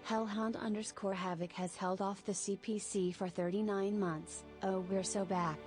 Hellhound_Havoc has held off the CPC for 39 months. Oh, we're so back.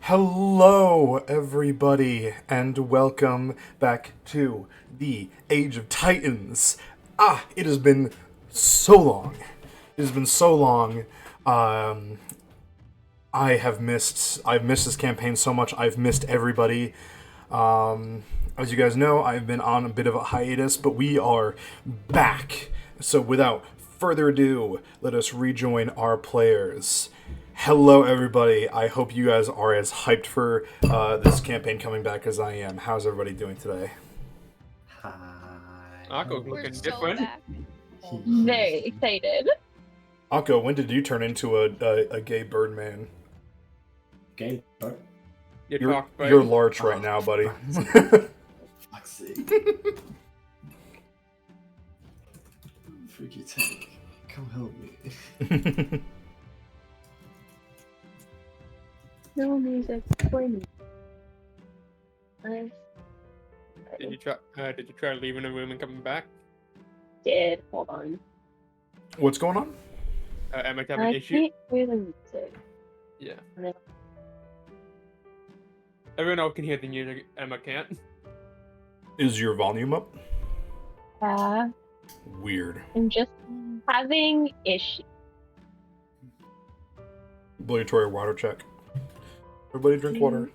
Hello, everybody, and welcome back to the Age of Titans. It has been so long. It has been so long. I've missed this campaign so much. I've missed everybody. As you guys know, I've been on a bit of a hiatus, but we are back. So without further ado, let us rejoin our players. Hello, everybody. I hope you guys are as hyped for this campaign coming back as I am. How's everybody doing today? Hi. Akko's looking different. Back. Very excited. Akko, when did you turn into a gay bird man? Gay bird? You're large right now, buddy. Fuck's sake. Freaky tank. Come help me. No music for me. I Did you try leaving the room and coming back? did. Hold on. What's going on? Emma having I an issue? can't hear the music. Yeah. No. Everyone else can hear the music. Emma can't. Is your volume up? Yeah, Weird. I'm just having issues. Obligatory water check. Everybody drink water.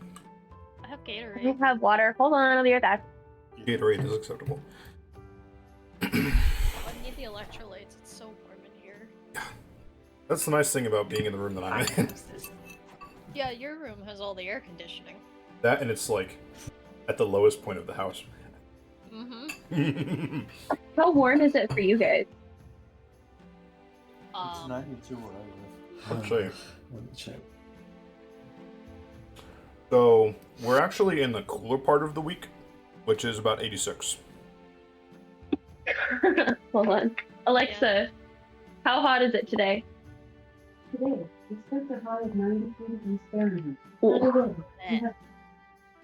I have I Gatorade. don't have water. Hold on, I'll be right back. Gatorade is acceptable. I need the electrolytes. It's so warm in here. That's the nice thing about being in the room that I'm in. Yeah, your room has all the air conditioning. That, and it's like at the lowest point of the house. Mm-hmm. How warm is it for you guys? It's 92 where I live. Actually, Let me check. so we're actually in the cooler part of the week, which is about 86. Hold on. Alexa, how hot is it today? Today, it's set to high of 90 degrees Fahrenheit. Ooh.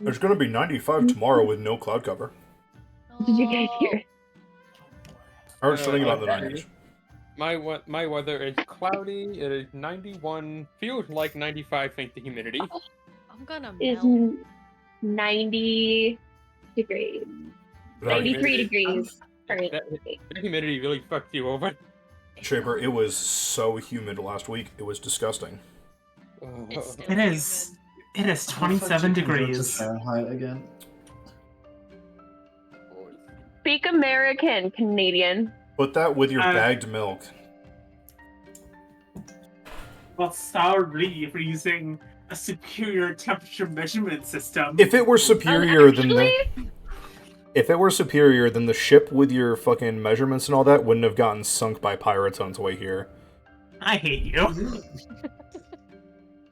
There's going to be 95 tomorrow with no cloud cover. Did you guys hear it? I heard something about the okay. 90s. My weather is cloudy. It is 91. Feels like 95 thanks to humidity. I'm gonna It's melt. 90 degrees. But our 93 humidity- degrees. That humidity really fucks you over. Shaper, it was so humid last week. It was disgusting. It's still It is. It is 27 degrees. Fahrenheit again. Speak American, Canadian. Put that with your bagged milk. Well, sorry for using a superior temperature measurement system. If it were superior than Actually, that, If it were superior, then the ship with your fucking measurements and all that wouldn't have gotten sunk by pirates on its way here. I hate you.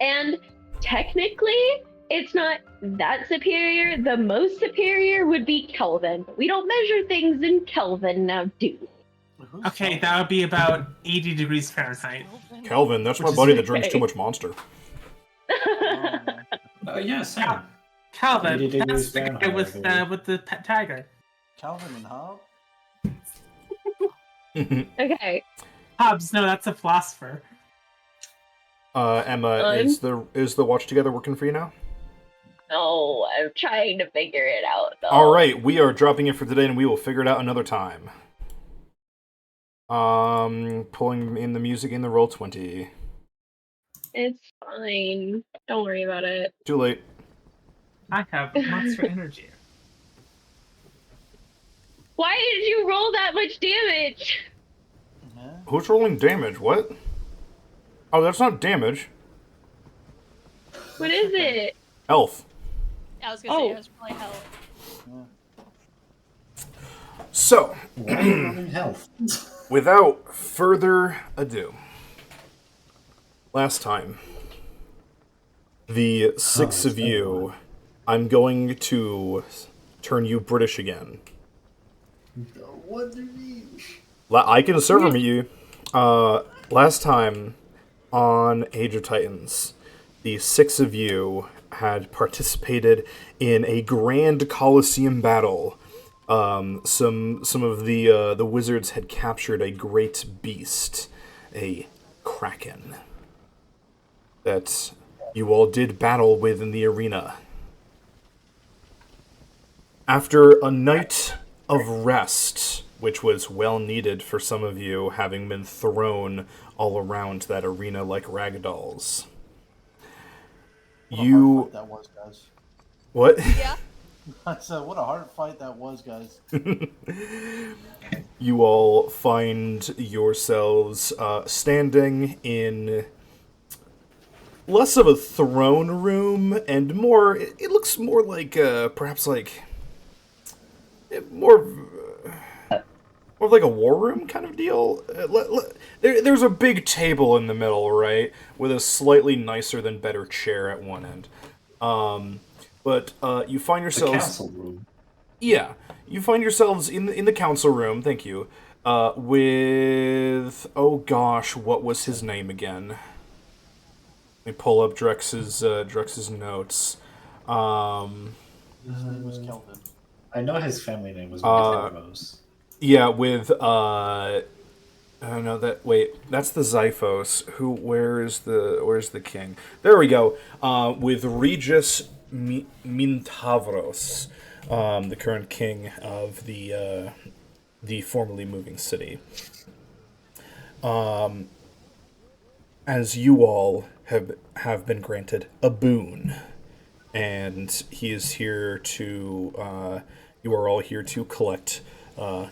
And technically, it's not that superior. The most superior would be Kelvin. But we don't measure things in Kelvin now, do we? Okay, that would be about 80 degrees Fahrenheit. Calvin, that's my Which is buddy that drinks okay. too much Monster. Yeah, same. Calvin, 80 degrees that's the guy Fahrenheit, with the pet tiger. Calvin and Hob? Okay. Hobbes, no, that's a philosopher. Emma, is the Watch Together working for you now? No, I'm trying to figure it out, though. All right, we are dropping it for today, and we will figure it out another time. Pulling in the music in the Roll20. It's fine. Don't worry about it. Too late. I have monster energy. Why did you roll that much damage? Who's rolling damage? What? Oh, that's not damage. What is it? Health. I was gonna say Oh. it was probably hell. So, Why are you running health? without further ado, last time, the six of you, I'm going to turn you British again. What do you mean? I can serve you. Last time on Age of Titans, the six of you had participated in a grand Colosseum battle. Some of the wizards had captured a great beast, a kraken, that you all did battle with in the arena. After a night of rest, which was well needed for some of you, having been thrown all around that arena like ragdolls. What a hard fight that was, guys. What? Yeah. I said, what a hard fight that was, guys. You all find yourselves standing in less of a throne room and more. It looks more like perhaps like more of like a war room kind of deal. There's a big table in the middle, right, with a slightly nicer than better chair at one end. But you find The yourselves. castle room. Yeah, you find yourselves in the council room. Thank you. With gosh, what was his name again? Let me pull up Drex's notes. His name was Kelvin. I know his family name was Uh, Rose. Yeah, with I don't know that. Wait, that's the Xiphos. Where's the king? There we go. With Regis Mintavros, the current king of the formerly moving city. As you all have been granted a boon, and he is here to. You are all here to collect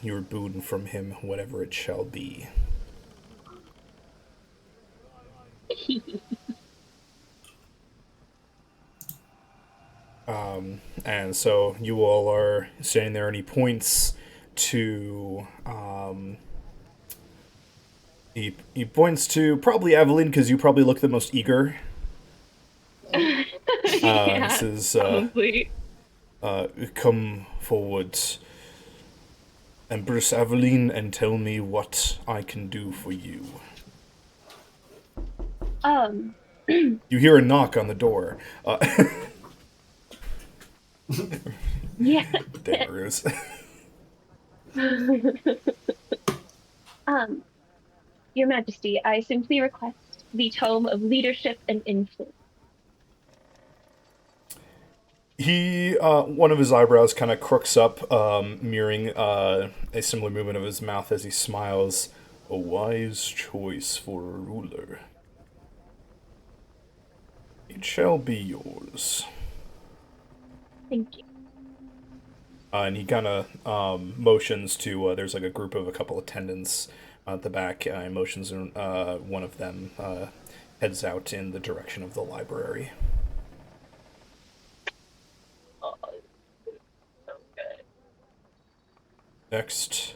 your boon from him, whatever it shall be. And so you all are standing there, and he points to he points to probably Evelyn, because you probably look the most eager. Yeah, This is probably. come forward, Empress Evelyn, and tell me what I can do for you. You hear a knock on the door. Yeah. Damn, Ruse. Your Majesty, I simply request the tome of leadership and influence. He, one of his eyebrows kind of crooks up, mirroring a similar movement of his mouth as he smiles. A wise choice for a ruler. It shall be yours. Thank you. And he kind of motions to, there's like a group of a couple attendants at the back, motions, and one of them heads out in the direction of the library. Next,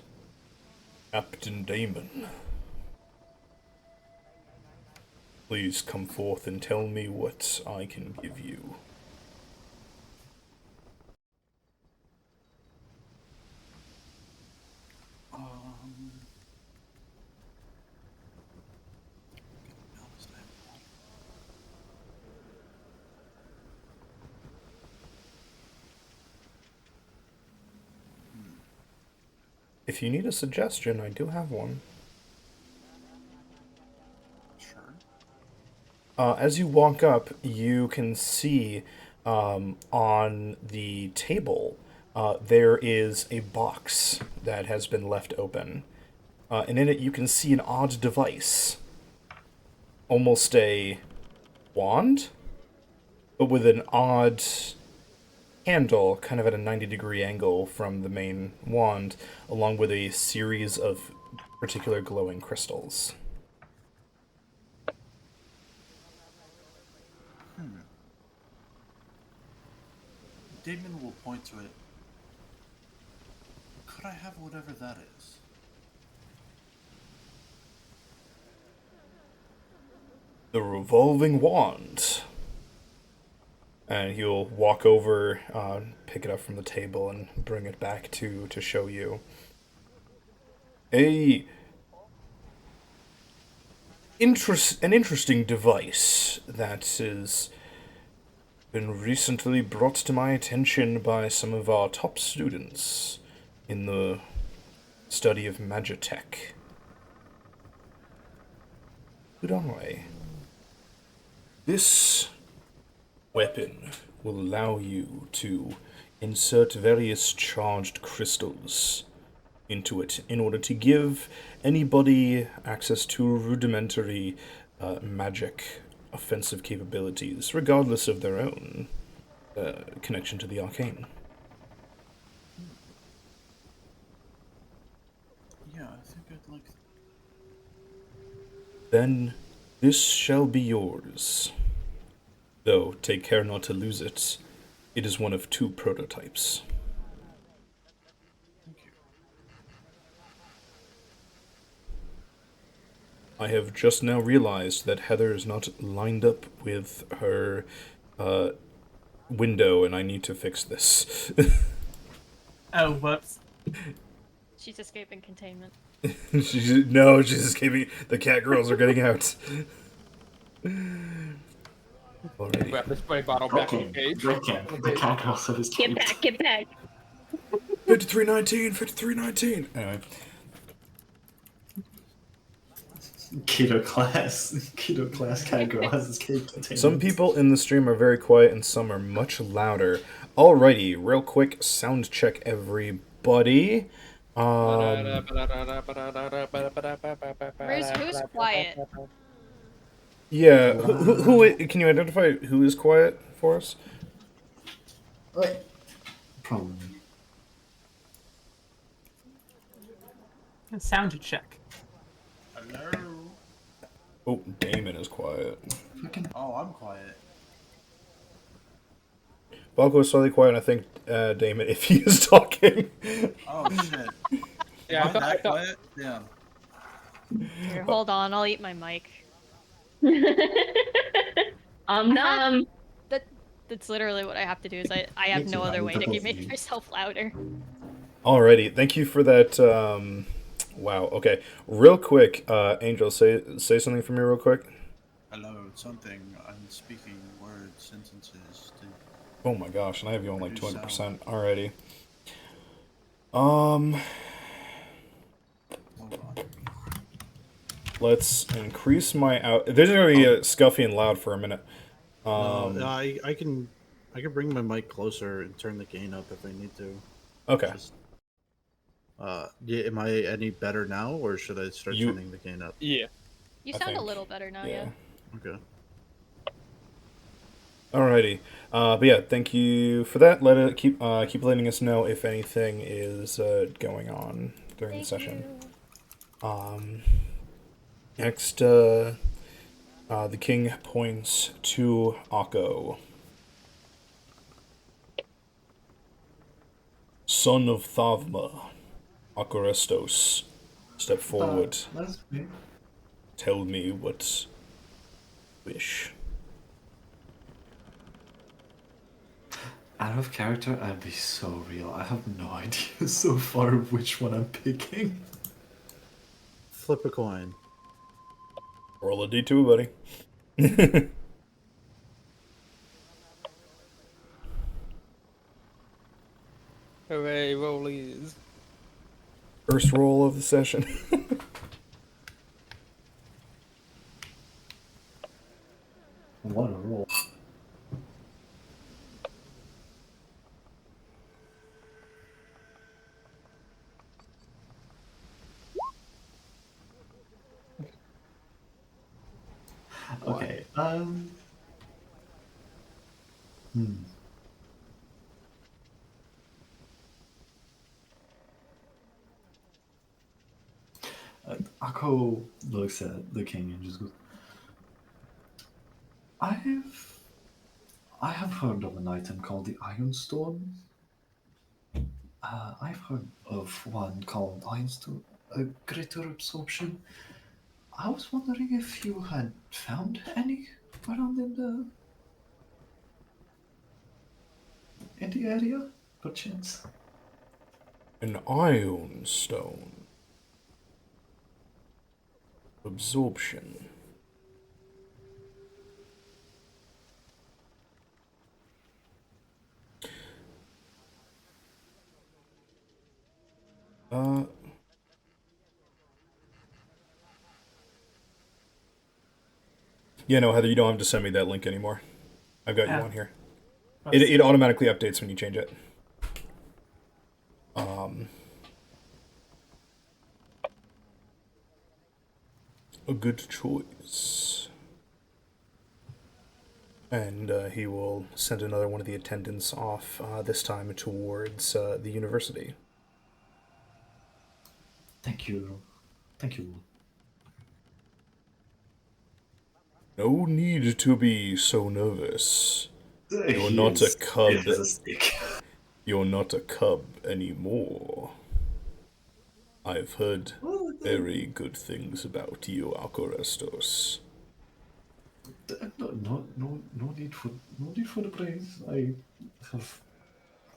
Captain Damon. Please come forth and tell me what I can give you. If you need a suggestion, I do have one. Sure. As you walk up, you can see on the table there is a box that has been left open. And in it you can see an odd device. Almost a wand, but with an odd handle kind of at a 90-degree angle from the main wand, along with a series of particular glowing crystals. Damon will point to it. Could I have whatever that is? The revolving wand. And he'll walk over, pick it up from the table, and bring it back to show you. An interesting device that has been recently brought to my attention by some of our top students in the study of Magitech. Could I? This weapon will allow you to insert various charged crystals into it in order to give anybody access to rudimentary magic offensive capabilities, regardless of their own connection to the arcane. Yeah, I think I'd like... Then this shall be yours. Though, take care not to lose it. It is one of 2 prototypes. Thank you. I have just now realized that Heather is not lined up with her window, and I need to fix this. Oh, whoops. She's escaping containment. she's escaping. The cat girls are getting out. Alrighty. Grab the spray bottle back in the cage. The cat also is Get back, get back. 5319. Anyway. Keto class cat girl has escaped containment. Some people in the stream are very quiet and some are much louder. Alrighty, real quick sound check, everybody. Who's quiet? Yeah, who can you identify who is quiet for us? Wait. Probably. Sound check. Hello? Oh, Damon is quiet. Oh, I'm quiet. Falco is slightly quiet, and I think Damon, if he is talking. Oh, shit. Yeah, Am I that thought- quiet? Damn. Here, hold on, I'll eat my mic. Nom. That's literally what I have to do. Is I have no other way to make myself louder. Alrighty, thank you for that. Wow. Okay, real quick, Angel, say something for me, real quick. Hello, something. I'm speaking words, sentences. Oh my gosh, and I have you on like You 200% already. Hold on. Let's increase my out. There's gonna be scuffy and loud for a minute. I can bring my mic closer and turn the gain up if I need to. Okay. Yeah, am I any better now, or should I start turning the gain up? Yeah. You I sound a think- little better now, yeah. Okay. Alrighty. But yeah, thank you for that. Keep letting us know if anything is going on during the session. Next, the king points to Akko. Son of Thavma, Akorestos, step forward. That's me. Tell me what wish. Out of character, I'd be so real. I have no idea so far which one I'm picking. Flip a coin. Roll a d2, buddy. Hooray, rollies. First roll of the session. What a roll. Okay, Akko looks at the king and just goes, I have heard of an item called the Iron Stone. I've heard of one called Iron Stone, a greater absorption. I was wondering if you had found any around in the area, perchance. An iron stone. Absorption. Yeah, no, Heather, you don't have to send me that link anymore. I've got you on here. It automatically updates when you change it. A good choice. And he will send another one of the attendants off, this time towards the university. Thank you. Thank you. No need to be so nervous. You're not a cub. You're not a cub anymore. I've heard very good things about you, Akorestos. No need for the praise. I have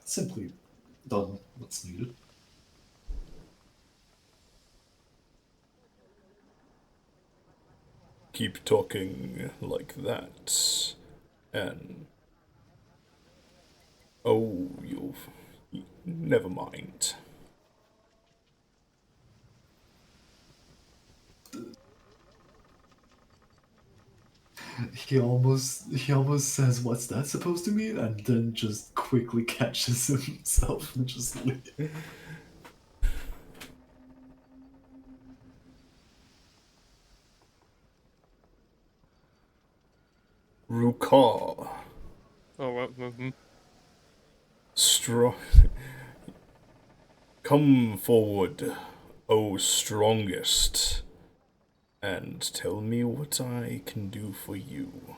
simply done what's needed. Keep talking like that, and oh, never mind. He almost says, "What's that supposed to mean?" and then just quickly catches himself and just leaves. Rukar. Oh, well, Strong. Come forward, O strongest, and tell me what I can do for you.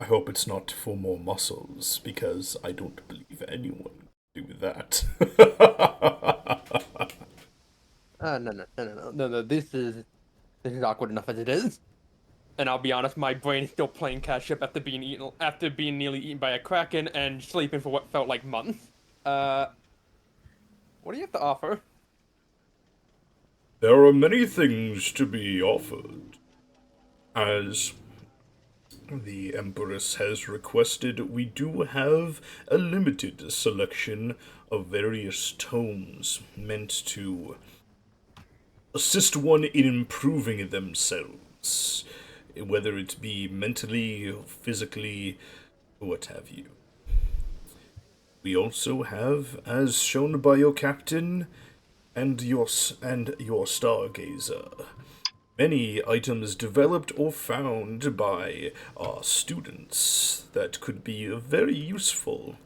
I hope it's not for more muscles, because I don't believe anyone can do that. No. This is awkward enough as it is. And I'll be honest, my brain is still playing catch up after being nearly eaten by a kraken and sleeping for what felt like months. What do you have to offer? There are many things to be offered. As the Empress has requested, we do have a limited selection of various tomes meant to assist one in improving themselves, whether it be mentally, physically, what have you. We also have, as shown by your captain and your stargazer, many items developed or found by our students that could be very useful.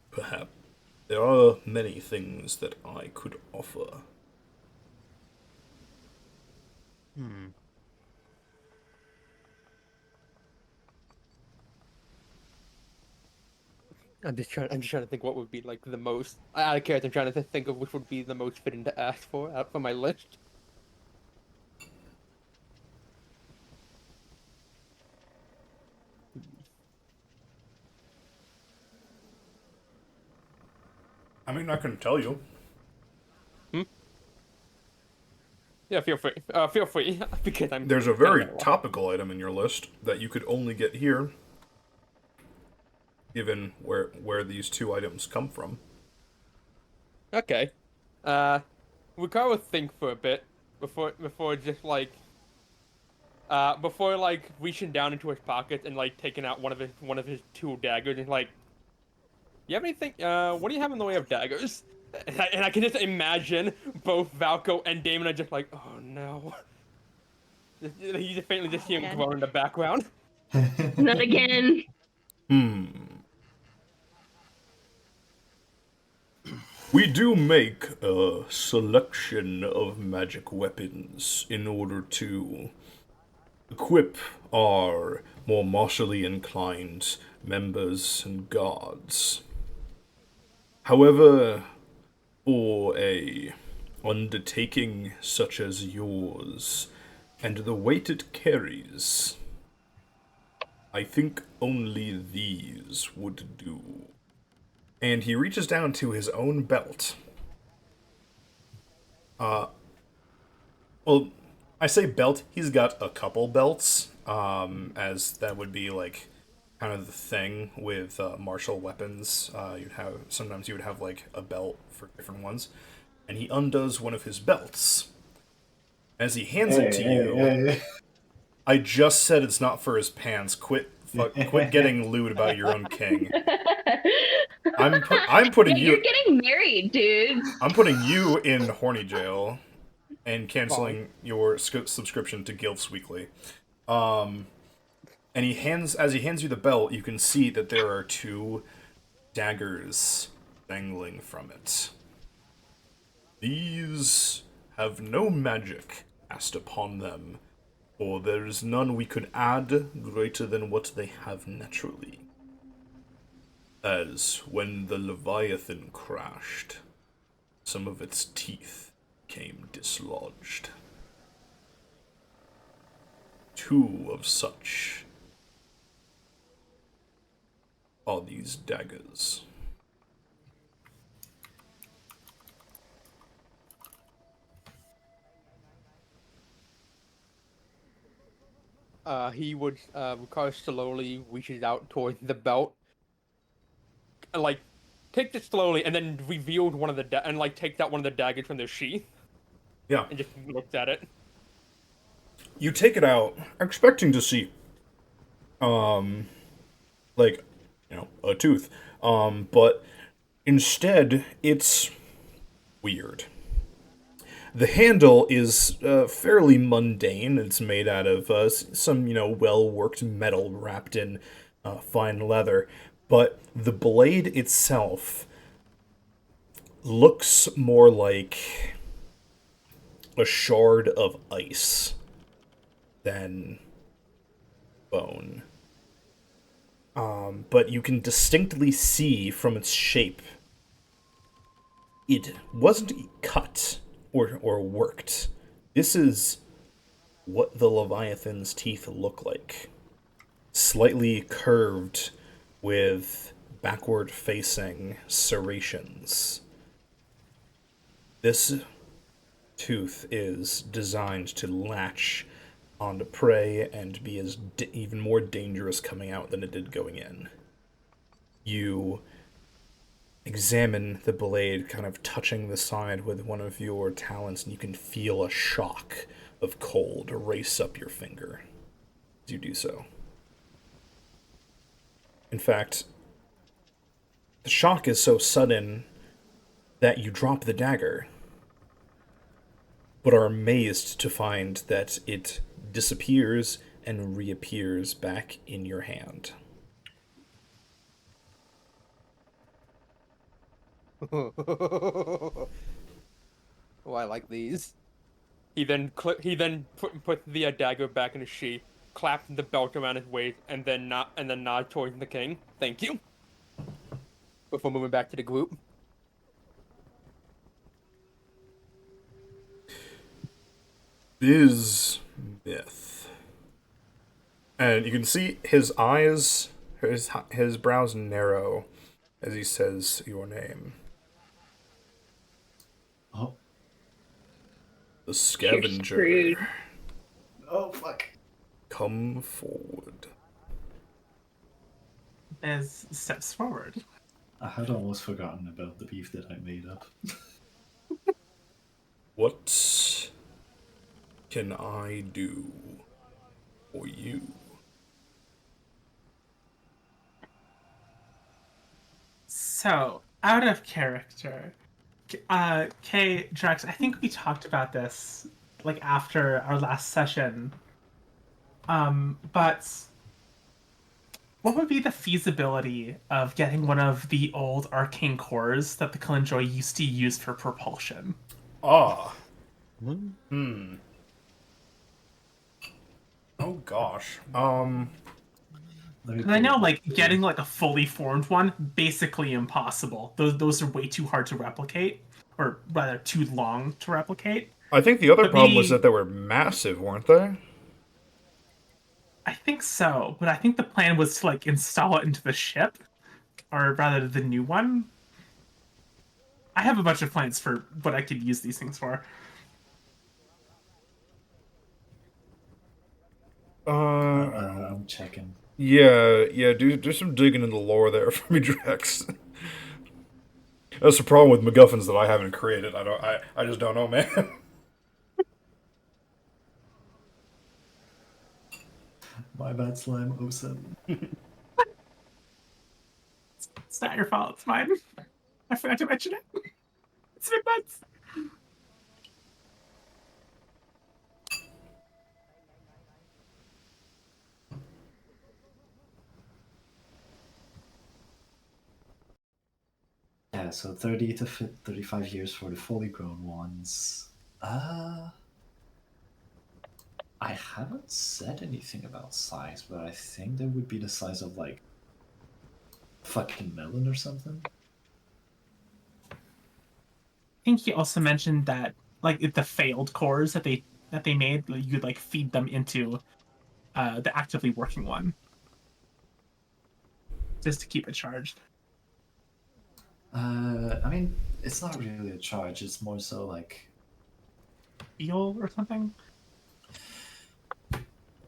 Perhaps there are many things that I could offer. I'm just trying to think what would be like the most out of character. I'm trying to think of which would be the most fitting to ask for out for my list. I mean, I can tell you. Yeah, feel free. Feel free because I'm. There's a very kinda- topical item in your list that you could only get here, given where these two items come from. Okay. We kind of think for a bit before just like. Before like reaching down into his pocket and like taking out one of his two daggers and like. You have anything? What do you have in the way of daggers? And I can just imagine both Valko and Damon are just like, oh no. You just faintly just see him Again. groan in the background. Not again. We do make a selection of magic weapons in order to equip our more martially inclined members and guards. However, for a undertaking such as yours, and the weight it carries, I think only these would do. And he reaches down to his own belt. Well, I say belt, he's got a couple belts, as that would be like kind of the thing with martial weapons. Sometimes you would have like a belt for different ones, and he undoes one of his belts. As he hands it to you, I just said it's not for his pants. Quit getting lewd about your own king. I'm putting You're you. getting married, dude. I'm putting you in horny jail, and canceling your subscription to Gilfs Weekly. And as he hands you the belt, you can see that there are two daggers dangling from it. These have no magic cast upon them, for there is none we could add greater than what they have naturally. As when the Leviathan crashed, some of its teeth came dislodged. Two of such are these daggers. He would Ricard slowly reaches out towards the belt, like takes it slowly, and then revealed one of the takes out one of the daggers from their sheath. Yeah. And just looks at it. You take it out, expecting to see, like, a tooth. But instead, it's weird. The handle is fairly mundane. It's made out of some, well-worked metal wrapped in fine leather. But the blade itself looks more like a shard of ice than bone. But you can distinctly see from its shape, it wasn't cut or worked. This is what the Leviathan's teeth look like. Slightly curved with backward-facing serrations. This tooth is designed to latch onto prey and be even more dangerous coming out than it did going in. You examine the blade, kind of touching the side with one of your talons, and you can feel a shock of cold race up your finger as you do so. In fact, the shock is so sudden that you drop the dagger, but are amazed to find that it disappears and reappears back in your hand. Oh, I like these. He then put the dagger back in his sheath, clapped the belt around his waist, and then nod towards the king. Thank you. before moving back to the group. Bismuth. And you can see his eyes, his brows narrow as he says your name. Oh. The scavenger. screwed. Oh, fuck. Come forward. As steps forward. I had almost forgotten about the beef that I made up. What can I do for you? So, out of character, Kay, Drax, I think we talked about this like after our last session. But what would be the feasibility of getting one of the old arcane cores that the Killjoy used to use for propulsion? Ah. Oh gosh. Because I know, like, getting like a fully formed one, basically impossible. Those are way too hard to replicate, or rather, too long to replicate. I think the other But problem was maybe- that they were massive, weren't they? I think so, but I think the plan was to like install it into the ship, or rather, the new one. I have a bunch of plans for what I could use these things for. I'm checking. Yeah, do some digging in the lore there for me, Drex. That's the problem with MacGuffins that I haven't created. I just don't know, man. My bad, Slime 07. It's not your fault. It's mine. I forgot to mention it. It's been months. Yeah, so 30 to 35 years for the fully grown ones. I haven't said anything about size, but I think they would be the size of like fucking melon or something. I think he also mentioned that like the failed cores that they made, you could like feed them into the actively working one, just to keep it charged. I mean, it's not really a charge. It's more so like Fuel or something.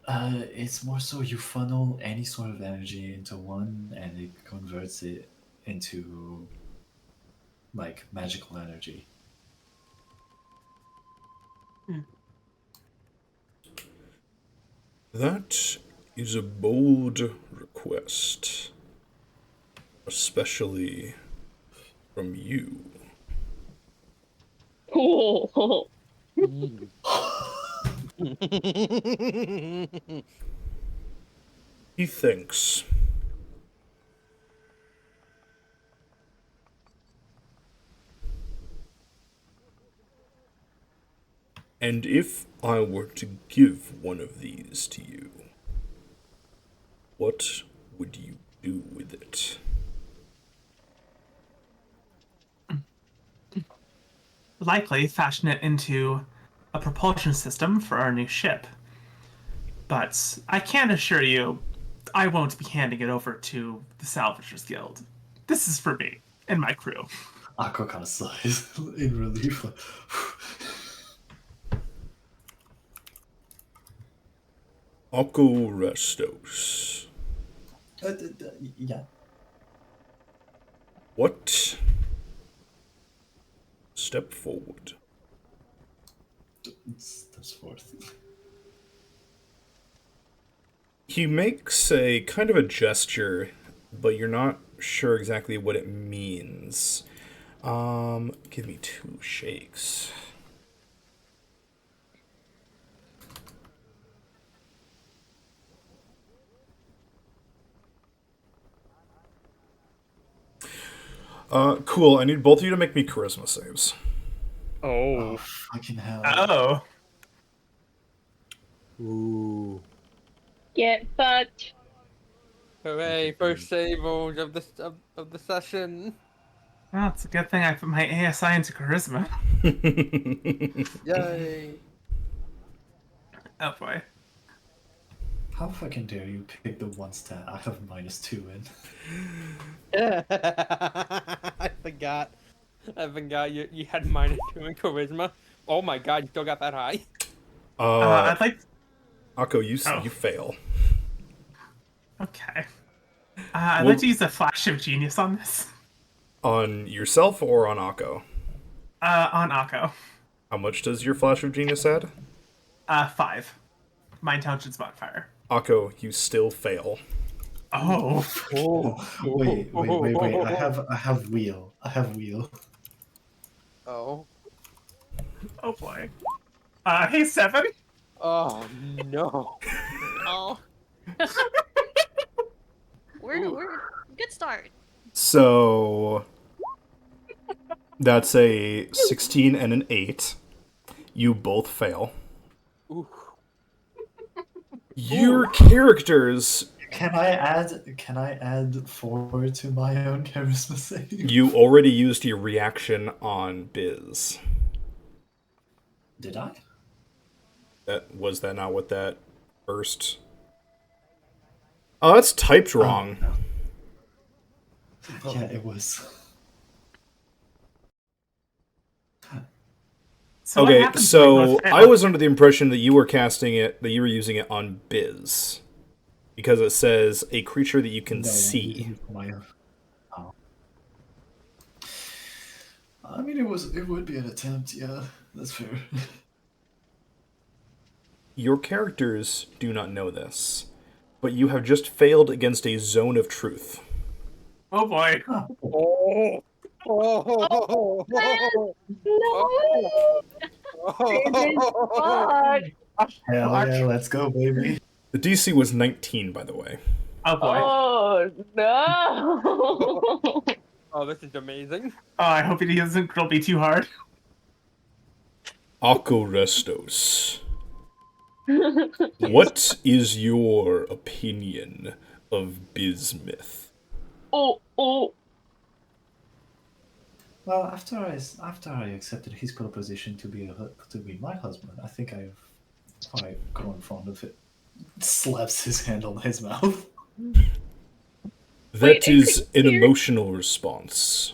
it's more so you funnel any sort of energy into one, and it converts it into like magical energy. That is a bold request, especially from you. Oh, He thinks. And if I were to give one of these to you, what would you do with it? Likely fashion it into a propulsion system for our new ship. But I can assure you, I won't be handing it over to the Salvagers Guild. This is for me and my crew. Aqua kind of sighs in relief. Akko Restos. Yeah. What? Step forward. That's fourth. He makes a kind of a gesture, but you're not sure exactly what it means. Give me 2 shakes. Cool. I need both of you to make me charisma saves. Oh. Fucking hell. Oh. Ooh. get fucked. Hooray! First save of the session. Well, it's a good thing I put my ASI into charisma. Yay! Oh boy. How fucking dare you pick the one stat I have -2 in? I forgot. You had -2 in charisma. Oh my god, you still got that high? I'd like. Akko, you Oh. you fail. Okay. I'd Well- like to use a flash of genius on this. On yourself or on Akko? On Akko. How much does your flash of genius add? 5. My intelligence modifier. Akko, you still fail. Oh. Wait. I have wheel. Oh. Oh boy. Hey, 7. Oh no. Oh. we're good start. So that's a 16 and an 8. You both fail. Ooh. Your characters, Can I add 4 to my own charisma save? you already used your reaction on Biz. Did I? Was that not what that first? Oh, that's typed wrong. Yeah, it was. So what Okay, happens when we so both fail? I was under the impression that you were using it on Biz. Because it says a creature that you can see. Oh. I mean, it would be an attempt. Yeah, that's fair. Your characters do not know this, but you have just failed against a zone of truth. Oh boy. Oh. Oh. Hell yeah, let's go, baby. The DC was 19, by the way. Oh boy. Oh no! Oh, this is amazing. Oh, I hope he doesn't grill me too hard. Akko Restos. What is your opinion of Bismuth? Oh. Well, after I accepted his proposition to be my husband, I think I've quite grown fond of it. Slaps his hand on his mouth. That is an emotional response.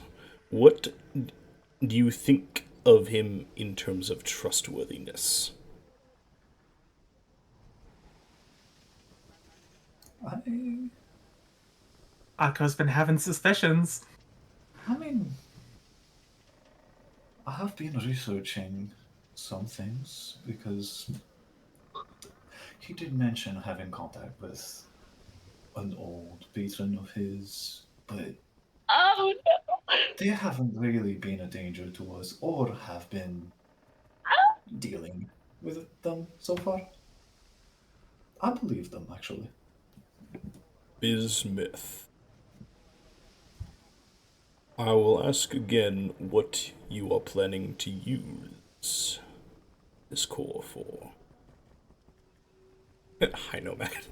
What do you think of him in terms of trustworthiness? Akko's been having suspicions. I mean, I have been researching some things because he did mention having contact with an old patron of his, but Oh no! they haven't really been a danger to us or have been dealing with them so far. I believe them, actually. Bismuth. I will ask again what you are planning to use this core for. Hi, Nomad.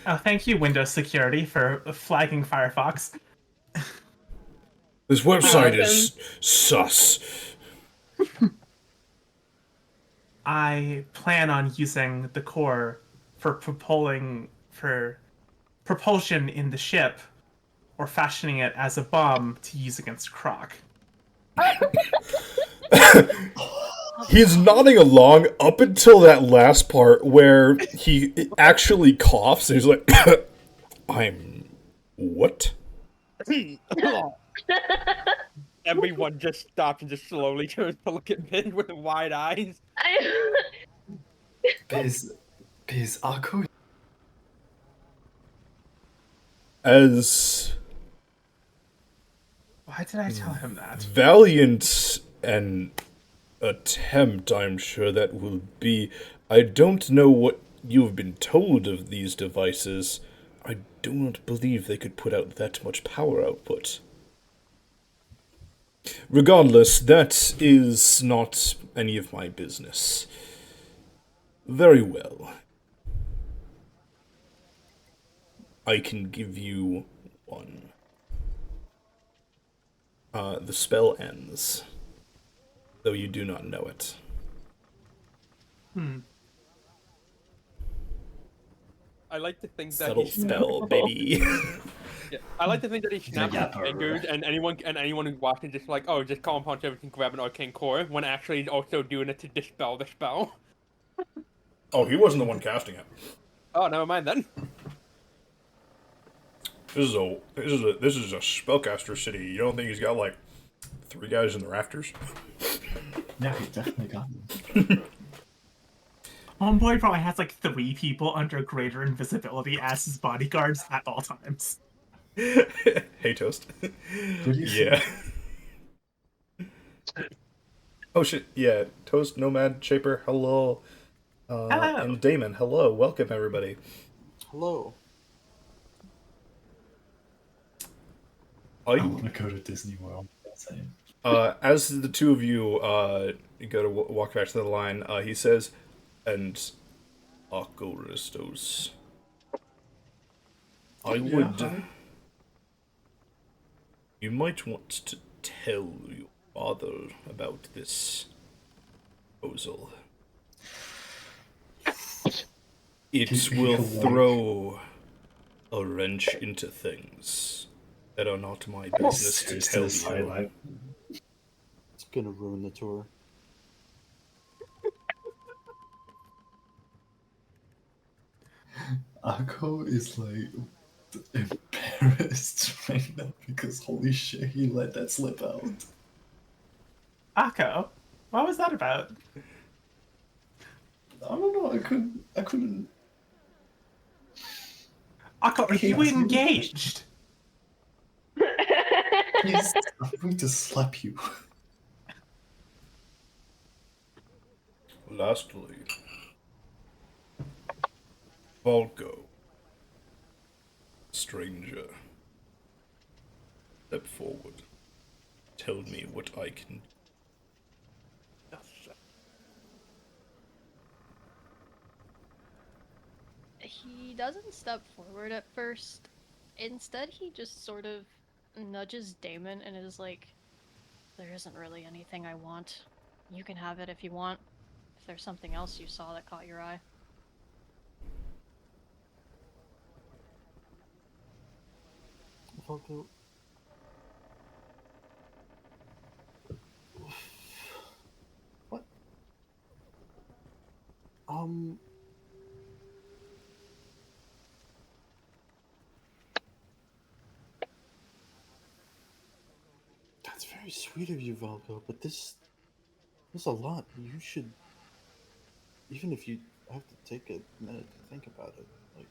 Oh, thank you, Windows Security, for flagging Firefox. This website is sus. I plan on using the core for propulsion in the ship, or fashioning it as a bomb to use against Croc. He's nodding along up until that last part where he actually coughs and he's like, I'm what? Everyone just stops and just slowly turns to look at Ben with wide eyes. Biz, Akko. As Why did I tell him that? valiant an attempt, I'm sure that will be. I don't know what you've been told of these devices. I do not believe they could put out that much power output. Regardless, that is not any of my business. Very well. I can give you one. The spell ends, though you do not know it. I like to think that Subtle spell, baby. Yeah, I like to think that he snaps his yapper. fingers, and anyone who's watching just like, oh, just call and punch everything, grab an arcane core, when actually he's also doing it to dispel the spell. Oh, he wasn't the one casting it. Oh, never mind then. This is a spellcaster city. You don't think he's got like 3 guys in the rafters? Yeah, he definitely got him. Homeboy probably has like 3 people under greater invisibility as his bodyguards at all times. Hey, Toast. Yeah. Oh shit, yeah. Toast, Nomad, Shaper, hello. Hello. And Damon, hello. Welcome, everybody. Hello. I want to go to Disney World. That's it. As the two of you go to walk back to the line, he says, and Akoristos, I would... You might want to tell your father about this proposal. It will throw a wrench into things that are not my business to tell you. It's gonna ruin the tour. Akko is like embarrassed right now because holy shit, he let that slip out. Akko, what was that about? I don't know. I couldn't. Akko, are you engaged? Yes, I'm going to slap you. Lastly, Volko, stranger, step forward. Tell me what I can. He doesn't step forward at first. Instead, he just sort of nudges Damon and is like, there isn't really anything I want. You can have it if you want. If there's something else you saw that caught your eye. Volko. What? That's very sweet of you, Volko, but this is a lot. You should, even if you have to take a minute to think about it, like.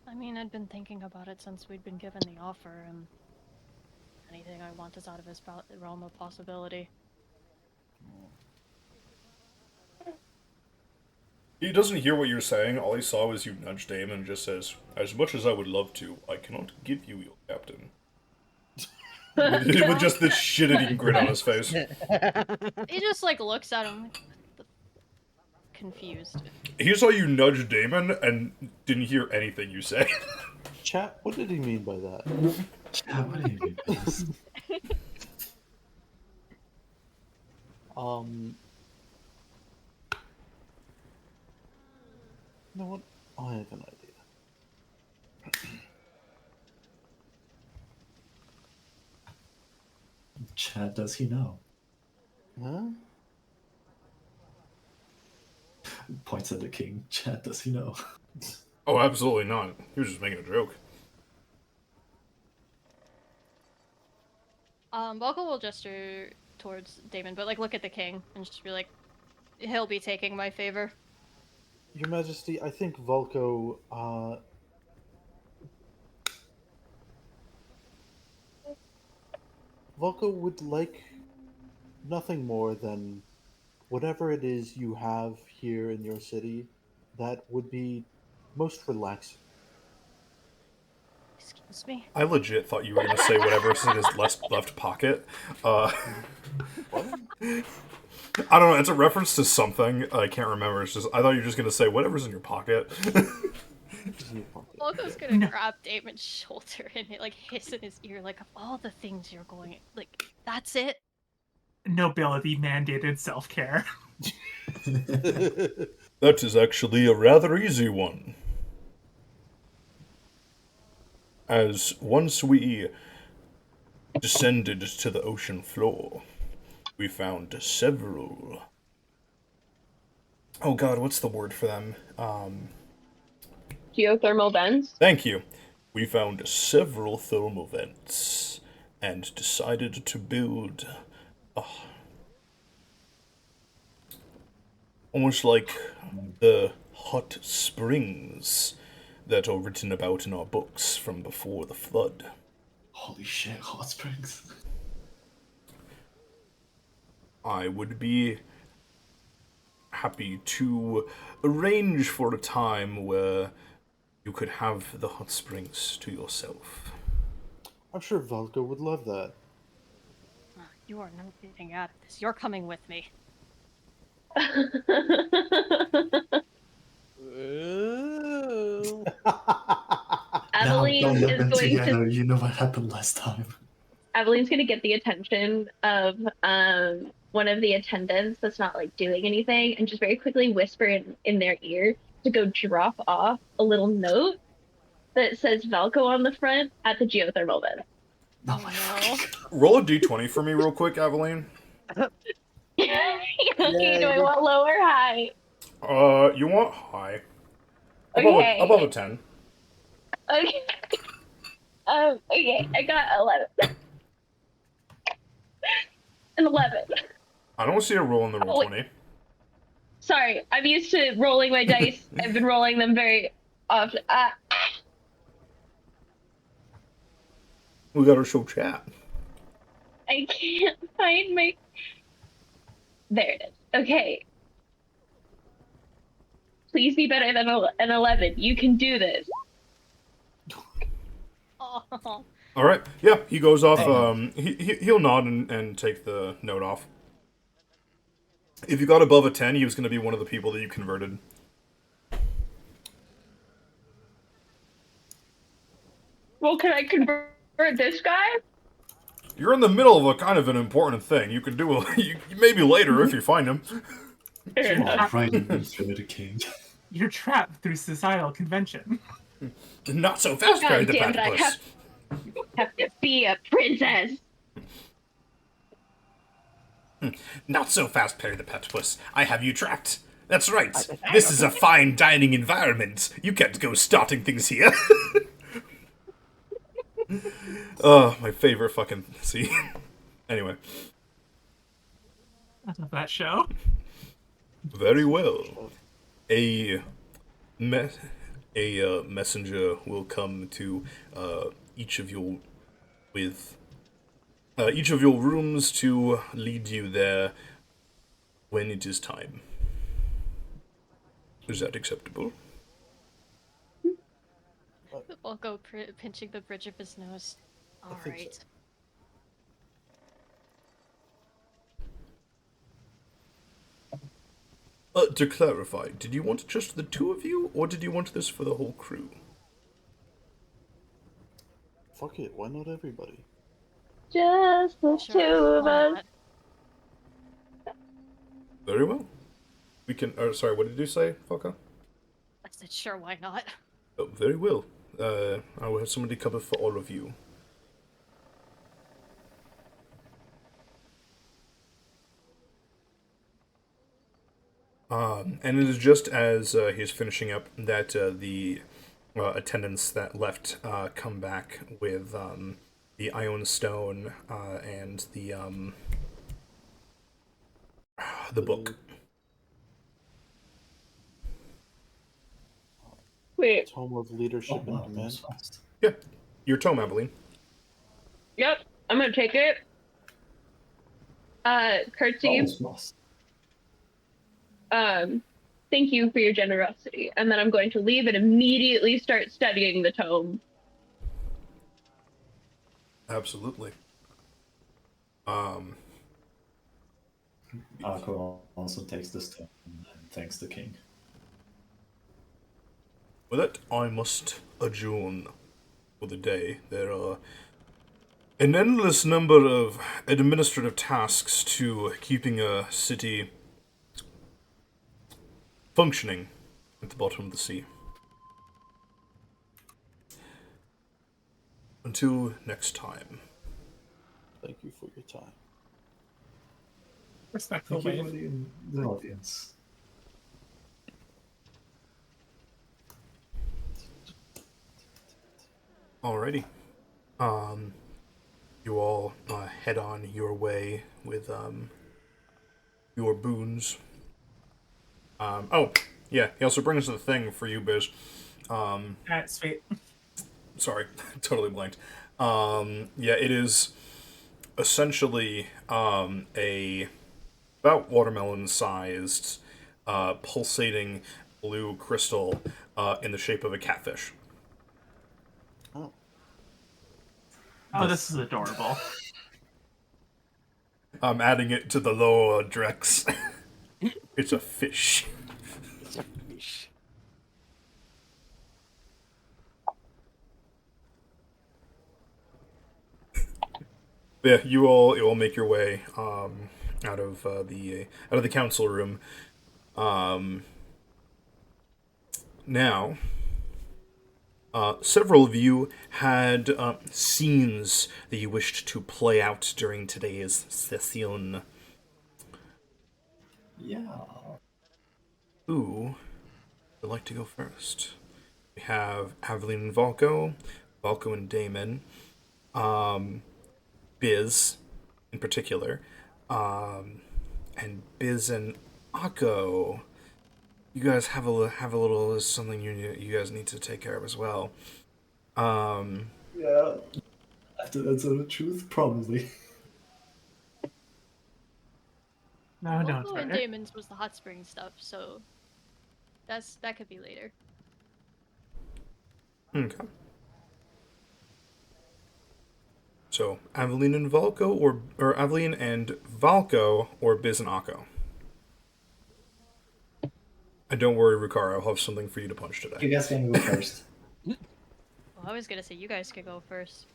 I mean, I'd been thinking about it since we'd been given the offer, and anything I want is out of his realm of possibility. He doesn't hear what you're saying. All he saw was you nudge Damon and just says, "As much as I would love to, I cannot give you your captain." With just this shit-eating grin on his face. He just like looks at him, like, confused. He saw you nudge Damon and didn't hear anything you said. Chat, what did he mean by that? Chat, what do you mean by this? You know what? I have an idea. Chat, does he know? Huh? Points at the king. Chat, does he know? Oh, absolutely not. He was just making a joke. Volko will gesture towards Damon, but like look at the king and just be like, he'll be taking my favor. Your Majesty, I think Volko, Volko would like nothing more than whatever it is you have here in your city that would be most relaxing. Excuse me? I legit thought you were gonna say whatever's in his left pocket. I don't know. It's a reference to something. I can't remember. It's just I thought you were just gonna say whatever's in your pocket. Volko's gonna No. grab Damon's shoulder and like hiss in his ear, like, of all the things you're going, like, that's it. Nobility mandated self-care. That is actually a rather easy one. As once we descended to the ocean floor, we found several. Oh god, what's the word for them? Geothermal vents. Thank you. We found several thermal vents and decided to build almost like the hot springs that are written about in our books from before the flood. Holy shit, hot springs. I would be happy to arrange for a time where you could have the hot springs to yourself. I'm sure Valko would love that. You are not getting out of this. You're coming with me. Eveline Now, is live going together. to. You know what happened last time. Eveline's going to get the attention of one of the attendants that's not like doing anything, and just very quickly whisper in their ear to go drop off a little note that says Valko on the front at the geothermal vent. Oh my fucking god. Roll a d20 for me real quick, Aveline. Okay, do I want low or high? You want high. Okay. Above a 10. Okay. Okay, I got 11. An 11. I don't see a roll in the roll 20. Sorry, I'm used to rolling my dice. I've been rolling them very often. We gotta show chat. I can't find my. There it is. Okay. Please be better than an 11. You can do this. Oh. All right. Yeah, he goes off. He'll nod and take the note off. If you got above a 10, he was going to be one of the people that you converted. Well, can I convert this guy? You're in the middle of a kind of an important thing. You can do maybe later if you find him. Fair enough. Right through the king. You're trapped through societal convention. Not so fast, Perry God the damn it, I Platypus. have to be a princess. Not so fast, Perry the Platypus. I have you trapped. That's right. This is a fine dining environment. You can't go starting things here. Oh, my favorite fucking scene. Anyway. I love that show. Very well. A messenger will come to each of your rooms to lead you there when it is time. Is that acceptable? Volko pinching the bridge of his nose. All think right. so. To clarify, did you want just the two of you, or did you want this for the whole crew? Fuck it, why not everybody? Just the Sure, two of why us. not? Very well. We can. Sorry, what did you say, Falca? I said, sure, why not? Oh, very well. I will have somebody cover for all of you. And it is just as he's finishing up that the attendants that left come back with the Ion Stone and the book. Wait. Tome of Leadership and Command. Yeah, your tome, Aveline. Yep, I'm gonna take it. Curtsy. Thank you for your generosity. And then I'm going to leave and immediately start studying the tome. Absolutely. Akko also takes the stone and thanks the king. With it, I must adjourn for the day. There are an endless number of administrative tasks to keeping a city functioning at the bottom of the sea. Until next time. Thank you for your time. Respectful Thank you, wave. everybody in the audience. Alrighty. You all head on your way with your boons. Oh, yeah, he also brings the thing for you, Biz. Alright, sweet. Sorry, totally blanked. Yeah, it is essentially a about watermelon-sized pulsating blue crystal in the shape of a catfish. Oh, Oh, this is adorable. I'm adding it to the lower Drex. It's a fish. It's a fish. Yeah, you all make your way out of the council room. Now, several of you had scenes that you wished to play out during today's session. Yeah. Who would like to go first? We have Aveline and Valko, Valko and Damon, Biz in particular, and Biz and Akko. You guys have a little something you guys need to take care of as well. Yeah. After that's the truth, probably. No, don't. Volko and Right? Damon's was the hot spring stuff, so that could be later. Okay. So Aveline and Valko, or Aveline and Valko, or Biz and Akko. And don't worry, Rukara, I'll have something for you to punch You today. guys can go first. Well, I was gonna say you guys could go first.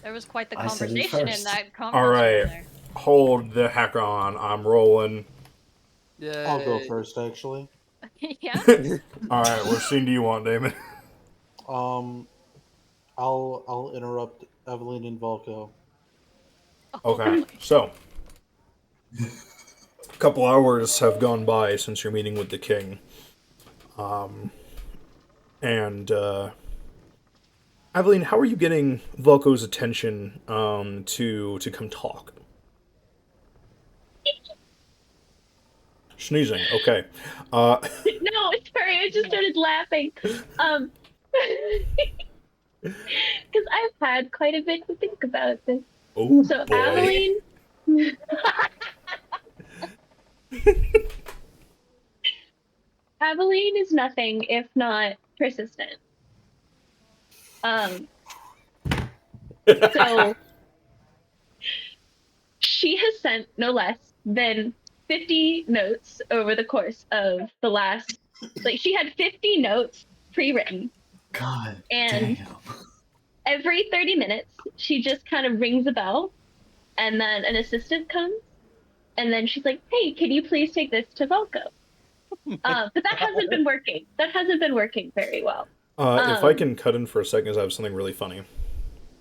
There was quite the I said it conversation in first. that conference All right. room there. Hold the heck on, I'm rolling. Yeah. I'll go first, actually. Yeah. Alright, what scene do you want, Damon? I'll interrupt Evelyn and Volko. Okay, so a couple hours have gone by since your meeting with the king. And Aveline, how are you getting Volko's attention to come talk? Sneezing, okay. No, sorry, I just started laughing. Because I've had quite a bit to think about this. Oh So boy. Aveline. Aveline is nothing if not persistent. So she has sent no less than 50 notes over the course of the last, like she had 50 notes pre-written, God and damn. every 30 minutes she just kind of rings a bell, and then an assistant comes, and then she's like, hey, can you please take this to Volko? But that hasn't been working. That hasn't been working very well. If I can cut in for a second, 'cause I have something really funny.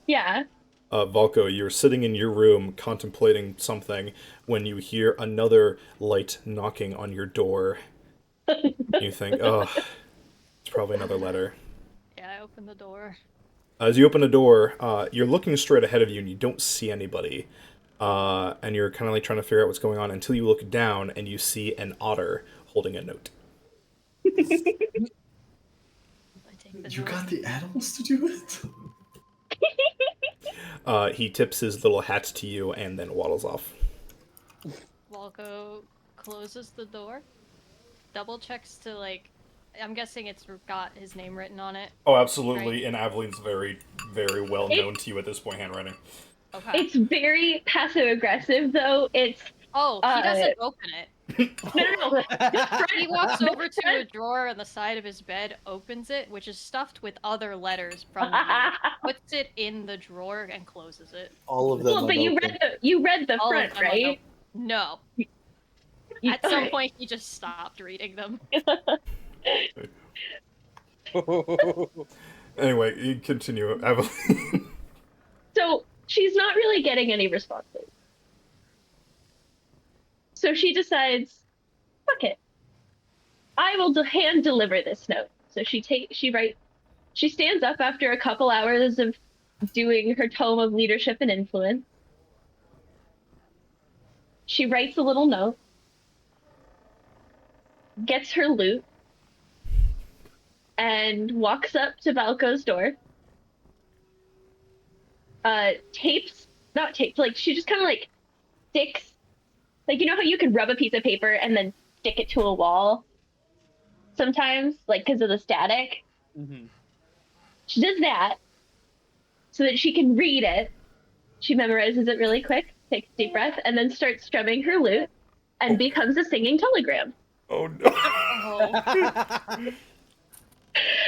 Yeah. Volko, you're sitting in your room contemplating something when you hear another light knocking on your door. You think, oh, it's probably another letter. Yeah, I opened the door. As you open the door, you're looking straight ahead of you and you don't see anybody. And you're kind of like trying to figure out what's going on until you look down and you see an otter holding a note. I take the You note. got the animals to do it? He tips his little hat to you and then waddles off. Volko closes the door, double checks to like, I'm guessing it's got his name written on it. Oh, absolutely. Right. And Aveline's very, very well known to you at this point, handwriting. Okay. It's very passive aggressive though. It's Oh, he doesn't open it. No. The front, He walks the over to a front- drawer on the side of his bed, opens it, which is stuffed with other letters from you, puts it in the drawer, and closes it. All of them. Well, but you unopened. read the All of front, them are right? No. You- At some point, he just stopped reading them. Anyway, you continue, Evelyn. So she's not really getting any responses. So she decides, fuck it. I will hand deliver this note. So she stands up after a couple hours of doing her tome of leadership and influence. She writes a little note, gets her loot, and walks up to Valko's door. She just kind of like sticks, like, you know how you can rub a piece of paper and then stick it to a wall sometimes, like, because of the static? Mm-hmm. She does that so that she can read it. She memorizes it really quick, takes a deep breath, and then starts strumming her lute and becomes a singing telegram. Oh no.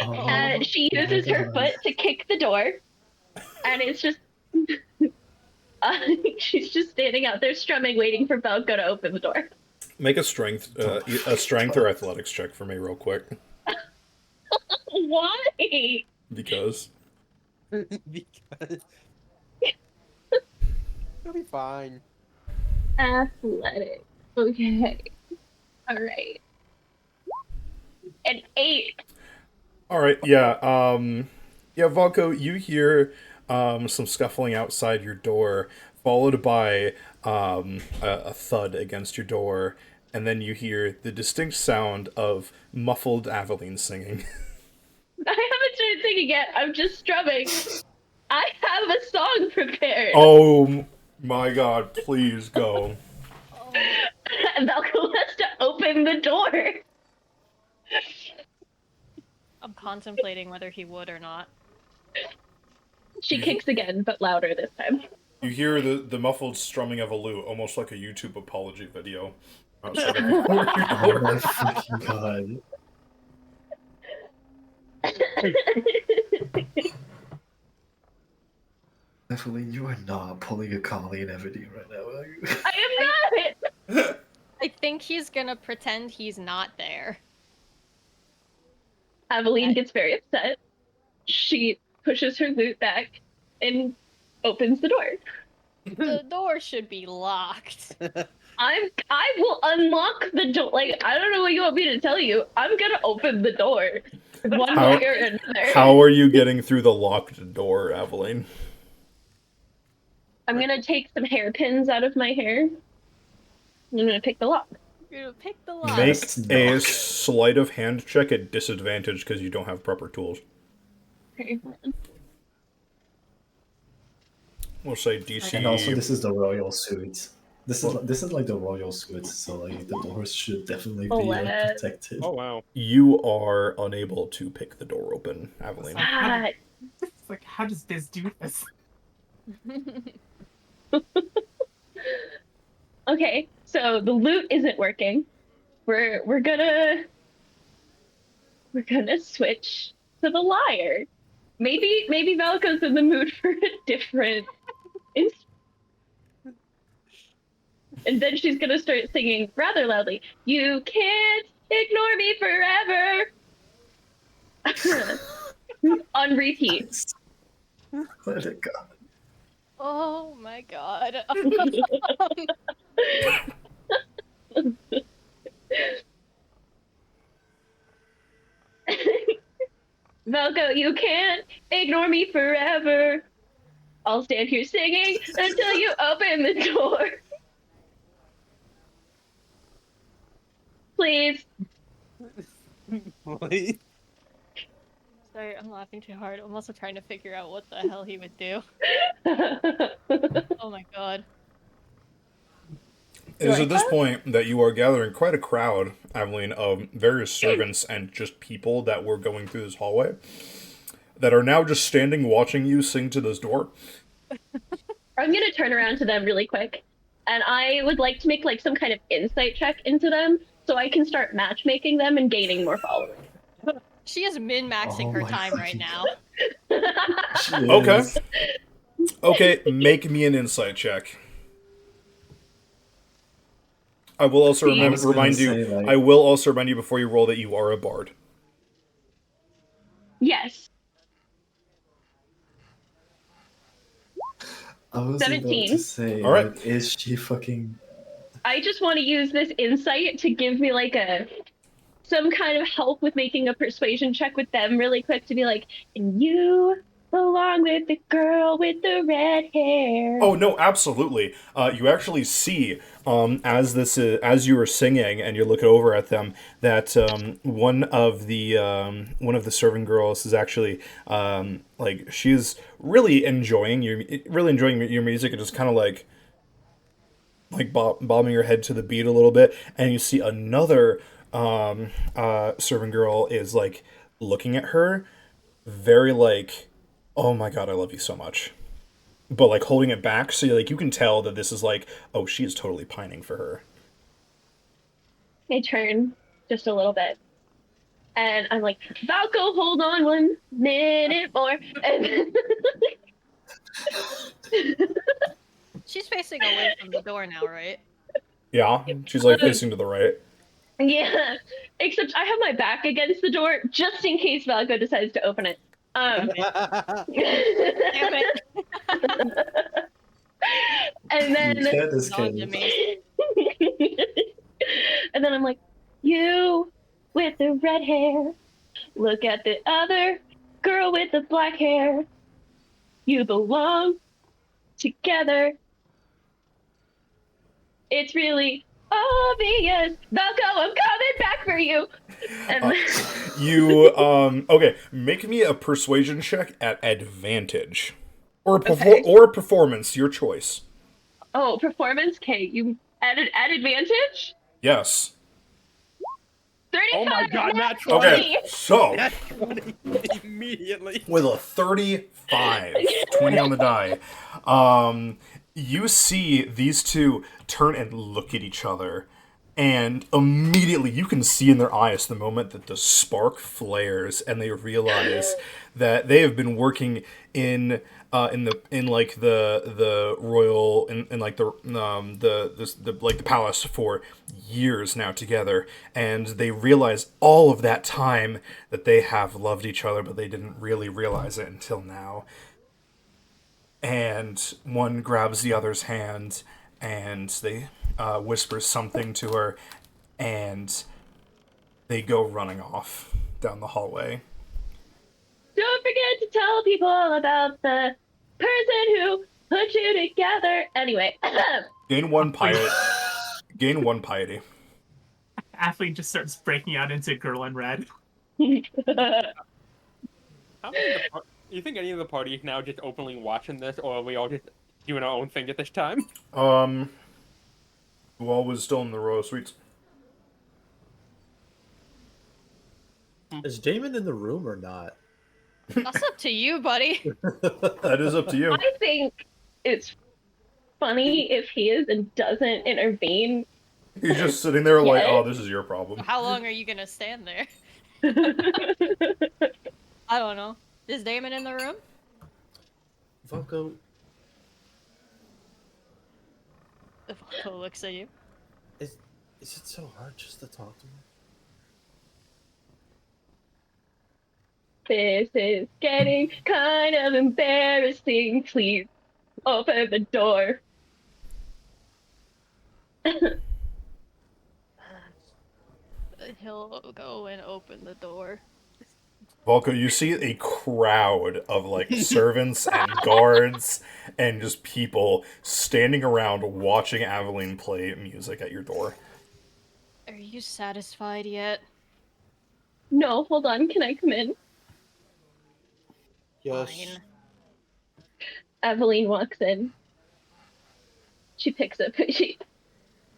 Oh. She uses her foot to kick the door, and it's just she's just standing out there strumming, waiting for Valko to open the door. Make a strength or athletics check for me, real quick. Why? Because. Because it'll be fine. Athletic. Okay. All right. An 8. All right. Yeah. Yeah, Valko, you hear some scuffling outside your door, followed by a thud against your door, and then you hear the distinct sound of muffled Aveline singing. I haven't started singing yet. I'm just strumming. I have a song prepared. Oh my god, please go. Valko has to open the door. I'm contemplating whether he would or not. She kicks again, but louder this time. You hear the muffled strumming of a lute, almost like a YouTube apology video. Outside of your Oh door. my freaking god. Evelyn, you are not pulling a Colleen Everdeen right now, are you? I am not! I think he's gonna pretend he's not there. Aveline gets very upset. She pushes her lute back and opens the door. The door should be locked. I will unlock the door. Like, I don't know what you want me to tell you. I'm gonna open the door. One How- way or another. How are you getting through the locked door, Aveline? I'm gonna take some hairpins out of my hair. I'm gonna pick the lock. You're gonna pick the lock. Make That's a not- sleight of hand check at disadvantage because you don't have proper tools. Okay. We'll say DC. And also, this is the royal suite. This is like the royal suite, so like the doors should definitely be Let- protected. Oh wow. You are unable to pick the door open, Aveline. Ah, It's like, how does Biz do this? okay, so the loot isn't working. We're gonna switch to the lyre. Maybe Valko's in the mood for a different and then she's gonna start singing rather loudly. You can't ignore me forever. On repeat. Let it go. Oh my god. Valko, you can't ignore me forever. I'll stand here singing until you open the door. Please. Wait. Sorry, I'm laughing too hard. I'm also trying to figure out what the hell he would do. Oh my god. It is at this point that you are gathering quite a crowd, Aveline, of various servants and just people that were going through this hallway that are now just standing watching you sing to this door. I'm gonna turn around to them really quick and I would like to make like some kind of insight check into them so I can start matchmaking them and gaining more followers. She is min-maxing Oh her my time right fucking now. She Okay. is. Okay, make me an insight check. I will also See? I was gonna remind you. say, like- I will also remind you before you roll that you are a bard. Yes. I was 17. about to say, All right. like, is she fucking? I just want to use this insight to give me like some kind of help with making a persuasion check with them really quick to be like, and you belong with the girl with the red hair. Oh no, absolutely. You actually see as you were singing and you're looking over at them that one of the serving girls is actually like she's really enjoying your music and just kind of like bobbing your head to the beat a little bit, and you see another serving girl is like looking at her very like, oh my god, I love you so much, but like holding it back, so like you can tell that this is like, oh, she is totally pining for her. I turn just a little bit, and I'm like, Valko, hold on 1 minute more, and She's facing away from the door now, right? Yeah, she's like facing to the right. yeah, except I have my back against the door just in case Valko decides to open it. Damn it. And then You can't escape. Dodge me. and then I'm like, you with the red hair, look at the other girl with the black hair. You belong together. It's really obvious. Valko, I'm coming back for you. And You okay, make me a persuasion check at advantage. Or Okay. or performance, your choice. oh, performance? Okay, you added at advantage? Yes. 35. Oh my god, nat natural. Okay, 20. so That's 20 immediately. with a 35, 20 on the die, you see these two turn and look at each other, and immediately you can see in their eyes the moment that the spark flares, and they realize that they have been working in like the royal in like the like the palace for years now together, and they realize all of that time that they have loved each other, but they didn't really realize it until now. And one grabs the other's hand, and they whispers something to her, and they go running off down the hallway. Don't forget to tell people about the person who put you together. Anyway. Gain one piety. Gain one piety. Athleen just starts breaking out into girl in red. How many of the you think any of the party is now just openly watching this, or are we all just doing our own thing at this time? Who all was still in the row of suites? Is Damon in the room or not? That's up to you, buddy. That is up to you. I think it's funny if he is and doesn't intervene. He's just sitting there like, Yeah. oh, this is your problem. How long are you gonna stand there? I don't know. Is Damon in the room? Valko, Valko looks at you. is it so hard just to talk to me? This is getting kind of embarrassing. Please open the door. He'll go and open the door. Volko, you see a crowd of like servants and guards and just people standing around watching Aveline play music at your door. Are you satisfied yet? No, hold on. Can I come in? Yes. Fine. Aveline walks in. She picks up.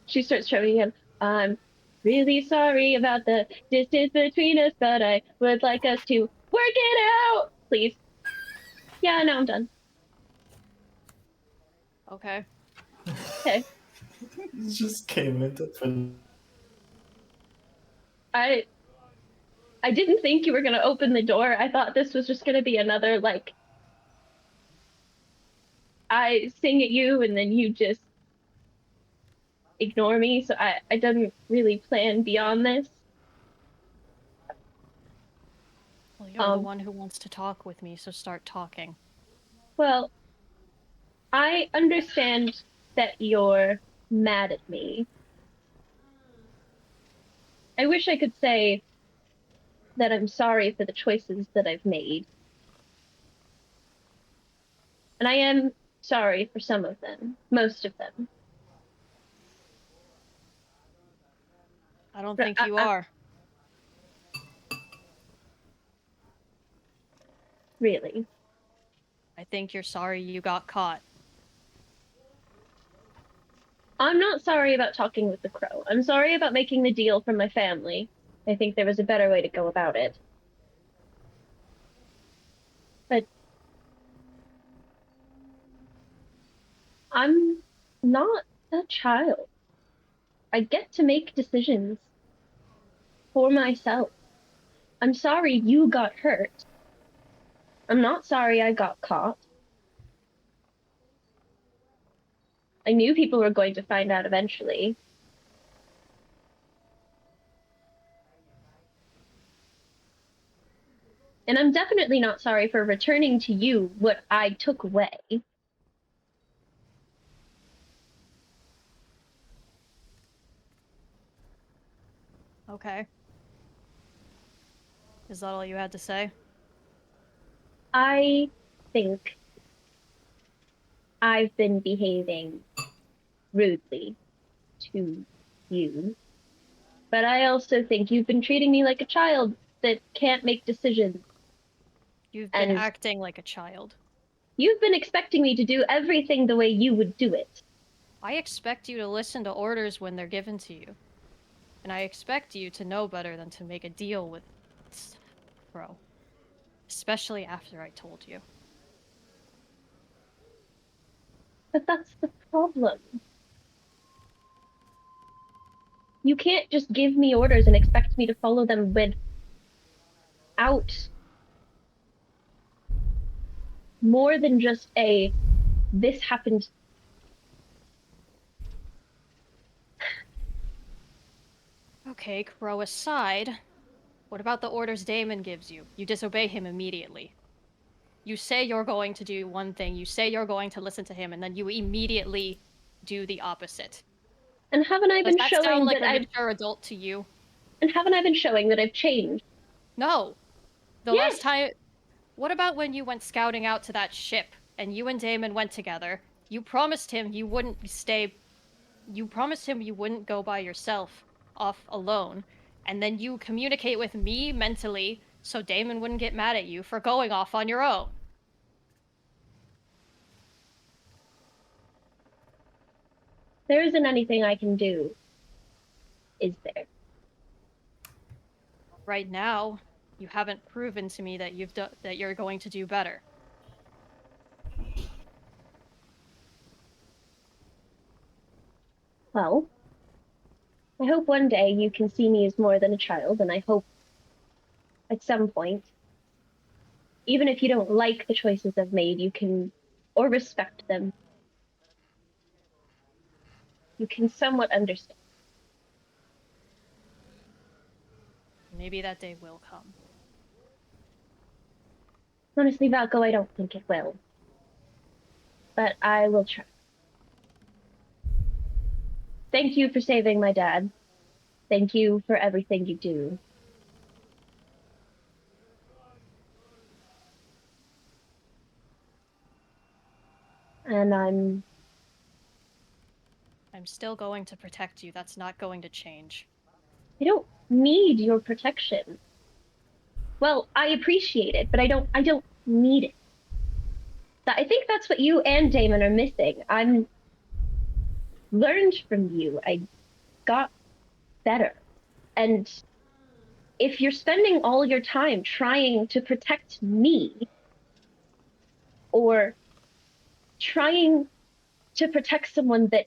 She starts shouting again. I'm really sorry about the distance between us, but I would like us to work it out, please. Yeah, no, I'm done. Okay. Okay. Just came into I didn't think you were gonna open the door. I thought this was just gonna be another, like, I sing at you and then you just ignore me, so I didn't really plan beyond this. Well, you're the one who wants to talk with me, so start talking. Well, I understand that you're mad at me. I wish I could say that I'm sorry for the choices that I've made. And I am sorry for some of them, most of them. I don't think you are. Really? I think you're sorry you got caught. I'm not sorry about talking with the crow. I'm sorry about making the deal from my family. I think there was a better way to go about it. But I'm not a child. I get to make decisions for myself. I'm sorry you got hurt. I'm not sorry I got caught. I knew people were going to find out eventually. And I'm definitely not sorry for returning to you what I took away. Okay. Is that all you had to say? I think I've been behaving rudely to you. But I also think you've been treating me like a child that can't make decisions. You've been acting like a child. You've been expecting me to do everything the way you would do it. I expect you to listen to orders when they're given to you. And I expect you to know better than to make a deal with Crow. Especially after I told you. But that's the problem. You can't just give me orders and expect me to follow them without more than just a, this happened. Okay, Crow aside, what about the orders Damon gives you? You disobey him immediately. You say you're going to do one thing, you say you're going to listen to him, and then you immediately do the opposite. And haven't I been Does that showing sound like that a I've mature adult to you? And haven't I been showing that I've changed? No. The Yes. last time. What about when you went scouting out to that ship and you and Damon went together? You promised him you wouldn't stay. You promised him you wouldn't go by yourself, off alone, and then you communicate with me mentally so Damon wouldn't get mad at you for going off on your own. There isn't anything I can do, is there? Right now, you haven't proven to me that that you're going to do better. Well, I hope one day you can see me as more than a child, and I hope at some point, even if you don't like the choices I've made, you can, or respect them, you can somewhat understand. Maybe that day will come. Honestly, Valko, I don't think it will. But I will try. Thank you for saving my dad. Thank you for everything you do. And I'm still going to protect you. That's not going to change. I don't need your protection. Well, I appreciate it, but I don't need it. I think that's what you and Damon are missing. I'm learned from you. I got better. And if you're spending all your time trying to protect me, or trying to protect someone that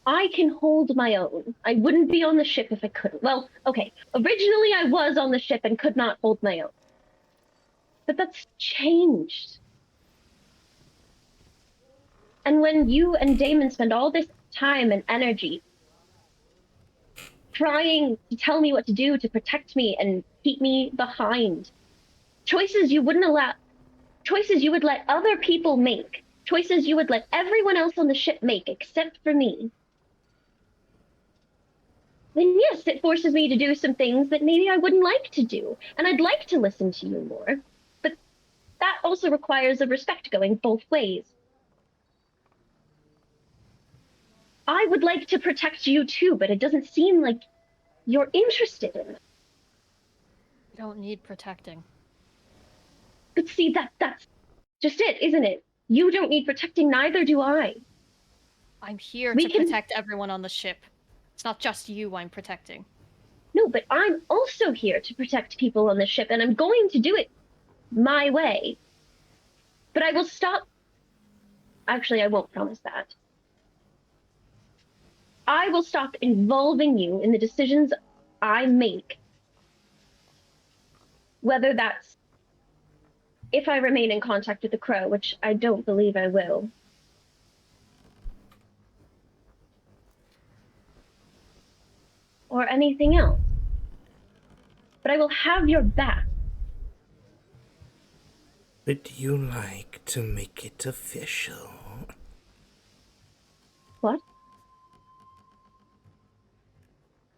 I can hold my own. I wouldn't be on the ship if I couldn't. Well, okay, originally I was on the ship and could not hold my own. But that's changed. And when you and Damon spend all this time and energy trying to tell me what to do to protect me and keep me behind, choices you wouldn't allow, choices you would let other people make, choices you would let everyone else on the ship make except for me, then yes, it forces me to do some things that maybe I wouldn't like to do. And I'd like to listen to you more. But that also requires a respect going both ways. I would like to protect you too, but it doesn't seem like you're interested in it. You don't need protecting. But see, that's just it, isn't it? You don't need protecting, neither do I. I'm here We to can- protect everyone on the ship. It's not just you I'm protecting. No, but I'm also here to protect people on the ship, and I'm going to do it my way. But I will stop. Actually, I won't promise that. I will stop involving you in the decisions I make. Whether that's if I remain in contact with the Crow, which I don't believe I will. Or anything else. But I will have your back. Would you like to make it official? What?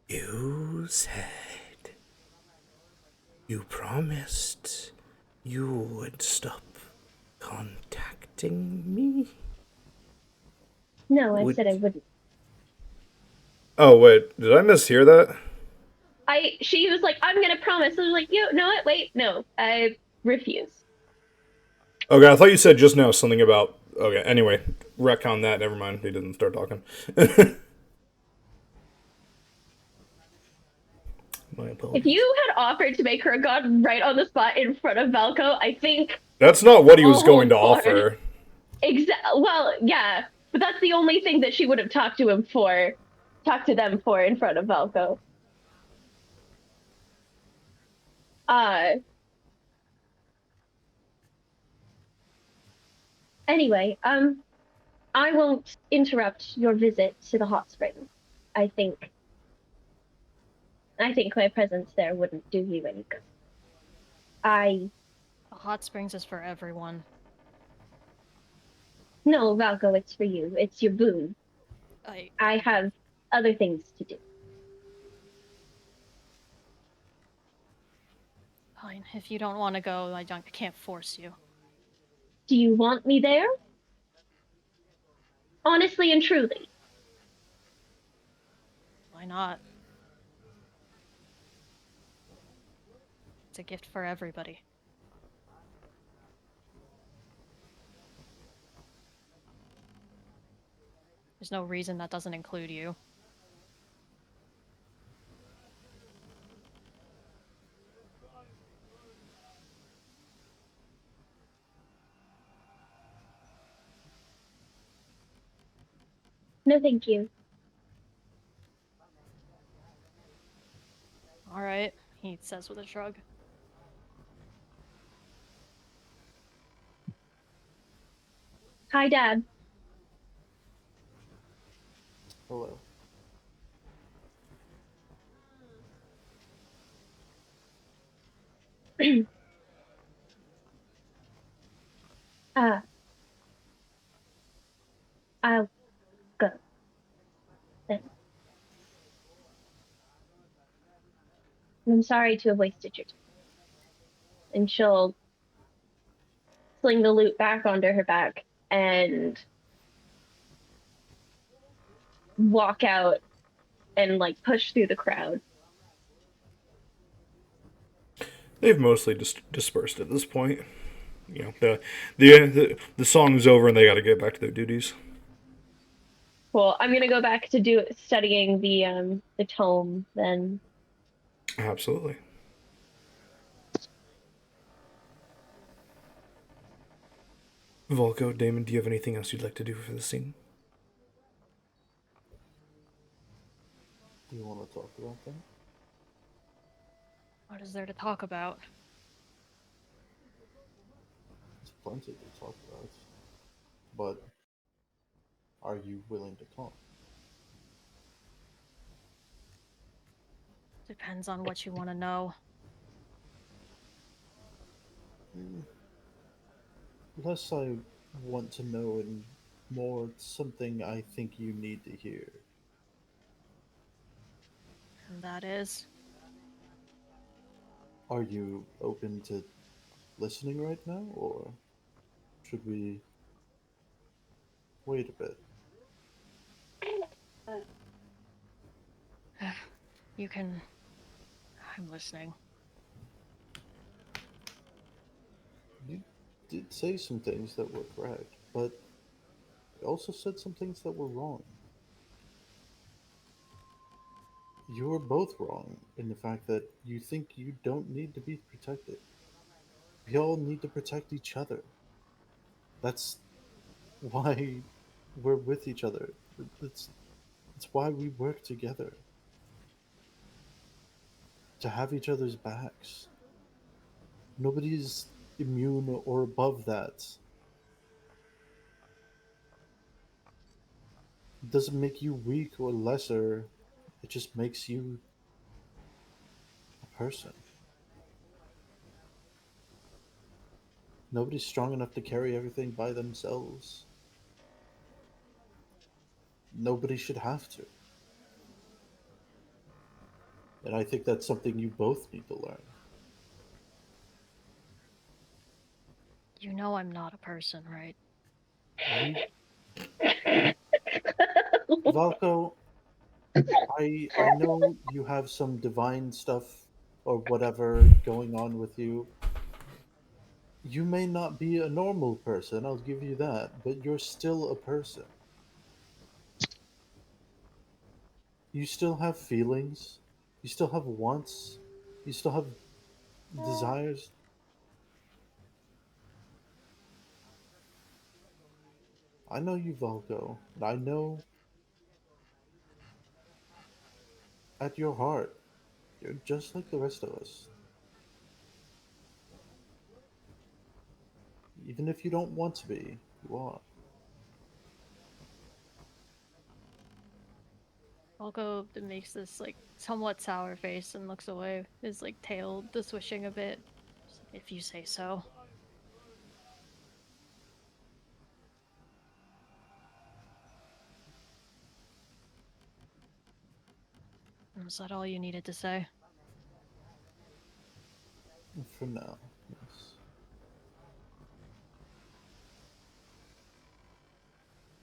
You said you promised you would stop contacting me? No, I said I wouldn't. Oh, wait, did I mishear that? She was like, I'm gonna promise. I was like, you know what? Wait, no, I refuse. Okay, I thought you said just now something about... Okay, anyway, retcon that, never mind, he didn't start talking. My apologies. If you had offered to make her a god right on the spot in front of Valko, I think... That's not what he was I'll going to hold for offer. Well, yeah, but that's the only thing that she would have talked to them for in front of Valko. Anyway, I won't interrupt your visit to the hot springs. I think my presence there wouldn't do you any good. The hot springs is for everyone. No, Valko, it's for you. It's your boon. I have other things to do. Fine. If you don't want to go, I can't force you. Do you want me there? Honestly and truly. Why not? It's a gift for everybody. There's no reason that doesn't include you. No, thank you. Alright, he says with a shrug. Hi, Dad. Hello. I'll go. Then. I'm sorry to have wasted your time. And she'll sling the loot back onto her back and walk out and like push through the crowd. They've mostly dispersed at this point. You know, the song's over and they got to get back to their duties. Well, I'm gonna go back to studying the tome then. Absolutely. Volko, Damon, do you have anything else you'd like to do for the scene? Do you want to talk about that? What is there to talk about? There's plenty to talk about. But are you willing to talk? Depends on what you want to know. Less I want to know and more something I think you need to hear. And that is. Are you open to listening right now, or should we wait a bit? You can. I'm listening. You did say some things that were correct, but you also said some things that were wrong. You were both wrong in the fact that you think you don't need to be protected. We all need to protect each other. That's why we're with each other. That's, that's why we work together. To have each other's backs. Nobody's immune or above that. It doesn't make you weak or lesser. It just makes you a person. Nobody's strong enough to carry everything by themselves. Nobody should have to. And I think that's something you both need to learn. You know I'm not a person, right? Valko, I know you have some divine stuff or whatever going on with you. You may not be a normal person, I'll give you that, but you're still a person. You still have feelings, you still have wants, you still have desires. I know you, Valko, and I know at your heart, you're just like the rest of us. Even if you don't want to be, you are. Volko makes this like somewhat sour face and looks away, his like tail swishing a bit. If you say so. Was that all you needed to say? For now, yes.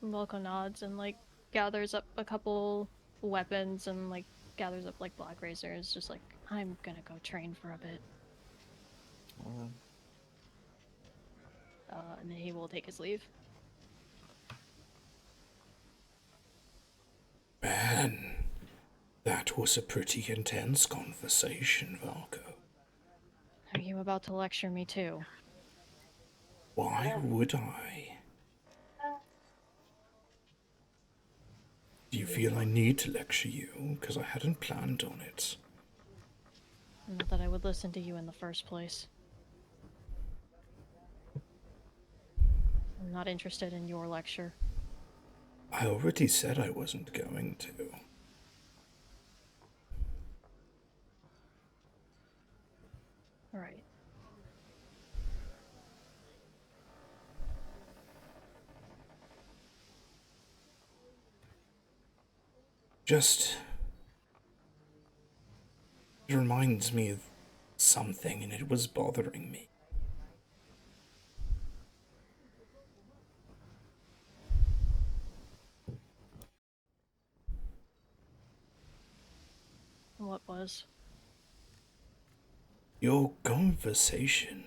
Volko nods and like gathers up a couple weapons and like gathers up like black razors, just like, I'm gonna go train for a bit. Alright. And then he will take his leave. Man, that was a pretty intense conversation, Valko. Are you about to lecture me too? Why would I? Do you feel I need to lecture you? Because I hadn't planned on it. Not that I would listen to you in the first place. I'm not interested in your lecture. I already said I wasn't going to. Right. Just... it reminds me of something and it was bothering me. What was? Your conversation.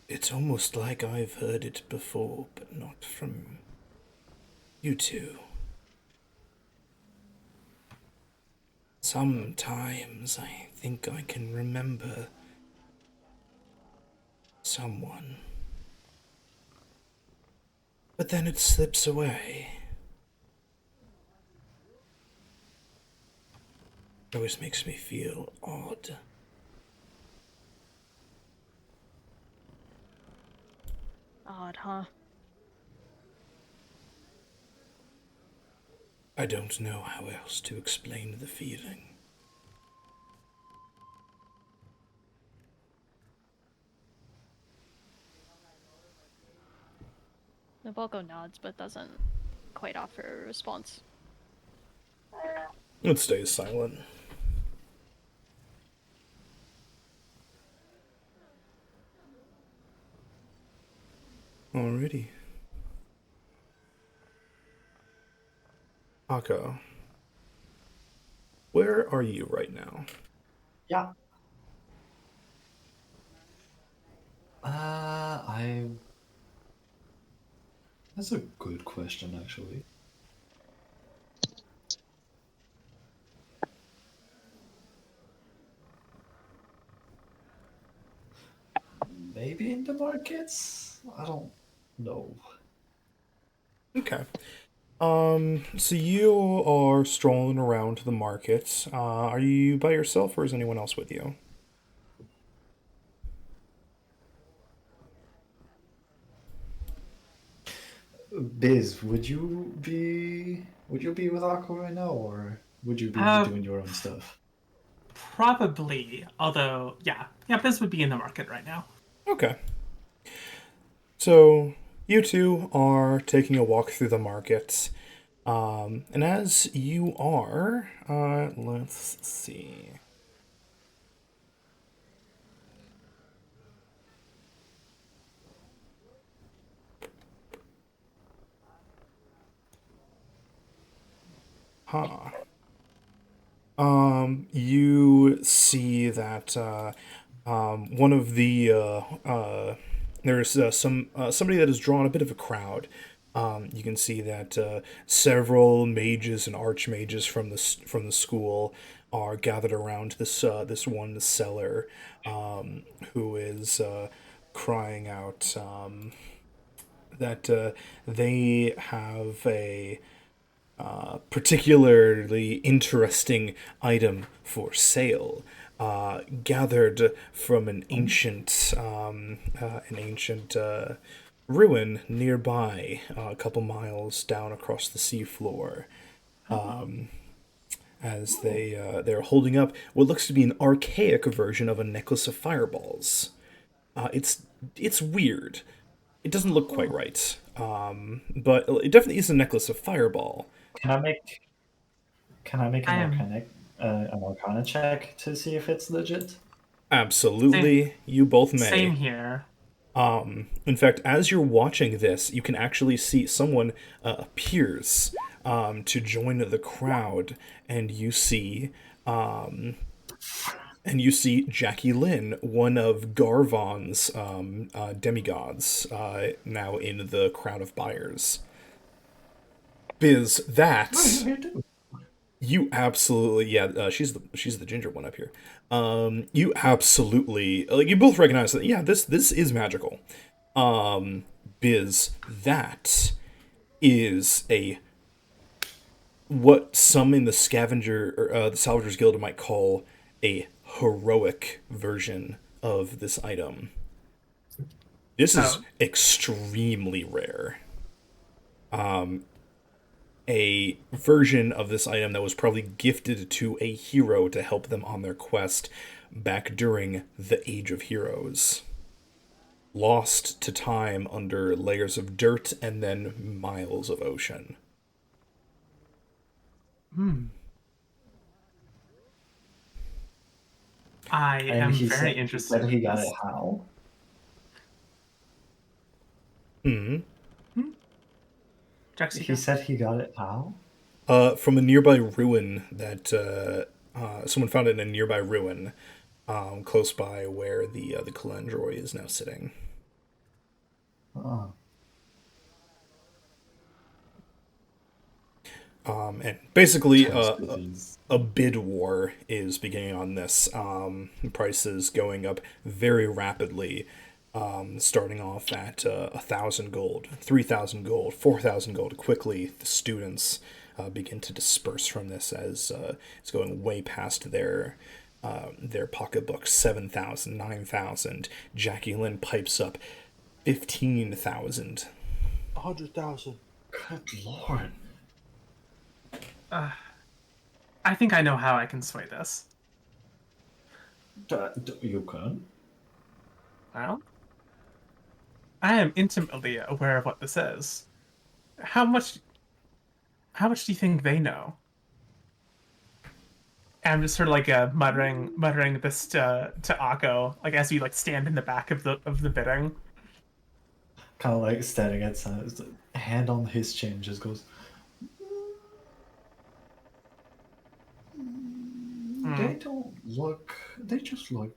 It's almost like I've heard it before, but not from you two. Sometimes I think I can remember someone. But then it slips away. It always makes me feel odd. Odd, huh? I don't know how else to explain the feeling. Nabalco nods, but doesn't quite offer a response. It stays silent. Alrighty. Aka, where are you right now? Yeah. I. That's a good question, actually. Maybe in the markets? I don't know. Okay. So you are strolling around the markets. Are you by yourself or is anyone else with you? Biz, would you be with Aqua right now, or would you be doing your own stuff? Probably, although, yeah, this would be in the market right now. Okay. So you two are taking a walk through the market. And as you are, let's see. Huh. You see that one of the there's somebody that has drawn a bit of a crowd. You can see that several mages and archmages from the school are gathered around this one seller, who is crying out that they have a particularly interesting item for sale, gathered from an ancient ruin nearby, a couple miles down across the seafloor. As they're holding up what looks to be an archaic version of a necklace of fireballs. It's weird. It doesn't look quite right, but it definitely is a necklace of fireball. Can I make an Arcana check to see if it's legit? Absolutely, you both may. Same here. In fact, as you're watching this, you can actually see someone appears to join the crowd, and you see Jackie Lynn, one of Garvon's demigods, now in the crowd of buyers. Biz, that you absolutely, yeah, she's the ginger one up here. You absolutely, like, you both recognize that, yeah, this is magical. Biz, that is what some in the the Salvagers Guild might call a heroic version of this item. This is extremely rare. A version of this item that was probably gifted to a hero to help them on their quest back during the Age of Heroes. Lost to time under layers of dirt and then miles of ocean. I am very interested. He got it how? He said he got it how? From a nearby ruin that someone found it in a nearby ruin, close by where the Calandroy is now sitting. Oh. And basically, a bid war is beginning on this. Prices going up very rapidly, starting off at 1,000 gold, 3,000 gold, 4,000 gold. Quickly, the students begin to disperse from this as it's going way past their pocketbook. 7,000, 9,000. Jackie Lynn pipes up 15,000. 100,000. Good lord. I think I know how I can sway this. You can? Well, I am intimately aware of what this is. How much do you think they know? And I'm just sort of like muttering this to Akko, like as we like stand in the back of the bidding. Kind of like standing at side, hand on his chin, just goes. They don't look. They just look.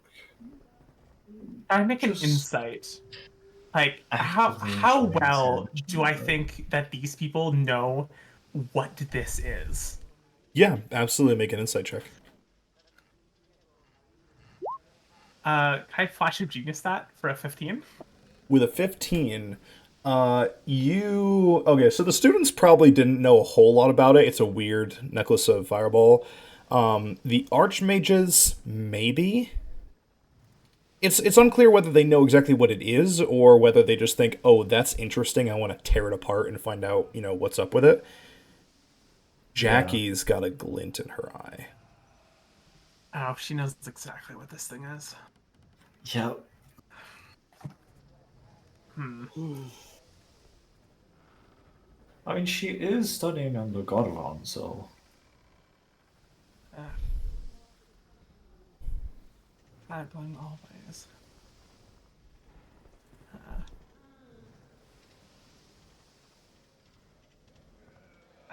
I make an insight. Like how well do I think that these people know what this is? Yeah, absolutely. Make an insight check. Can I flash of genius that for a 15? With a 15, okay, so the students probably didn't know a whole lot about it. It's a weird necklace of fireball. The archmages, maybe. It's unclear whether they know exactly what it is or whether they just think, oh, that's interesting, I want to tear it apart and find out, what's up with it. Jackie's got a glint in her eye. Oh, she knows exactly what this thing is. Yep. I mean, she is studying under Godron, so. I'm going always.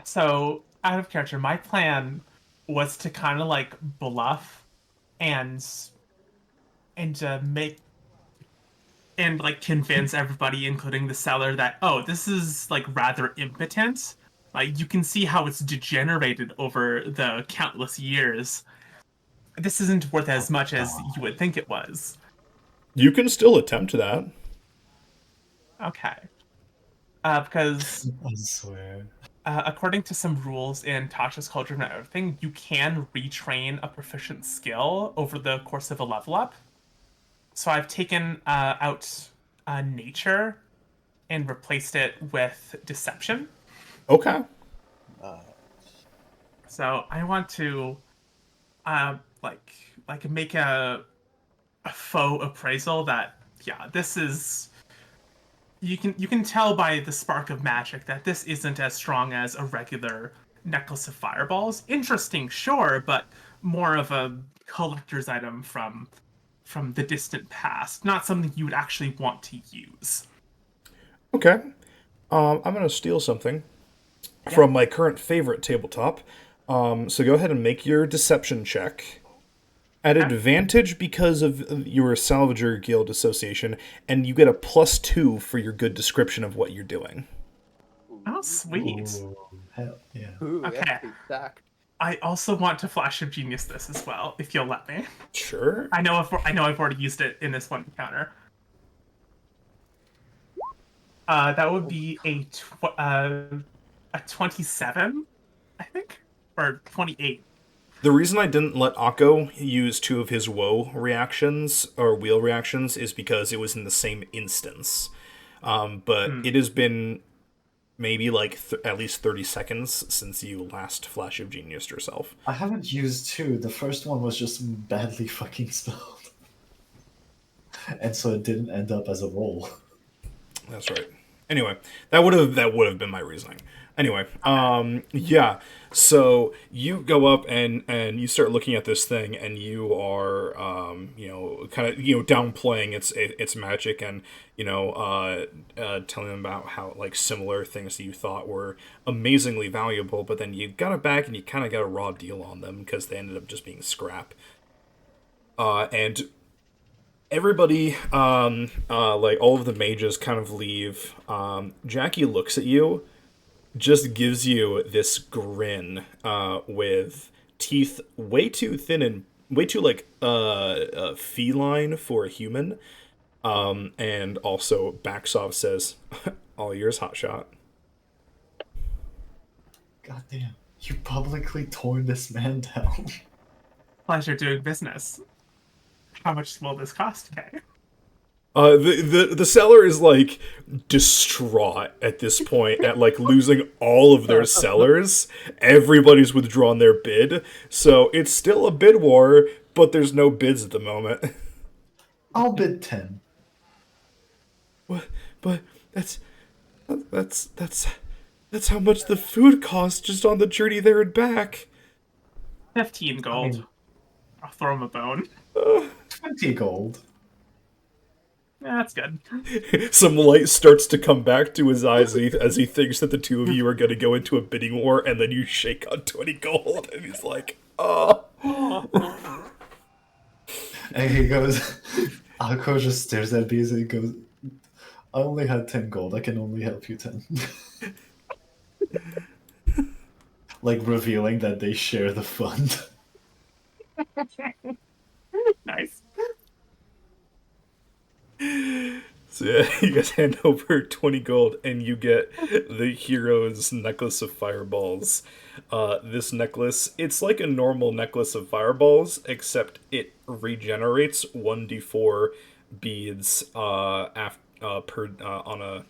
So, out of character, my plan was to kind of like bluff and make and like convince everybody, including the seller, that this is like rather impotent. Like you can see how it's degenerated over the countless years. This isn't worth as much as you would think it was. You can still attempt that. Okay. Because I swear. According to some rules in Tasha's Cauldron and everything, you can retrain a proficient skill over the course of a level up. So I've taken out nature and replaced it with deception. Okay. So I want to make a faux appraisal that this is. You can tell by the spark of magic that this isn't as strong as a regular necklace of fireballs. Interesting, sure, but more of a collector's item from the distant past, not something you would actually want to use. Okay. I'm going to steal something from my current favorite tabletop. So go ahead and make your deception check. At advantage because of your Salvager Guild association, and you get a +2 for your good description of what you're doing. Oh, sweet. Ooh, hell yeah. Ooh, Okay. Exact. I also want to Flash of Genius this as well, if you'll let me. Sure. I know I've already used it in this one encounter. That would be a 27, I think, or 28. The reason I didn't let Akko use 2 of his woe reactions, or wheel reactions, is because it was in the same instance. But it has been maybe like at least 30 seconds since you last Flash of Genius yourself. I haven't used 2. The first one was just badly fucking spelled. And so it didn't end up as a roll. That's right. Anyway, that would have been my reasoning. Anyway, yeah. So you go up and you start looking at this thing, and you are, kind of, downplaying its magic, and telling them about how like similar things that you thought were amazingly valuable, but then you got it back and you kind of got a raw deal on them because they ended up just being scrap. And everybody, like all of the mages kind of leave. Jackie looks at you, just gives you this grin, with teeth way too thin and way too like feline for a human, and also backs off, says, "All yours, hotshot." Goddamn. You publicly tore this man down. Pleasure doing business. How much will this cost, Kay? The seller is like distraught at this point at like losing all of their sellers. Everybody's withdrawn their bid, so it's still a bid war, but there's no bids at the moment. I'll bid 10. What? But that's how much the food costs just on the journey there and back. 15 gold. I'll throw him a bone. 20 gold. Yeah, that's good. Some light starts to come back to his eyes as he thinks that the two of you are going to go into a bidding war, and then you shake on 20 gold, and he's like, oh. And he goes, Akko just stares at Bees and he goes, I only had 10 gold, I can only help you 10. Like revealing that they share the fund. Nice. So yeah, you guys hand over 20 gold and you get the hero's necklace of fireballs. This necklace, it's like a normal necklace of fireballs, except it regenerates 1d4 beads on a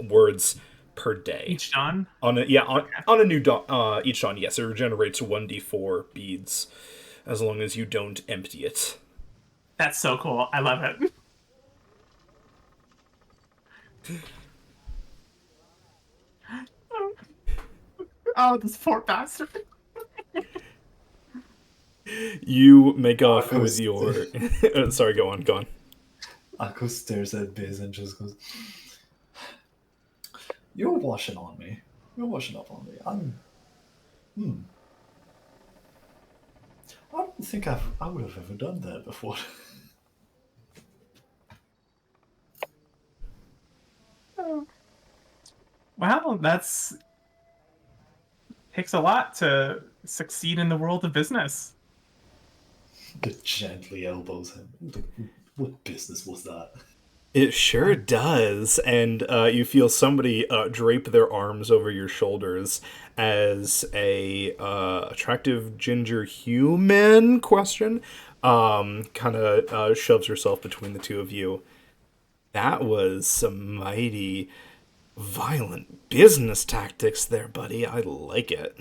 words per day. Each dawn? On a new dawn, each dawn, yes, it regenerates 1d4 beads as long as you don't empty it. That's so cool. I love it. Oh, this poor bastard. You make off with your... Sorry, go on. Akko stares at Biz and just goes, You're washing on me. You're washing up on me. I don't think I would have ever done that before. Well, takes a lot to succeed in the world of business. It gently elbows him. What business was that? It sure does, and you feel somebody drape their arms over your shoulders as a attractive ginger human kind of shoves herself between the two of you. That was some mighty violent business tactics there, buddy. I like it.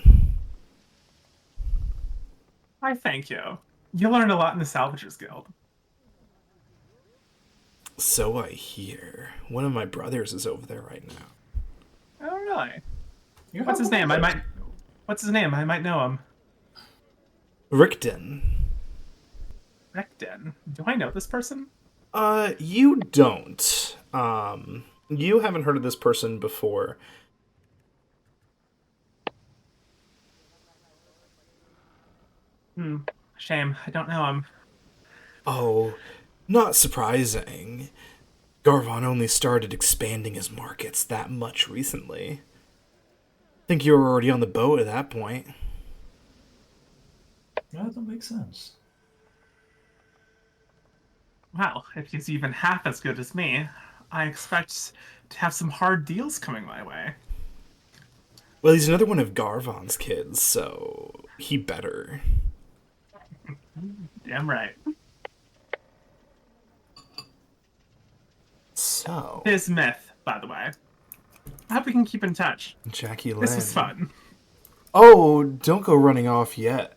I thank you. You learned a lot in the Salvagers Guild. So I hear. One of my brothers is over there right now. Oh, really? What's his name? What's his name? I might know him. Rickden. Rickden? Do I know this person? You don't. You haven't heard of this person before. Shame. I don't know him. Oh, not surprising. Garvon only started expanding his markets that much recently. Think you were already on the boat at that point. Yeah, that makes sense. Well, if he's even half as good as me, I expect to have some hard deals coming my way. Well, he's another one of Garvon's kids, so he better. Damn right. So... Biz Myth, by the way. I hope we can keep in touch. Jackie Lynn. This was fun. Oh, don't go running off yet.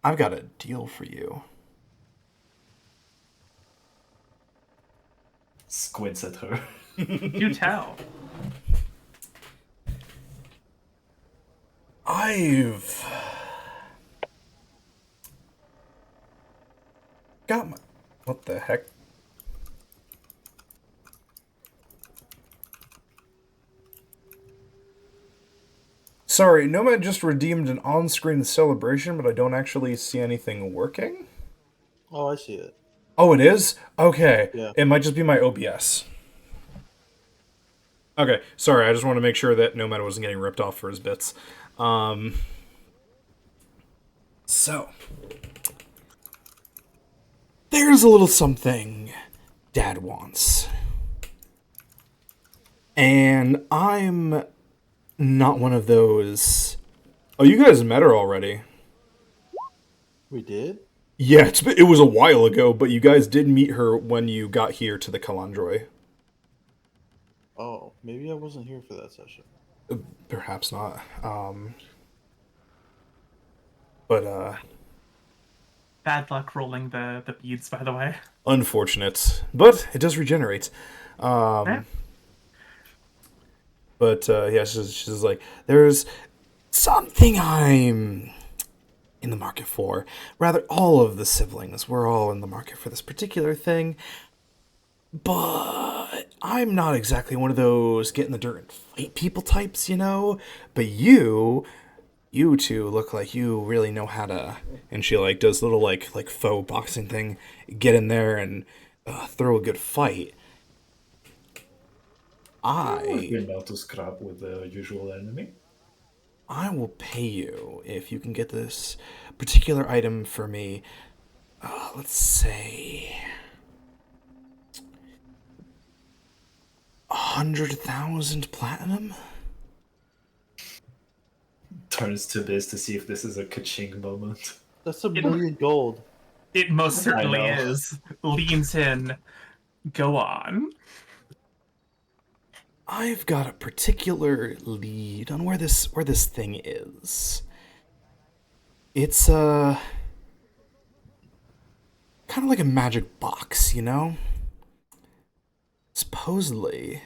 I've got a deal for you. Squints at her. Do tell. I've got my... What the heck? Sorry, Nomad just redeemed an on-screen celebration, but I don't actually see anything working. Oh, I see it. Oh, it is? Okay. Yeah. It might just be my OBS. Okay, sorry, I just want to make sure that Nomad wasn't getting ripped off for his bits. So, there's a little something Dad wants. And I'm not one of those. Oh, you guys met her already. We did? Yeah, it was a while ago, but you guys did meet her when you got here to the Kalandroi. Oh, maybe I wasn't here for that session. Perhaps not. But Bad luck rolling the beads, by the way. unfortunate. But it does regenerate. Yeah. But yeah, she's like, there's something I'm in the market for. Rather, all of the siblings, we're all in the market for this particular thing. But I'm not exactly one of those get in the dirt and fight people types, you know? But you two look like you really know how to. And she like does a little like faux boxing thing, get in there and throw a good fight. We're not to scrap with the usual enemy. I will pay you if you can get this particular item for me. Let's say 100,000 platinum. Turns to this to see if this is a ka-ching moment. That's a million gold. It most certainly I know. is. Leans in. Go on. I've got a particular lead on where this thing is. It's kind of like a magic box, you know? Supposedly,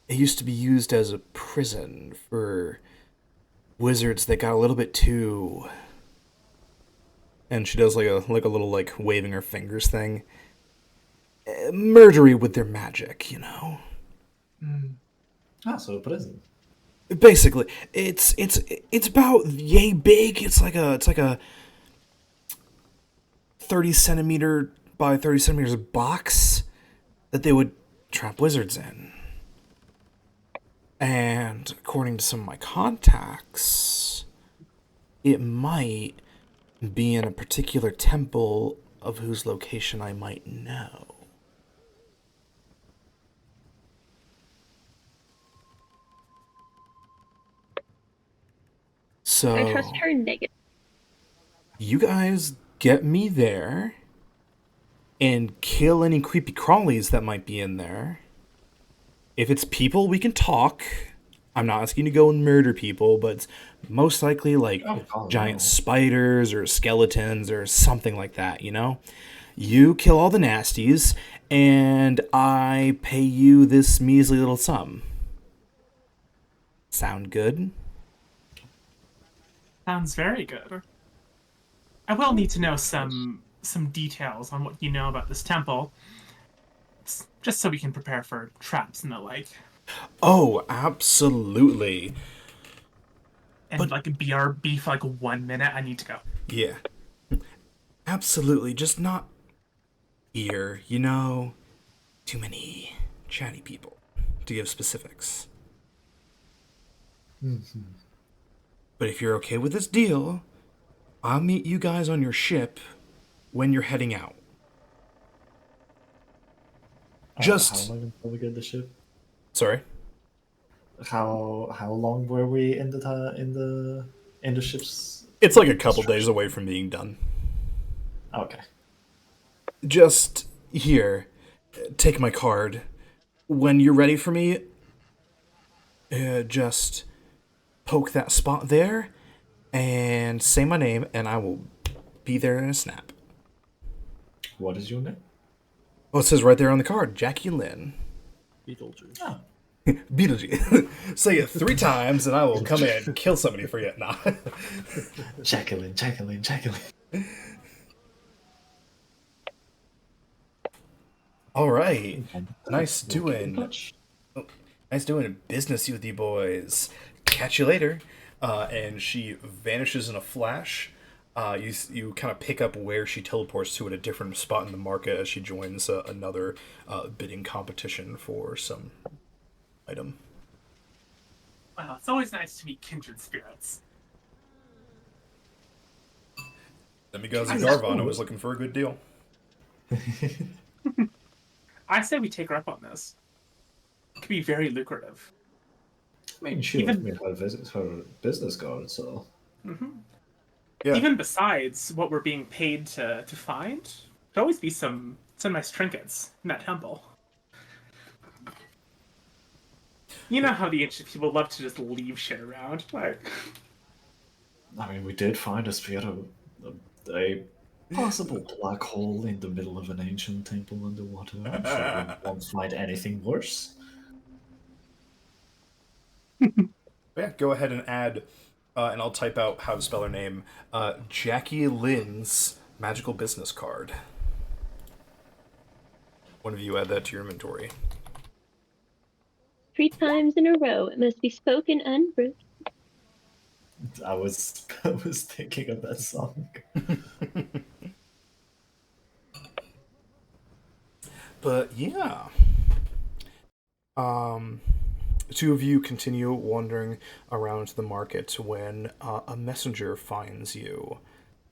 it used to be used as a prison for wizards that got a little bit too. And she does like a little like waving her fingers thing. Murdery with their magic, you know. Ah, so a prison. Basically, it's about yay big. It's like a 30 centimeter by 30 centimeters box that they would trap wizards in. And according to some of my contacts, it might be in a particular temple of whose location I might know. So I trust her negative. you guys get me there and kill any creepy crawlies that might be in there. If it's people, we can talk. I'm not asking you to go and murder people, but it's most likely like giant spiders or skeletons or something like that, you know? You kill all the nasties, and I pay you this measly little sum. Sound good? Sounds very good. I will need to know some details on what you know about this temple, just so we can prepare for traps and the like. Oh, absolutely. And But- like BRB for like 1 minute, I need to go. Yeah. Absolutely, just not here, you know? Too many chatty people to give specifics. But if you're okay with this deal, I'll meet you guys on your ship when you're heading out. Just... How long until we get the ship? Sorry? How long were we in the ship's? It's like a couple days away from being done. Okay. Just here, take my card. When you're ready for me, just poke that spot there and say my name, and I will be there in a snap. What is your name? Oh, it says right there on the card, Jackie Lynn. Beetlejuice. Oh. Beetlejuice. Say it 3 times, and I will come in and kill somebody for you. Nah. Jacqueline. All right. Nice doing business with you boys. Catch you later. And she vanishes in a flash. You kind of pick up where she teleports to at a different spot in the market as she joins another bidding competition for some item. Wow, it's always nice to meet kindred spirits. Demigods of Garvon was looking for a good deal. I say we take her up on this. It could be very lucrative. I mean, she left me her business card, so. Yeah. Even besides what we're being paid to find, there'd always be some nice trinkets in that temple. You know how the ancient people love to just leave shit around, like. I mean, we did find a sphere of a possible black hole in the middle of an ancient temple underwater. I'm sure we won't find anything worse. Yeah, go ahead and add, and I'll type out how to spell her name. Jackie Lynn's magical business card. One of you add that to your inventory. 3 times in a row. It must be spoken unbroken. I was thinking of that song. But yeah. Two of you continue wandering around the market when a messenger finds you,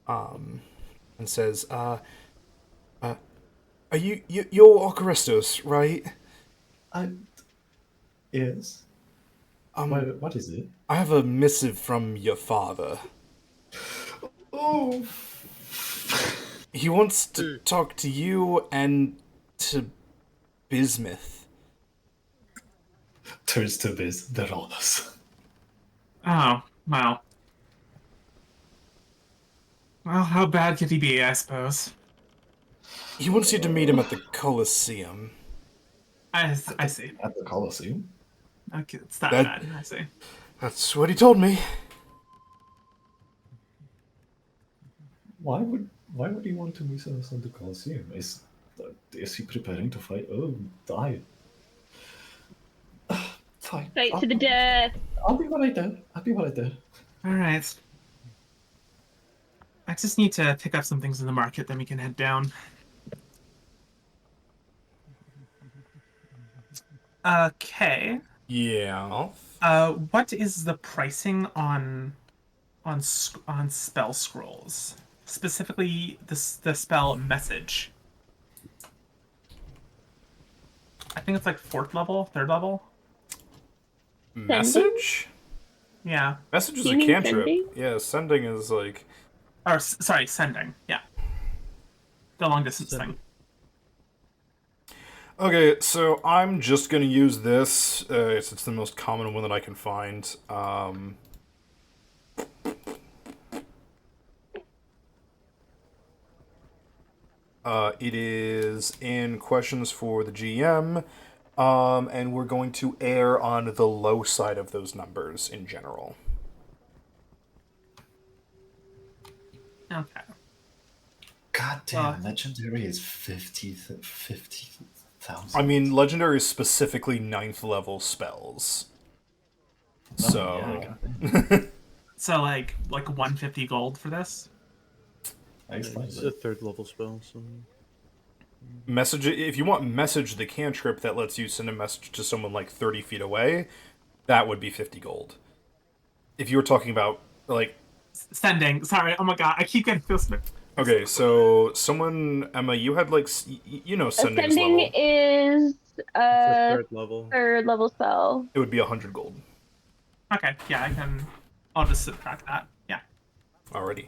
and says, "Are you're Ocarestos, right?" Yes. What is it? I have a missive from your father. Oh. He wants to talk to you and to Bismuth. Turns to Biz, they're on us. Oh, wow. Well, how bad could he be, I suppose? He wants you to meet him at the Colosseum. I see. At the Colosseum? Okay, it's that bad, I see. That's what he told me. Why would he want to meet us at the Colosseum? Is he preparing to fight? Oh, die. Fine. Fight to the death. I'll be what I do. Alright. I just need to pick up some things in the market, then we can head down. Okay. Yeah. What is the pricing on spell scrolls? Specifically, the spell message. I think it's like 4th level, 3rd level. Message? Yeah. Message is You a mean cantrip. sending? Yeah, sending is like. Or sorry, sending. Yeah. The long distance thing. Okay, so I'm just gonna use this. It's the most common one that I can find. It is in questions for the GM, and we're going to err on the low side of those numbers in general. Okay. God damn, legendary is 50,000. I mean, legendary is specifically 9th level spells. So. Yeah, So like 150 gold for this? It's a 3rd level spell, so. Message, if you want message the cantrip that lets you send a message to someone like 30 feet away, that would be 50 gold. If you were talking about like sending, sorry, oh my god, I keep getting this. Okay, so someone, Emma, you had like sending Ascending is It's a 3rd level. 3rd level spell. It would be 100 gold. Okay, yeah, I'll just subtract that. Yeah. Alrighty.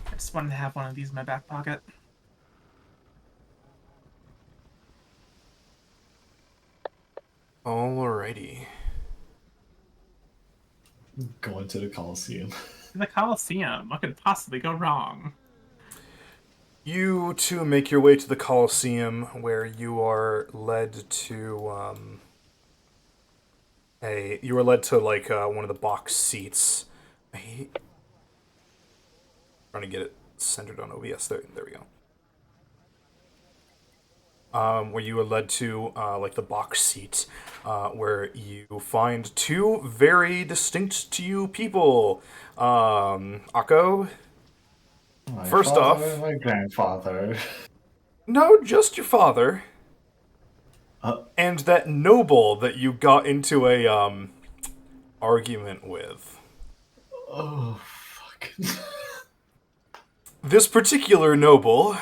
I just wanted to have one of these in my back pocket. Alrighty. Going to the Colosseum. The Colosseum. What could possibly go wrong? You two make your way to the Colosseum, where you are led to like one of the box seats. Trying to get it centered on OBS. There we go. Where you are led to like the box seat, where you find 2 very distinct to you people. Akko. First off, my grandfather. No, just your father. And that noble that you got into a argument with. Oh, fuck. This particular noble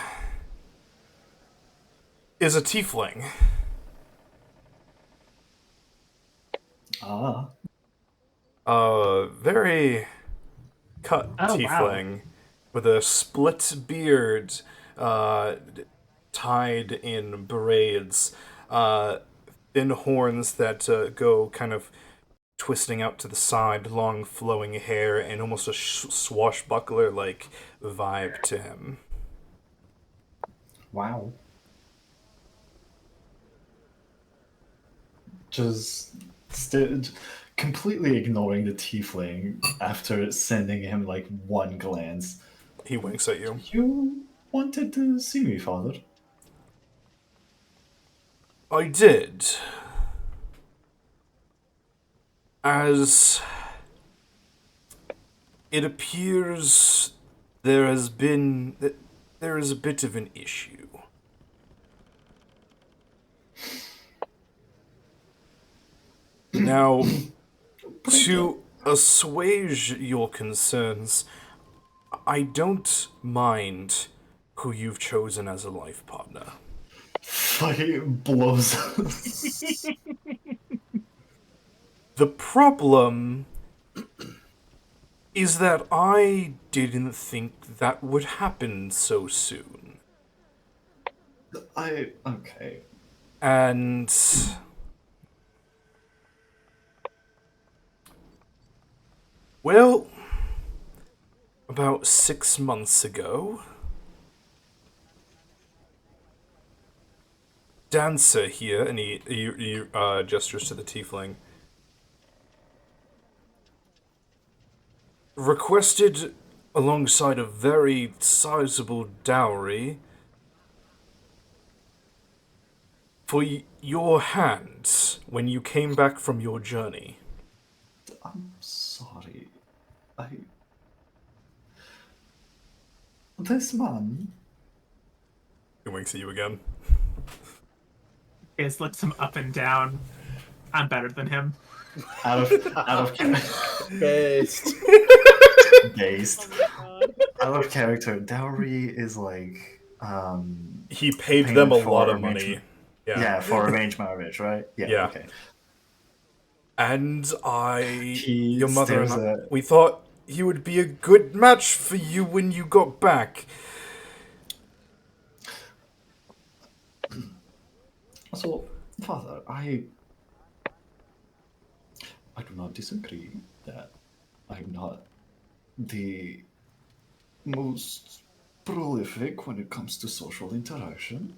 is a tiefling. Ah. very cut Oh, wow. tiefling with a split beard, tied in braids, thin horns that go kind of twisting out to the side, long flowing hair, and almost a swashbuckler like vibe to him. Wow. Just completely ignoring the tiefling after sending him like one glance. He winks at you. You wanted to see me, father? I did. As it appears there is a bit of an issue. Now, to assuage your concerns, I don't mind who you've chosen as a life partner. Fight blows. The problem is that I didn't think that would happen so soon. Okay. And well, about 6 months ago, Dancer here, and he gestures to the tiefling, requested, alongside a very sizable dowry, for your hands when you came back from your journey. I'm sorry. This man. He winks at you again. Is looks him up and down. I'm better than him. Out of Based. Out of character. Dowry is like He paid payment them a for lot of arranged- money. Yeah, for arranged marriage, right? Yeah. Okay. And He your mother and stares I, we thought he would be a good match for you when you got back. So, father, I do not disagree that I'm not the most prolific when it comes to social interaction.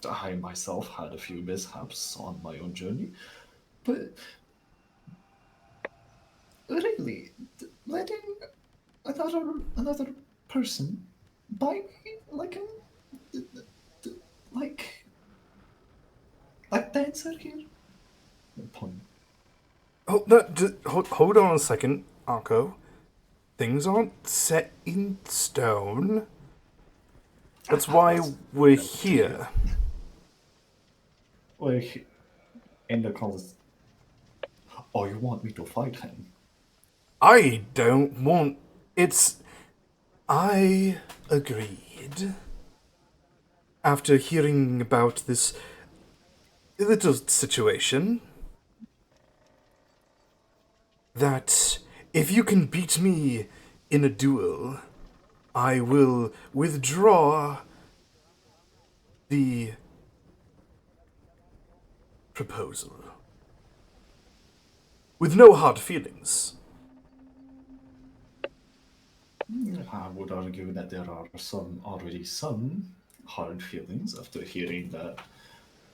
I myself had a few mishaps on my own journey, but really, letting another person buy me like Dancer here. Point. Oh, no, hold on a second, Akko. Things aren't set in stone. That's why we're here. Like, in the calls. Oh, you want me to fight him? I don't want... I agreed. After hearing about this little situation, that if you can beat me in a duel, I will withdraw the proposal. With no hard feelings. I would argue that there are already some hard feelings after hearing that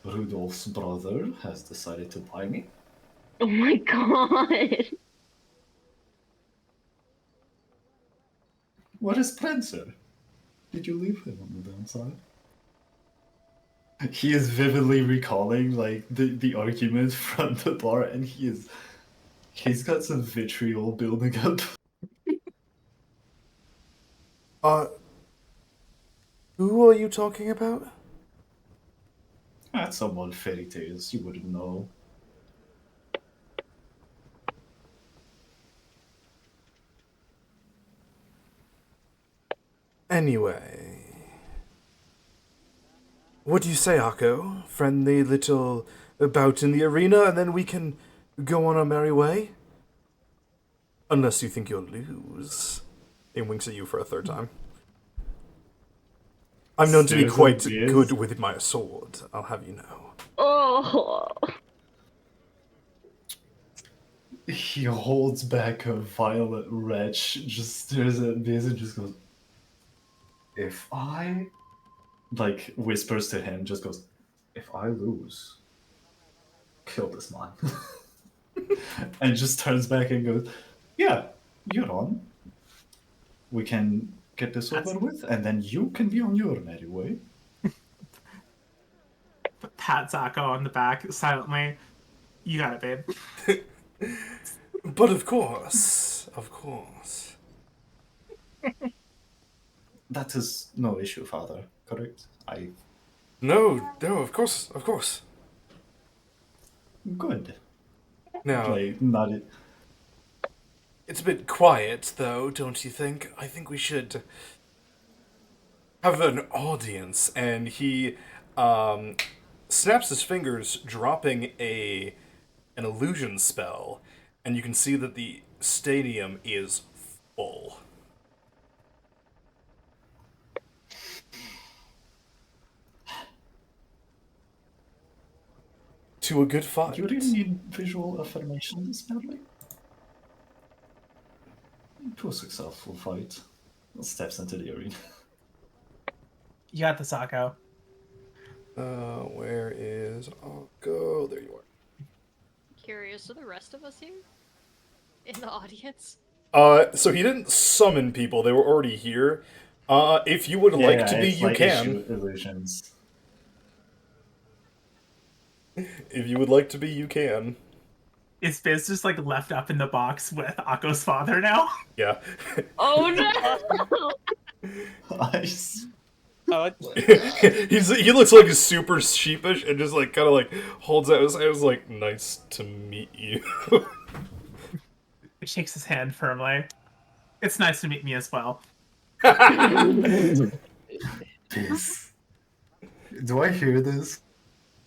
Rudolph's brother has decided to buy me. Oh my god. What is Prancer? Did you leave him on the downside? He is vividly recalling like the argument from the bar, and he's got some vitriol building up. Who are you talking about? That's someone fairy tales you wouldn't know. Anyway. What do you say, Akko? Friendly little bout in the arena, and then we can go on our merry way? Unless you think you'll lose. He winks at you for a third time. I'm known to be Stares at quite Beers. good with my sword, I'll have you know. Oh. He holds back a violent retch, just stares at Biz and just goes, if I, like, whispers to him, just goes, if I lose, kill this man. And just turns back and goes, yeah, you're on. We can get this over with, and then you can be on your merry way. Pat Zako on the back silently. You got it, babe. But of course. That is no issue, father, correct? No, of course. Good. Now, Like, not it. it's a bit quiet, though, don't you think? I think we should have an audience. And he snaps his fingers, dropping an illusion spell, and you can see that the stadium is full. To a good fight. You really need visual affirmations, apparently. To a successful fight. Steps into the arena. You got the Zako. Where is Akko? There you are. Curious, are the rest of us here? In the audience? So he didn't summon people, they were already here. If you would like to be, it's you like can. issue illusions. If you would like to be, you can. Is Biz just like left up in the box with Akko's father now? Yeah. Oh no! Nice. He looks like super sheepish and just like kind of like holds out his hands like, nice to meet you. He shakes his hand firmly. It's nice to meet me as well. Biz. Do I hear this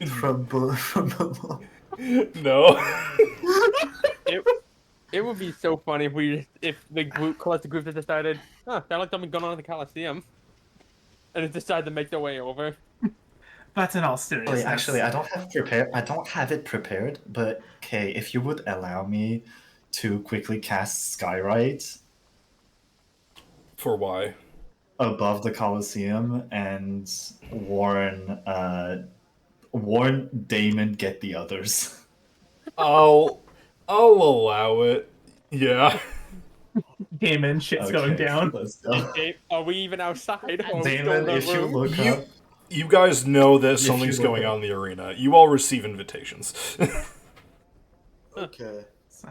from below? No. It would be so funny if the collective group that decided, that like something going on at the Coliseum, and it decided to make their way over. But in all seriousness, Actually, I don't have it prepared. But okay, if you would allow me to quickly cast Skyrite For why? above the Coliseum and warn Damon get the others. I'll allow it. Yeah. Damon, shit's going down. Let's go. Are we even outside? Or are we still in Damon, the if you room? look up, You guys know that If something's you look going up- on in the arena. You all receive invitations. Okay. So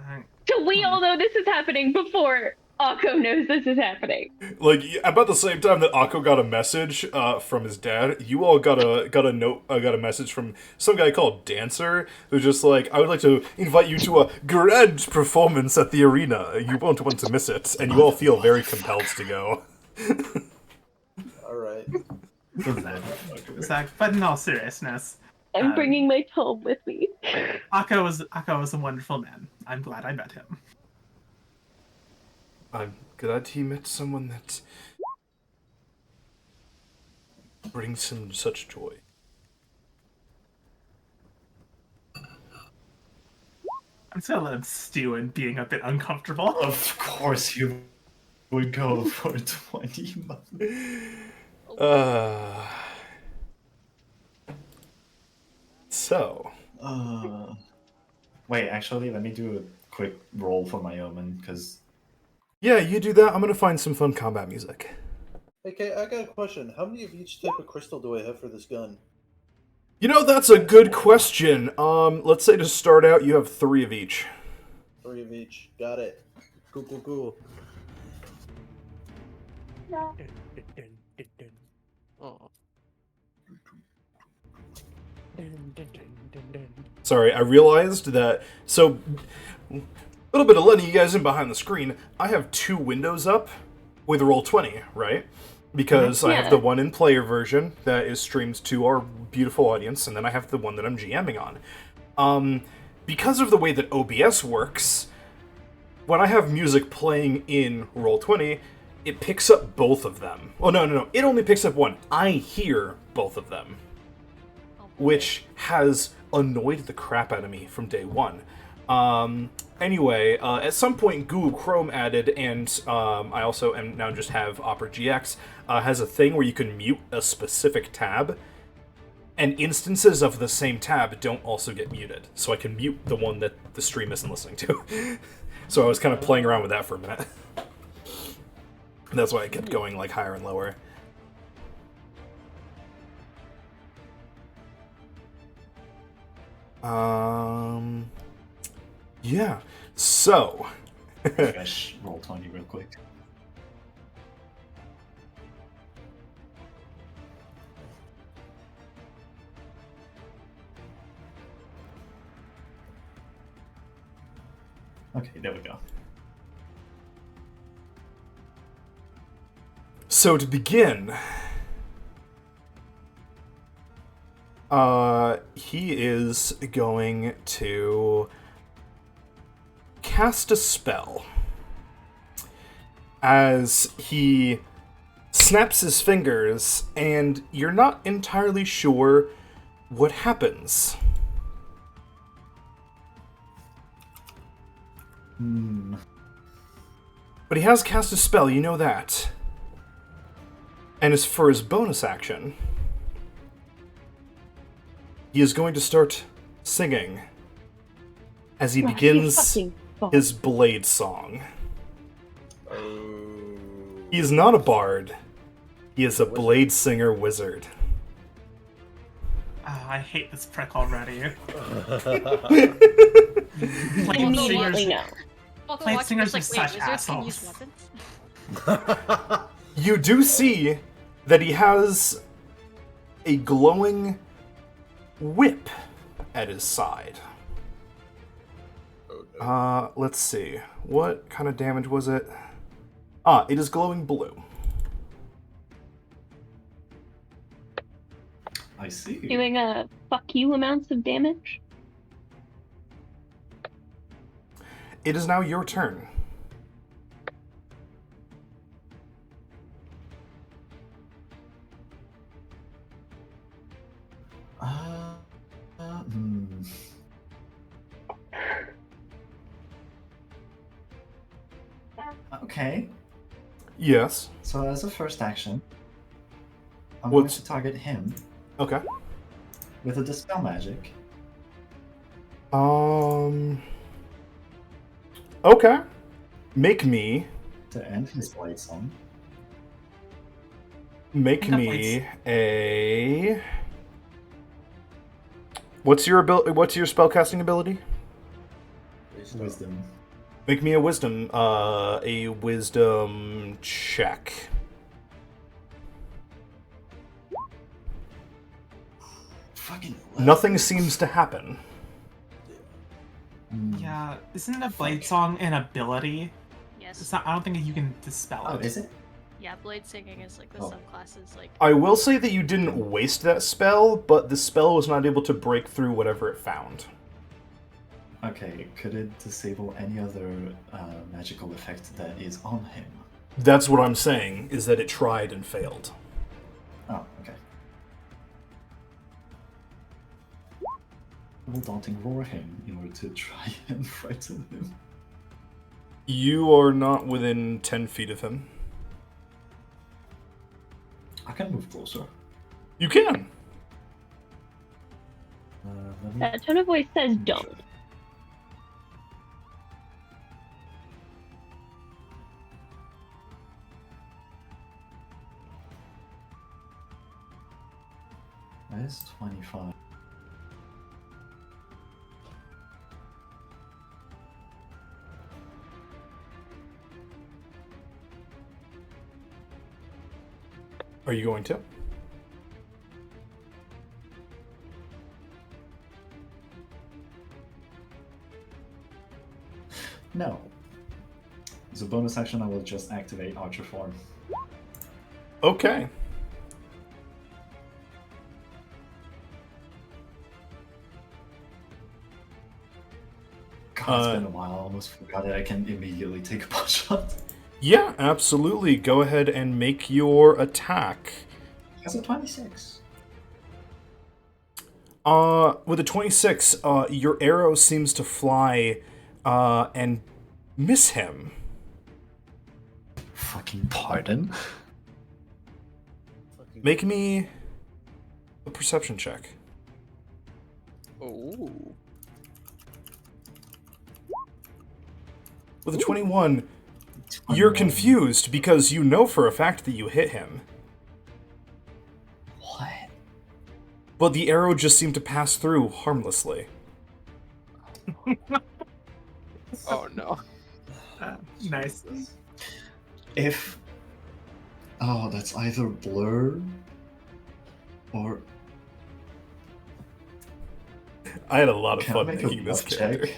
we all know this is happening before Akko knows this is happening. Like about the same time that Akko got a message from his dad, you all got a message from some guy called Dancer, who's just like, I would like to invite you to a grand performance at the arena. You won't want to miss it, and you all feel very compelled to go. All right. Zach, but in all seriousness, I'm bringing my tome with me. Akko was a wonderful man. I'm glad I met him. I'm glad he met someone that brings him such joy. I'm just gonna let him stew in being a bit uncomfortable. Of course you would go for 20 months. So. Wait, actually, let me do a quick roll for my omen, because... Yeah, you do that. I'm gonna find some fun combat music. Okay, I got a question. How many of each type of crystal do I have for this gun? You know, that's a good question. Let's say to start out, you have 3 of each. 3 of each. Got it. Cool. Oh. Sorry, I realized that. So, a little bit of letting you guys in behind the screen. I have 2 windows up with Roll20, right? Because I have the one in player version that is streamed to our beautiful audience, and then I have the one that I'm GMing on. Because of the way that OBS works, when I have music playing in Roll20, it picks up both of them. Oh, no. It only picks up one. I hear both of them. Which has annoyed the crap out of me from day one. Anyway, at some point Google Chrome added, and I also am now just have Opera GX, has a thing where you can mute a specific tab, and instances of the same tab don't also get muted. So I can mute the one that the stream isn't listening to. So I was kind of playing around with that for a minute. That's why I kept going like higher and lower. Yeah. So. Refresh Roll20 real quick. Okay, there we go. So to begin, he is going to cast a spell as he snaps his fingers, and you're not entirely sure what happens. But he has cast a spell, you know that. And as for his bonus action, he is going to start singing as he begins his blade song. He is not a bard. He is a blade singer wizard. Oh, I hate this prick already. Immediately no. Blade singers are such wizards can use assholes. weapons? You do see that he has a glowing whip at his side. Let's see. What kind of damage was it? It is glowing blue. I see. Doing a fuck you amounts of damage. It is now your turn. Okay. Yes. So as a first action, I'm going to target him. Okay. With a Dispel Magic. Okay. Make me. To end his blade song. Make me a. What's your spellcasting ability? Wisdom. Make me a wisdom check. Fucking. Nothing seems to happen. Yeah, isn't a blade song an ability? Yes. It's not. I don't think you can dispel it. Oh, is it? Yeah, blade singing is like the subclasses like. I will say that you didn't waste that spell, but the spell was not able to break through whatever it found. Okay, could it disable any other magical effect that is on him? That's what I'm saying, is that it tried and failed. Oh, okay. Will Daunting roar him in order to try and frighten him? You are not within 10 feet of him. I can move closer. You can! Tone of voice says don't. That is 25. Are you going to? No. As a bonus action, I will just activate Archer Form. Okay. It's been a while. I almost forgot that I can immediately take a pot shot. Yeah, absolutely. Go ahead and make your attack. That's a 26. With a 26, your arrow seems to fly and miss him. Fucking pardon? Make me a perception check. Oh. With a 21, you're confused because you know for a fact that you hit him. What? But the arrow just seemed to pass through harmlessly. Oh no. Nice. If... Oh, that's either blur or... I had a lot of Can I fun make a making this bluff character. check?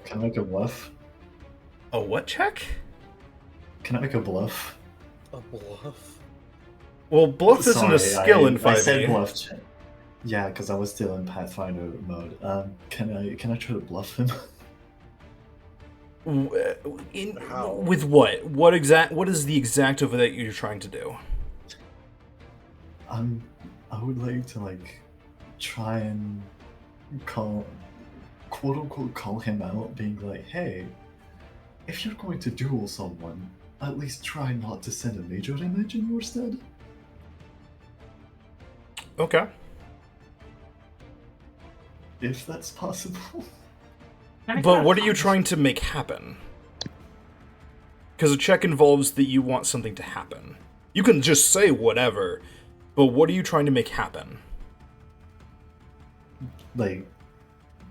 Can I make a bluff? A what check? Can I make a bluff? A bluff? Well, bluff isn't a skill in 5e. I said bluff check. Yeah, because I was still in Pathfinder mode. Can I try to bluff him? With what? What is the exact over that you're trying to do? I would like to try and quote unquote call him out, being like, hey, if you're going to duel someone, at least try not to send a major image in your stead. Okay. If that's possible. But what are you trying to make happen? Because a check involves that you want something to happen. You can just say whatever, but what are you trying to make happen?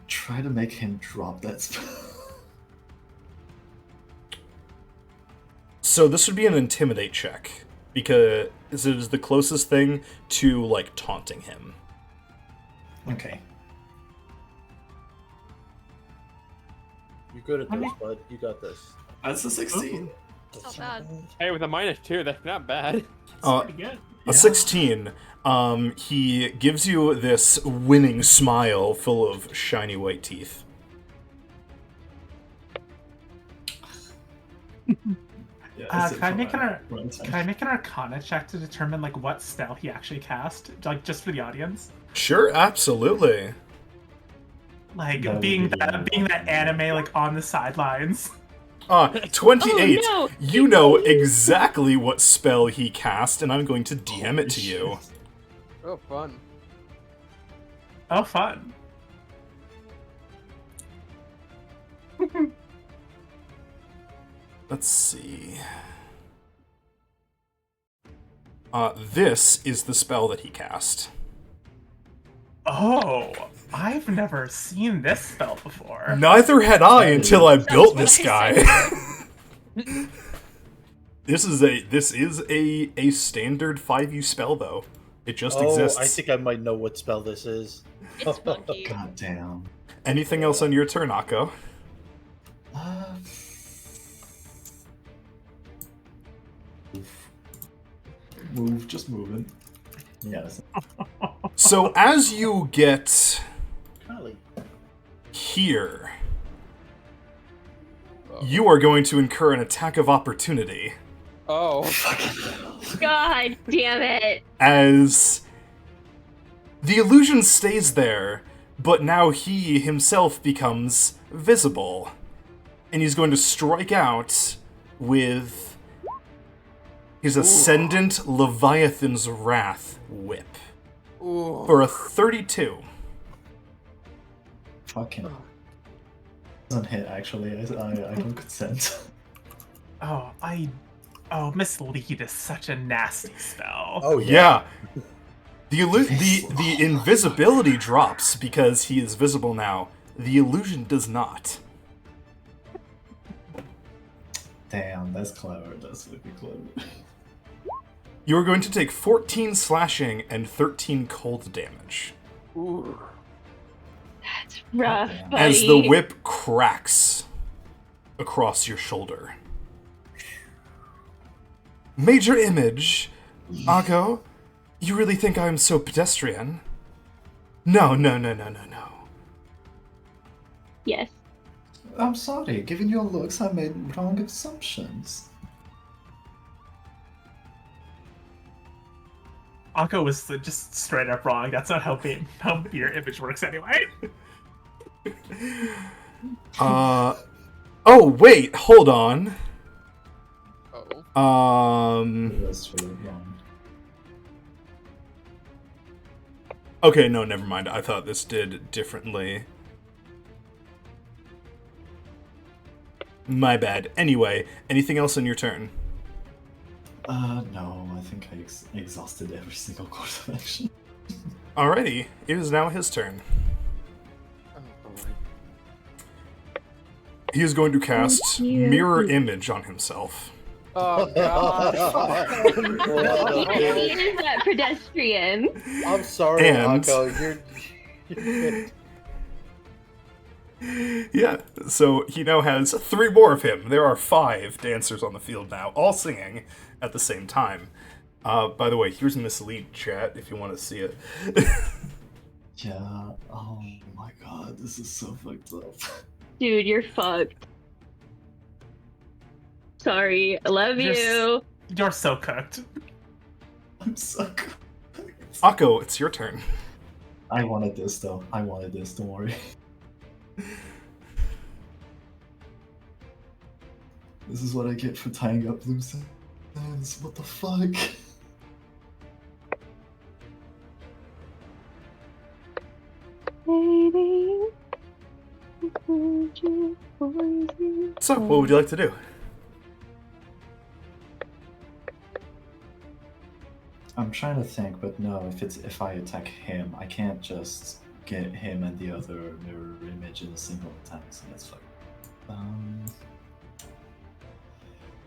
Try to make him drop that spell. So this would be an intimidate check, because it is the closest thing to, taunting him. Okay. You're good at this, bud. You got this. That's a 16. Not bad. Hey, with a -2, that's not bad. Pretty good. A 16, he gives you this winning smile full of shiny white teeth. Can I make an Arcana check to determine what spell he actually cast, just for the audience? Sure, absolutely. Being that anime on the sidelines. 28. Oh, no. You know exactly what spell he cast, and I'm going to DM it to you. Oh, fun. Oh, fun. Let's see. This is the spell that he cast. Oh, I've never seen this spell before. Neither had I until I built this guy. This is a standard 5e spell though. It just exists. I think I might know what spell this is. It's funky. God damn. Anything else on your turn, Akko? Move, just moving. Yes. So as you get Golly. here, you are going to incur an attack of opportunity. Oh. God damn it. As the illusion stays there, but now he himself becomes visible. And he's going to strike out with his Ascendant Leviathan's Wrath whip. Ooh. For a 32. Fucking. Doesn't hit, actually. I don't consent. Oh, Mislead is such a nasty spell. Oh, yeah. The invisibility drops because he is visible now. The illusion does not. Damn, that's clever. That's really clever. You are going to take 14 slashing and 13 cold damage. Ooh. That's rough, buddy. As the whip cracks across your shoulder. Major image. Akko, you really think I'm so pedestrian? No. Yes. I'm sorry. Given your looks, I made wrong assumptions. Akko was just straight up wrong. That's not how mirror image works anyway. Oh, wait, hold on. That's really wrong. Okay, no, never mind. I thought this did differently. My bad. Anyway, anything else in your turn? No, I think I exhausted every single course of action. Alrighty, it is now his turn. He is going to cast Mirror Image on himself. Oh god. He is that pedestrian. I'm sorry, And- Akko. You're Yeah, so he now has 3 more of him. There are 5 dancers on the field now, all singing at the same time. By the way, here's Mislead chat if you want to see it. Yeah, oh my god, this is so fucked up. Dude, you're fucked. Sorry, I love you. You're so cooked. I'm so Akko, it's your turn. I wanted this though. I wanted this, don't worry. This is what I get for tying up loose ends. What the fuck? So, what would you like to do? I'm trying to think, but no, if I attack him, I can't just get him and the other mirror image in a single attack, so that's fucked.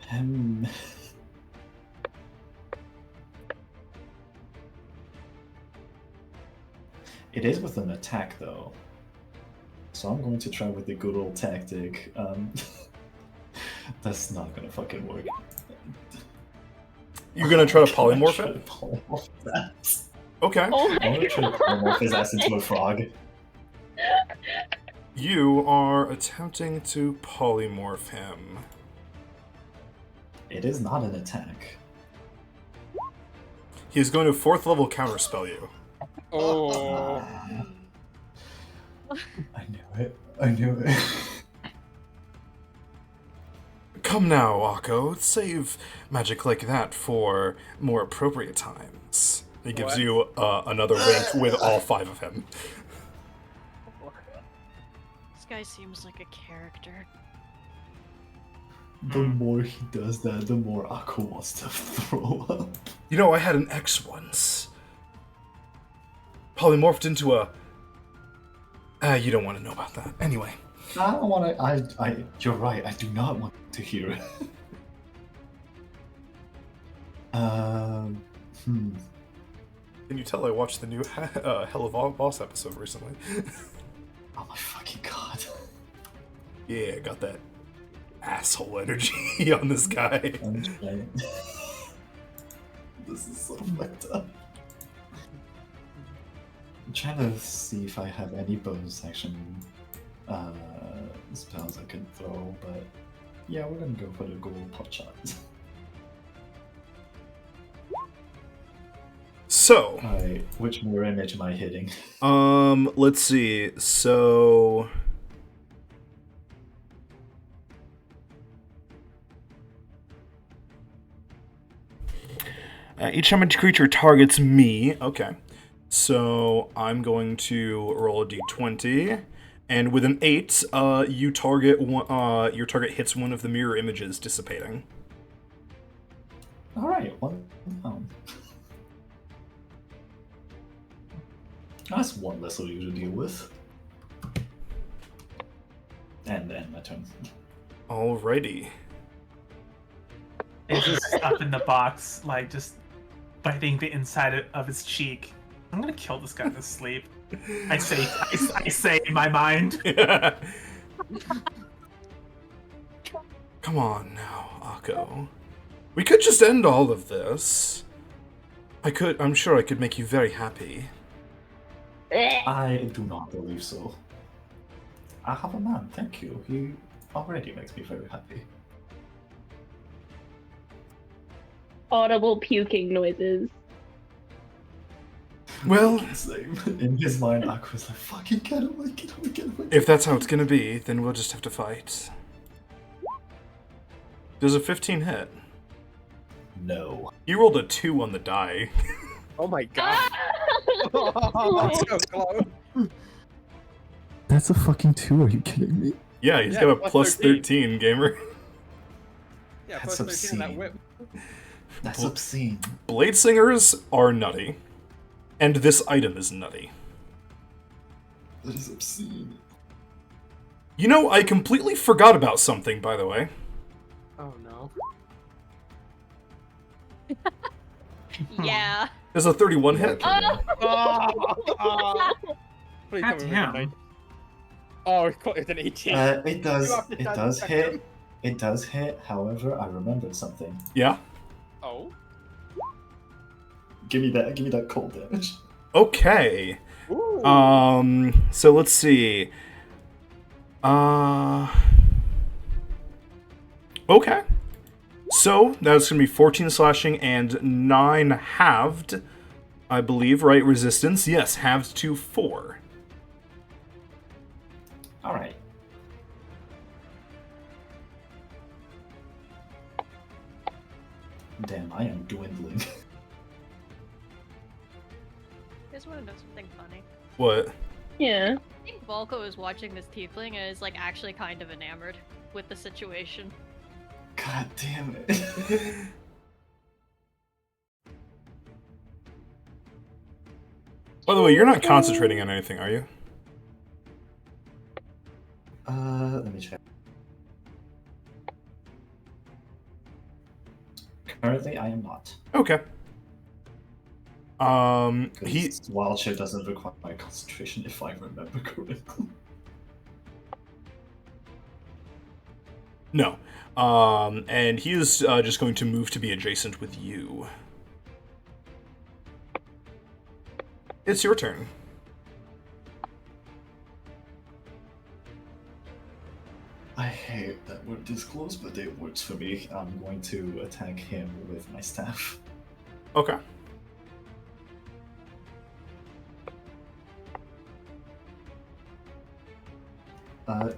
Him. It is with an attack though. So I'm going to try with the good old tactic. That's not gonna fucking work. You're gonna try to polymorph it? Polymorph that. Okay. Oh I'm my gonna try to polymorph his ass into a frog. You are attempting to polymorph him. It is not an attack. He is going to 4th level counterspell you. Oh. I knew it. I knew it. Come now, Akko. Save magic like that for more appropriate times. He gives What? you another wink with all 5 of him. This guy seems like a character. The more he does that, the more Akko wants to throw up. You know, I had an ex once. Polymorphed into a... you don't want to know about that. Anyway. I don't want to. You're right. I do not want to hear it. Can you tell I watched the new Hell of Boss episode recently? Oh my fucking god. Yeah, got that asshole energy on this guy. I'm trying. This is so fucked up. I'm trying to see if I have any bonus action spells I can throw, but yeah, we're gonna go for the gold pot shot. So, Alright, which mirror image am I hitting? let's see. So, each time a creature targets me, okay. So I'm going to roll a d20, and with an 8, you target one, your target hits one of the mirror images dissipating. Alright, one down. That's one less for you to deal with. And then my turn. Alrighty. It's just up in the box, like just biting the inside of his cheek. I'm gonna kill this guy in his sleep. I say in my mind. Come on now, Akko. We could just end all of this. I'm sure I could make you very happy. I do not believe so. I have a man, thank you. He already makes me very happy. Audible puking noises. Well, Same. In his mind, Aqua's like, fucking get away, get away, get away. if that's how it's gonna be, then we'll just have to fight. Does a 15 hit? No. You rolled a 2 on the die. Oh my god. That's so close. That's a fucking 2, are you kidding me? Yeah, he's Yeah, got a plus plus 13. 13, gamer. Yeah, That's plus 13 on that obscene. whip. That's obscene. Blade Singers are nutty. And this item is nutty. That is obscene. You know, I completely forgot about something, by the way. Oh no. Yeah. There's a 31 hit. Please God tell me damn. it's Oh, it's an 18. It does. You have to It touch does check hit. him. It does hit. However, I remembered something. Yeah? Oh. Give me that. Give me that cold damage. Okay. Ooh. So let's see. Okay. So that's gonna be 14 slashing and 9 halved, I believe, right? Resistance. Yes, halved to 4. All right. Damn, I am dwindling. You guys want to know something funny? What? Yeah. I think Volko is watching this tiefling and is like actually kind of enamored with the situation. God damn it. By the way, you're not concentrating on anything, are you? Let me check. Currently, I am not. Okay. He Wild Shape doesn't require my concentration, if I remember correctly. no. And he is just going to move to be adjacent with you. It's your turn. I hate that we're this close, but it works for me. I'm going to attack him with my staff. Okay.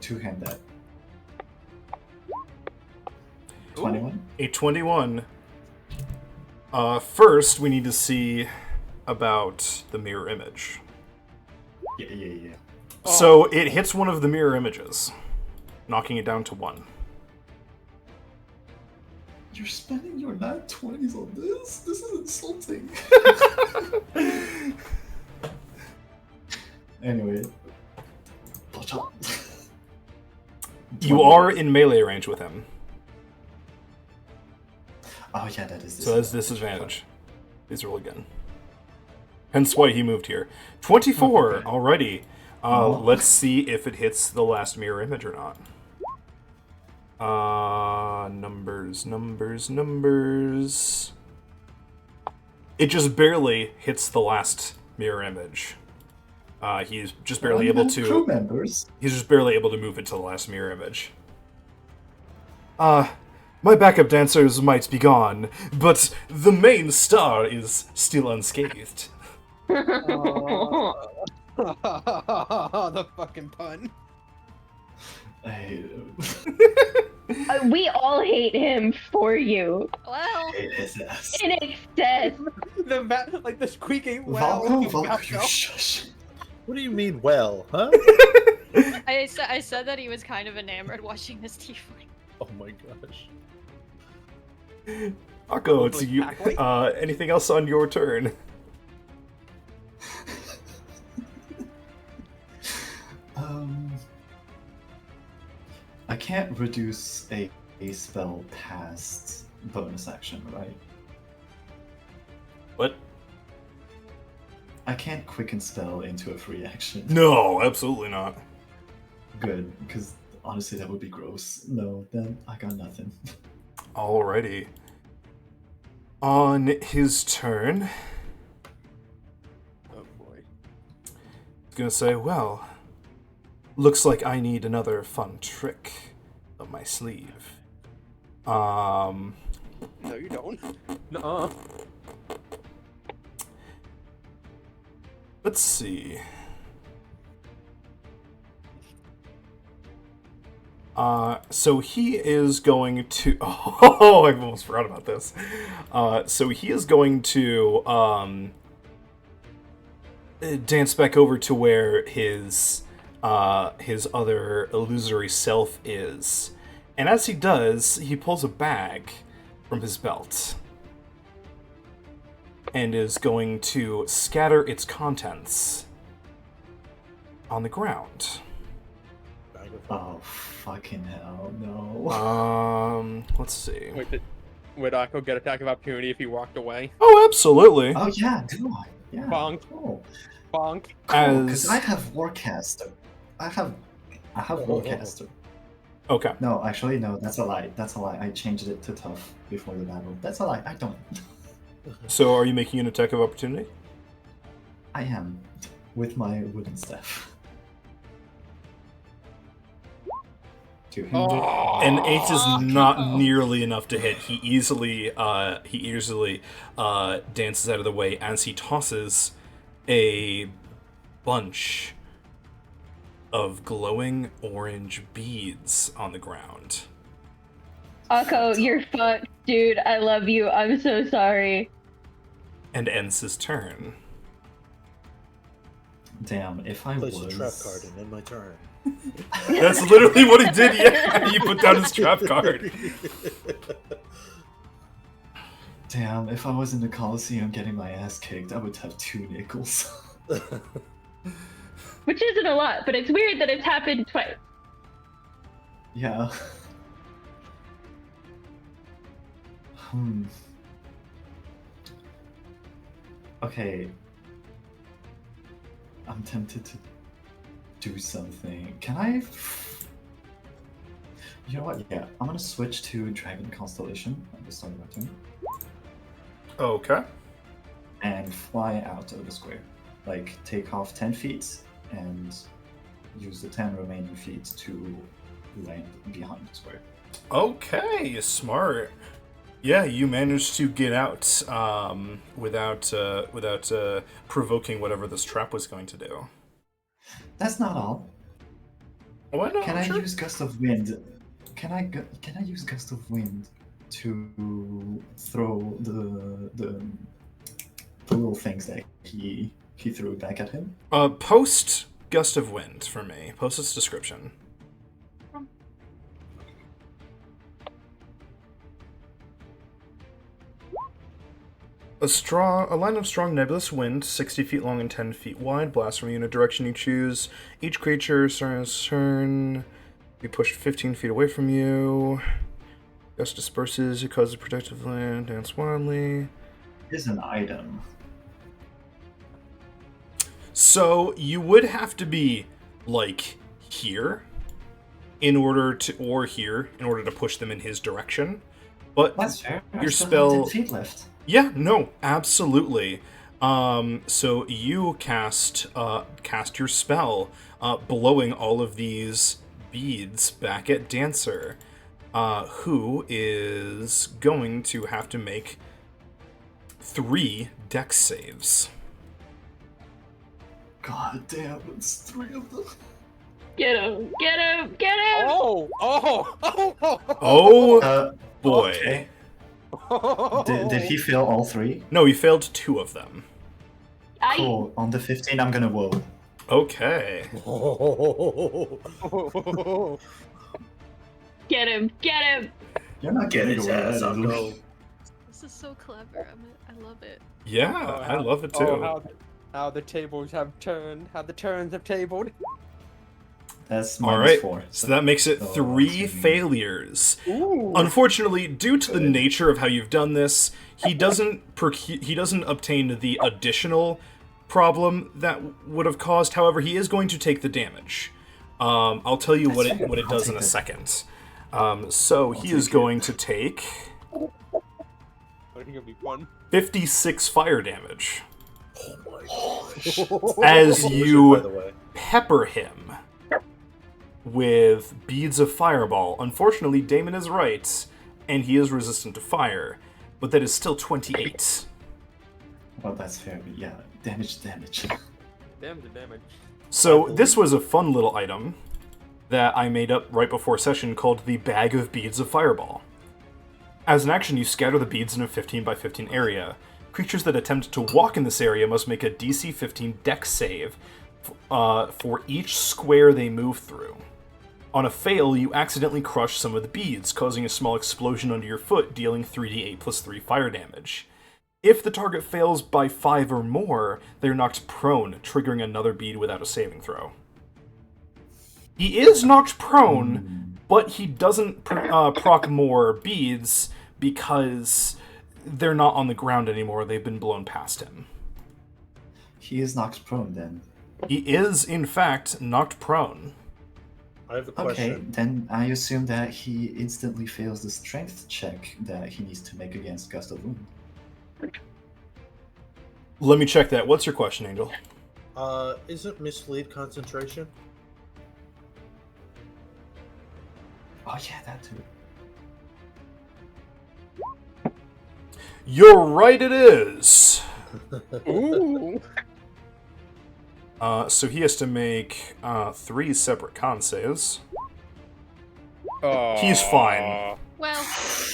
Two-hand that. 21? A 21. First, we need to see about the mirror image. Yeah. So it hits one of the mirror images, knocking it down to 1. You're spending your nat 20s on this? This is insulting. Anyway. Watch out. You are in melee range with him, Oh yeah, that is so that's disadvantage. Please roll again. Hence why he moved here. 24, Okay. alrighty. Oh. Let's see if it hits the last mirror image or not. Numbers. It just barely hits the last mirror image. He's just barely able to. Crew members. He's just barely able to move it to the last mirror image. My backup dancers might be gone, but the main star is still unscathed. The fucking pun. I hate him. We all hate him for you. Well, Hate his ass. In excess. Like the squeaking Volko, you shush. What do you mean, well, huh? I said that he was kind of enamored watching this tiefling. Oh my gosh. Akko, it's you. Anything else on your turn? I can't reduce a spell past bonus action, right? What? I can't quicken spell into a free action. No, absolutely not. Good, because honestly that would be gross. No, then I got nothing. Alrighty. On his turn, Oh boy. he's gonna say, well, looks like I need another fun trick up my sleeve. No, you don't. Nuh-uh. Let's see. So he is going to. Oh, I almost forgot about this. So he is going to dance back over to where his other illusory self is, and as he does, he pulls a bag from his belt and is going to scatter its contents on the ground. Oh, fucking hell, no. Let's see. Wait, would Akko get attack of opportunity if he walked away? Oh, absolutely. Oh, yeah, do I? Yeah. Bonk. Oh. Bonk. Cool, because I have Warcaster. I have Warcaster. Okay. No, actually, no, that's a lie. That's a lie. I changed it to tough before the battle. That's a lie. I don't. So are you making an attack of opportunity? I am. With my wooden staff. An 8 is not nearly enough to hit. He easily dances out of the way as he tosses a bunch of glowing orange beads on the ground. Akko, you're fucked, dude. I love you. I'm so sorry. And ends his turn. Damn, if I Place was... a trap card and end my turn. That's literally what he did, yeah! He put down his trap card. Damn, if I was in the Coliseum getting my ass kicked, I would have 2 nickels. Which isn't a lot, but it's weird that it's happened twice. Yeah. Okay. I'm tempted to do something. Can I... You know what? Yeah, I'm gonna switch to Dragon Constellation at the start of my turn. Okay. And fly out of the square. Like, take off 10 feet and use the 10 remaining feet to land behind the square. Okay, smart. Yeah, you managed to get out without provoking whatever this trap was going to do. That's not all. What? No, Can I sure. use Gust of Wind? Can I use Gust of Wind to throw the little things that he threw back at him? Post Gust of Wind for me. Post its description. A line of strong nebulous wind, 60 feet long and 10 feet wide, blasts from you in a direction you choose. Each creature starting its turn be pushed 15 feet away from you. Gust disperses, it causes protective land, dance wildly. Is an item. So you would have to be like here in order to, or here in order to push them in his direction. But That's fair. I your still have spell 10 feet left. Yeah, no, absolutely. So you cast your spell, blowing all of these beads back at Dancer, who is going to have to make 3 dex saves. God damn, it's 3 of them. Get him! Get him! Get him! Oh boy. Okay. Did he fail all 3? No, he failed 2 of them. Cool. On the 15, I'm gonna whoa. Okay. Get him! Get him! You're not getting His away. ass, with it. Akko. This is so clever. I love it. Yeah, I love it too. How the tables have turned. How the turns have tabled. That's All minus right, 4. so that makes it 3 failures. Unfortunately, due to the nature of how you've done this, he doesn't obtain the additional problem that would have caused. However, he is going to take the damage. I'll tell you what it does in a second. So he is going to take I think it'll be fun. 56 fire damage Oh my gosh. as By the you way. pepper him with Beads of Fireball. Unfortunately, Damon is right, and he is resistant to fire, but that is still 28. Well, that's fair, but yeah, damage. Damn the damage. So this was a fun little item that I made up right before session called the Bag of Beads of Fireball. As an action, you scatter the beads in a 15 by 15 area. Creatures that attempt to walk in this area must make a DC 15 Dex save for each square they move through. On a fail, you accidentally crush some of the beads, causing a small explosion under your foot, dealing 3d8 plus 3 fire damage. If the target fails by 5 or more, they're knocked prone, triggering another bead without a saving throw. He is knocked prone, but he doesn't proc more beads because they're not on the ground anymore. They've been blown past him. He is knocked prone then. He is, in fact, knocked prone. I have a question. Okay, then I assume that he instantly fails the strength check that he needs to make against Gust of Wind. Let me check that. What's your question, Angel? Isn't mislead concentration? Oh yeah, that too. You're right, it is. Ooh. So he has to make 3 separate con saves. He's fine. Well,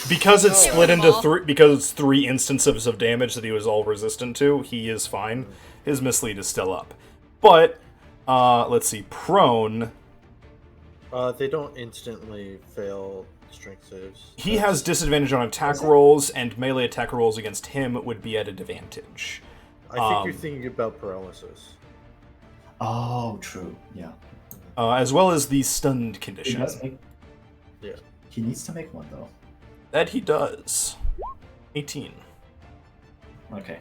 Because it's Yeah. split into Well. 3, because it's 3 instances of damage that he was all resistant to, he is fine. His mislead is still up. But, let's see, prone, They don't instantly fail strength saves. he has disadvantage on attack rolls, and melee attack rolls against him would be at advantage. I think you're thinking about paralysis. Oh, true. Yeah. As well as the stunned He condition. does make. Yeah. He needs to make one though. That he does. 18. Okay.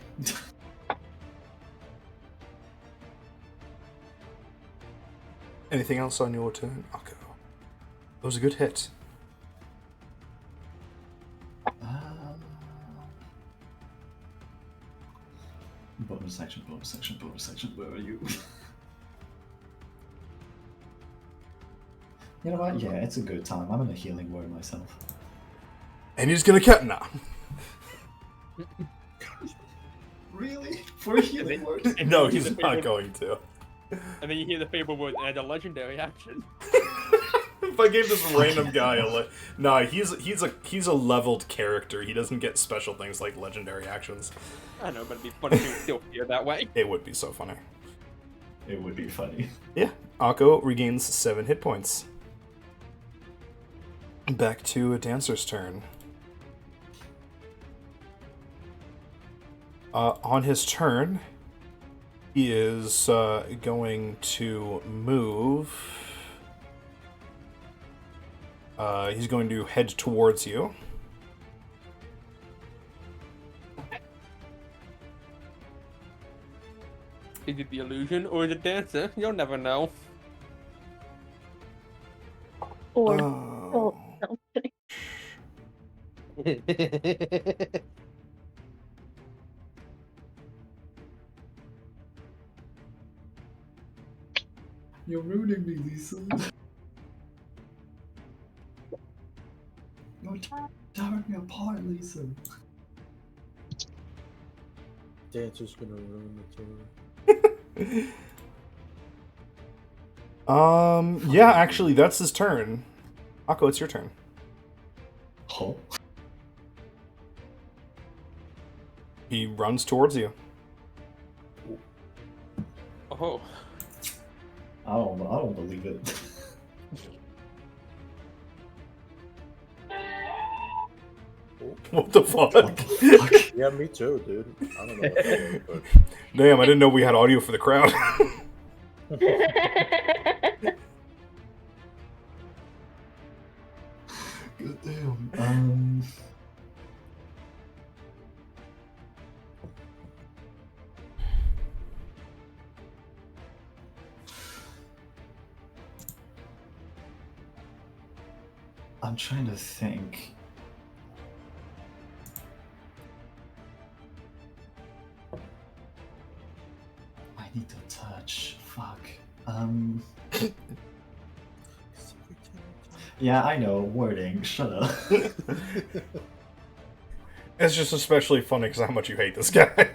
Anything else on your turn, Akko? That was a good hit. Bonus action, bonus action, bonus action. Where are you? You know what? Yeah, it's a good time. I'm gonna healing word myself. And he's gonna cut now. Really? For a healing word? No, he's not going to. And then you hear the fable word and a legendary action. If I gave this random guy nah, he's a leveled character. He doesn't get special things like legendary actions. I know, but it'd be funny if you still hear that way. It would be so funny. It would be funny. Yeah, Akko regains 7 hit points. Back to a dancer's turn. On his turn, he is going to move. He's going to head towards you. Is it the illusion or is it dancer? You'll never know. Or no, I'm kidding. You're ruining me, Lisa. You're tearing me apart, Lisa. Dancer's gonna ruin the turn. Yeah, actually, that's his turn. Akko, it's your turn. Oh. He runs towards you. Oh. I don't believe it. What the fuck? Yeah, me too, dude. I don't know what that was, Damn, I didn't know we had audio for the crowd. God damn. I'm trying to think. I need to touch. Fuck. Yeah, I know. Wording. Shut up. It's just especially funny because how much you hate this guy.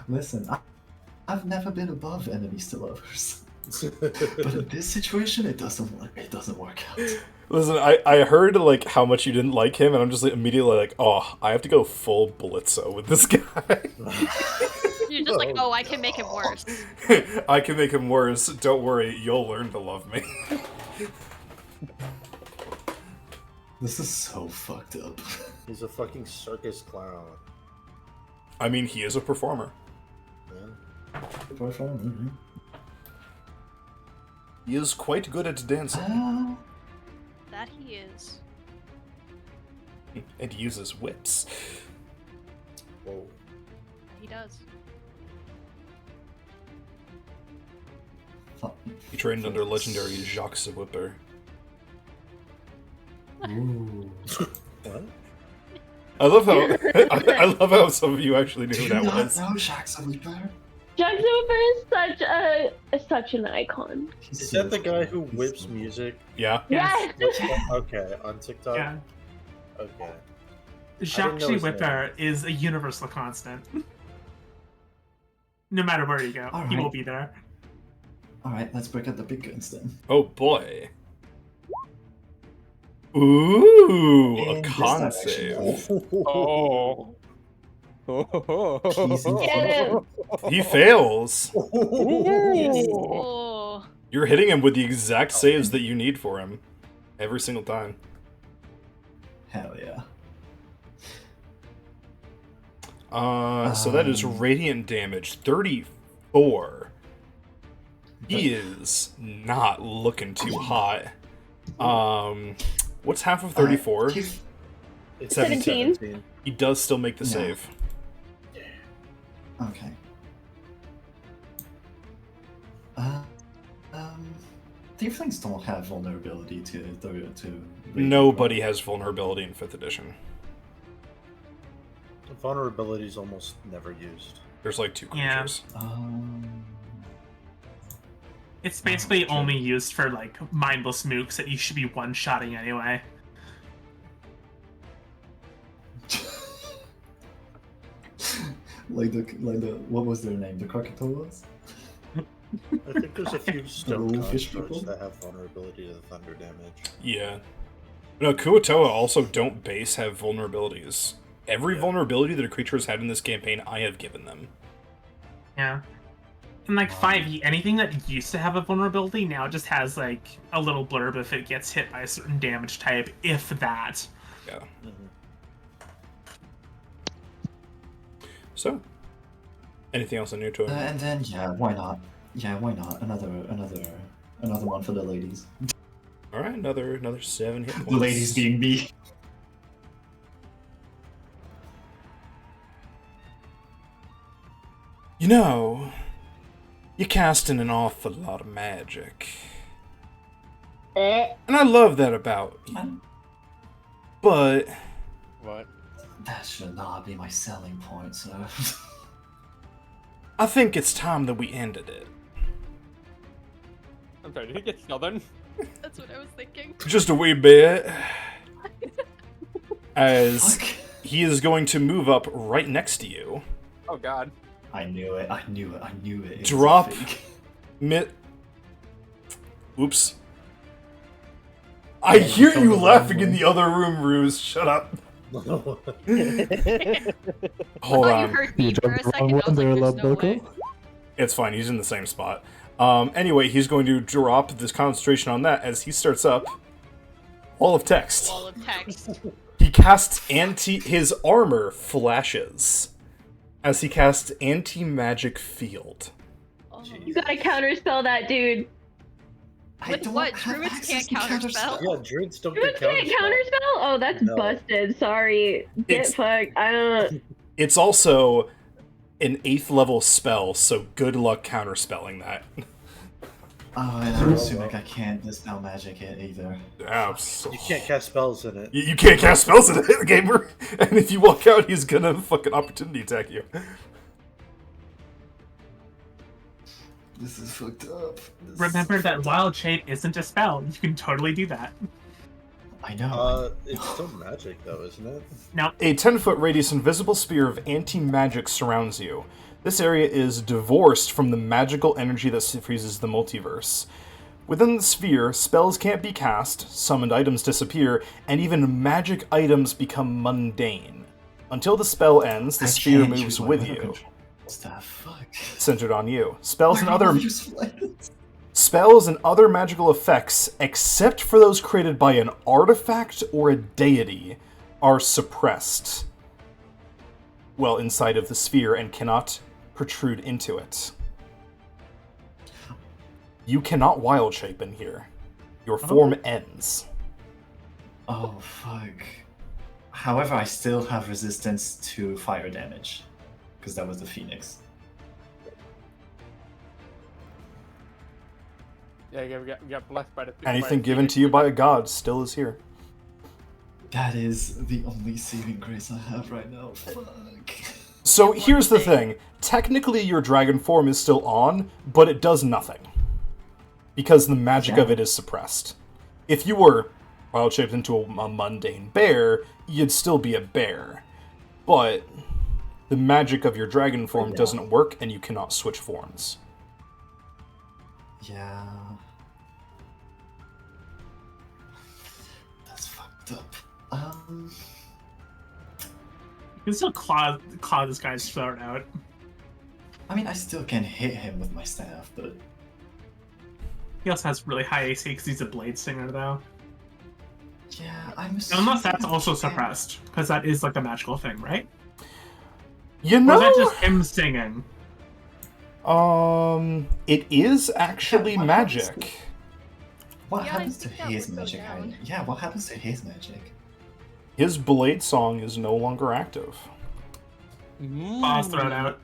Listen, I've never been above enemies to lovers. But in this situation, it doesn't work. It doesn't work out. Listen, I heard like how much you didn't like him, and I'm just like, immediately like, oh, I have to go full Blitzo with this guy. You're just like, oh, I can make it worse. I can make him worse. Don't worry, you'll learn to love me. This is so fucked up. He's a fucking circus clown. I mean, he is a performer. Performer. He is quite good at dancing. That he is. And he uses whips. Whoa. He does. He trained under legendary Jacques the Whipper. Ooh. What? I love how I love how some of you actually knew who that was. No, Jacques the Whipper. Jack Zooper is such an icon. Is that the guy who whips music? Yeah. Yes. Okay, on TikTok. Yeah. Okay. Jacques know the his Whipper is a universal constant. No matter where you go, he Alright. will be there. Alright, let's break out the big guns then. Oh boy. Ooh, a In this con direction. save. Oh. Get him. He fails. Oh. You're hitting him with the exact saves that you need for him. Every single time. Hell yeah. So that is radiant damage, 34. He is not looking too hot. What's half of 34? It's 17. He does still make the Yeah. save. Okay. Tieflings don't have vulnerability to Nobody has vulnerability in 5th edition. Vulnerability is almost never used. There's like 2 Yeah. creatures. It's basically true. only used for like mindless mooks that you should be one-shotting anyway. like the what was their name? The Krakatoas? I think there's a few stone little fish constructs people? that have vulnerability to the thunder damage. Yeah. No, Kuotoa also don't base have vulnerabilities. Every vulnerability that a creature has had in this campaign, I have given them. Yeah. And like 5e, anything that used to have a vulnerability now just has like a little blurb if it gets hit by a certain damage type, if that. Yeah. Mm-hmm. So, anything else new to it? And then why not? Yeah, why not? Another one for the ladies. All right, another 7 hit points. The ladies being me. You know, you're casting an awful lot of magic. And I love that about you. But What? That should not be my selling point, sir. I think it's time that we ended it. I'm sorry, did he get southern? That's what I was thinking. Just a wee bit. As he is going to move up right next to you. Oh god. I knew it. It was Drop. a fake. Oops. I hear you laughing in the other room, Ruse. Shut up. Hold Oh, you on. heard me for a second. I was like, there's no way. It's fine. He's in the same spot. Anyway, he's going to drop this concentration on that as he starts up. Wall of text. Wall of text. He casts his armor flashes as he casts anti-magic field. Oh. You gotta counterspell that, dude. With what? Druids can't counterspell? Yeah, druids don't Druids get can't counterspell. counterspell? Oh, that's No. busted. Sorry. Get It's- fucked. I don't. It's also an 8th level spell, so good luck counterspelling that. Oh, and I'm assuming I can't dispel magic it either. You can't cast spells in it. You can't cast spells in it, gamer. And if you walk out, he's gonna fucking opportunity attack you. This is fucked up. Remember that wild shape isn't a spell. You can totally do that. I know. It's still magic though, isn't it? No. A 10-foot radius invisible sphere of anti-magic surrounds you. This area is divorced from the magical energy that freezes the multiverse. Within the sphere, spells can't be cast, summoned items disappear, and even magic items become mundane. Until the spell ends, the sphere moves with you. What's that? Fuck. Centered on you. Spells and Why are other all useful items? spells and other magical effects, except for those created by an artifact or a deity, are suppressed. Well, inside of the sphere and cannot protrude into it. You cannot wild shape in here. Your form ends. Oh, fuck. However, I still have resistance to fire damage. Because that was the Phoenix. Yeah, we got blessed by the. Anything given to you by a god still is here. That is the only saving grace I have right now. Fuck. So here's the thing. Technically, your dragon form is still on, but it does nothing. Because the magic of it is suppressed. If you were wild shaped into a mundane bear, you'd still be a bear. But the magic of your dragon form doesn't work, and you cannot switch forms. Yeah. That's fucked up. You can still claw this guy's throat out. I mean, I still can hit him with my staff, but... He also has really high AC because he's a blade singer, though. Yeah, I'm Unless that's also suppressed, because that is like a magical thing, right? You Or know... is that just him singing? It is actually magic. What Yeah, happens I to think that his would go magic down. item? Yeah, what happens to his magic? His blade song is no longer active. Claws thrown out.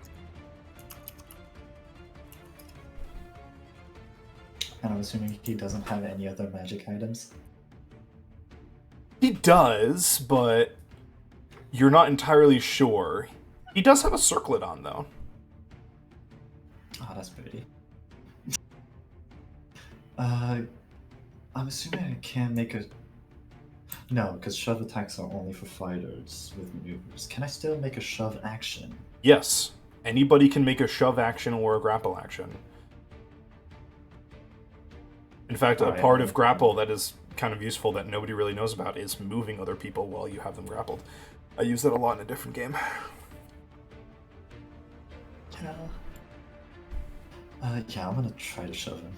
And I'm assuming he doesn't have any other magic items? He does, but you're not entirely sure. He does have a circlet on, though. Oh, that's pretty. I'm assuming I can't make a... No, because shove attacks are only for fighters with maneuvers. Can I still make a shove action? Yes. Anybody can make a shove action or a grapple action. In fact, a part of grapple that is kind of useful that nobody really knows about is moving other people while you have them grappled. I use that a lot in a different game. Yeah, I'm gonna try to shove him.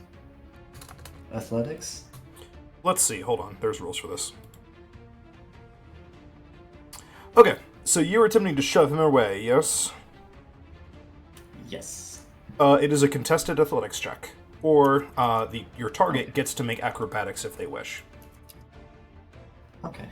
Athletics? Let's see, hold on. There's rules for this. Okay, so you're attempting to shove him away, yes? Yes. It is a contested athletics check. Or your target gets to make acrobatics if they wish. Okay.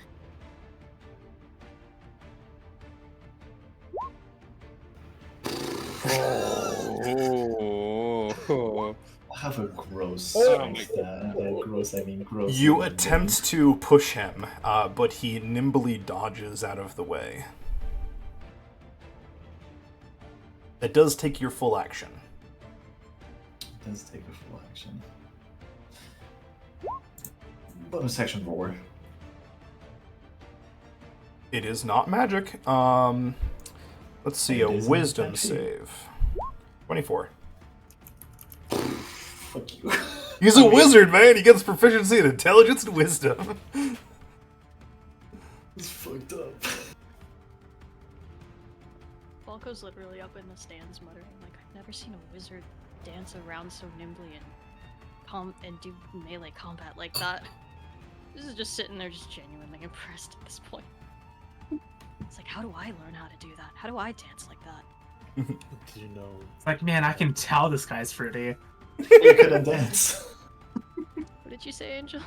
Oh. I have a gross Oh my strength. By gross, I mean gross. You attempt to push him, but he nimbly dodges out of the way. That does take your full action. It does take a full action. Bonus action roar. It is not magic. Let's see, a It isn't wisdom magic. save. 24. Fuck you. He's a wizard, man! He gets proficiency in intelligence and wisdom. It's fucked up. Falco's literally up in the stands muttering, like, I've never seen a wizard dance around so nimbly and do melee combat like that. This is just sitting there just genuinely impressed at this point. It's like, how do I learn how to do that? How do I dance like that? Do you know? It's like, man, I can tell this guy's fruity. You couldn't dance. What did you say, Angel?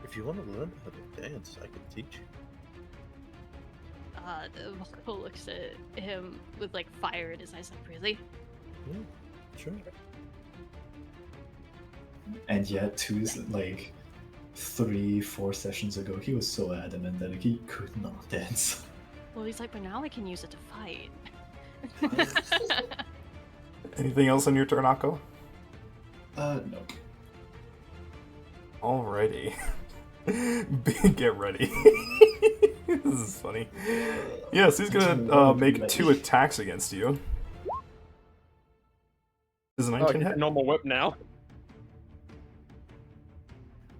If you want to learn how to dance, I can teach you. Falco looks at him with like fire in his eyes, like, really? Yeah, sure. And yet, like 3-4 sessions ago, he was so adamant that he could not dance. Well, he's like, but now I can use it to fight. Anything else on your turn, Akko? No. Alrighty. Get ready. This is funny. Yes, he's gonna make 2 attacks against you. Is a Oh, 19 it's hit? a normal whip now.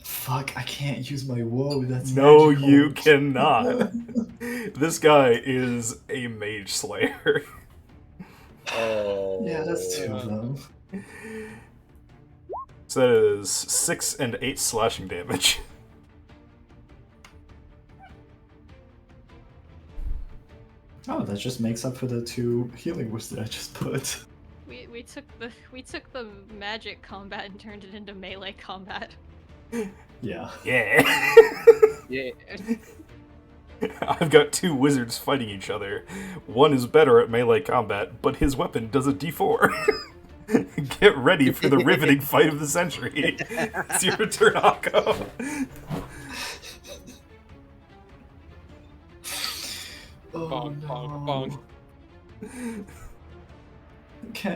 Fuck, I can't use my woe. That's No, magical. you cannot. This guy is a mage slayer. Oh. Yeah, that's 2 of them. So that is 6 and 8 slashing damage. Oh, that just makes up for the 2 healing words that I just put. We took the magic combat and turned it into melee combat. Yeah. Yeah. Yeah. I've got 2 wizards fighting each other. One is better at melee combat, but his weapon does a d4. Get ready for the riveting fight of the century. It's your turn, Akko. Oh, Bong, no. bong, bong.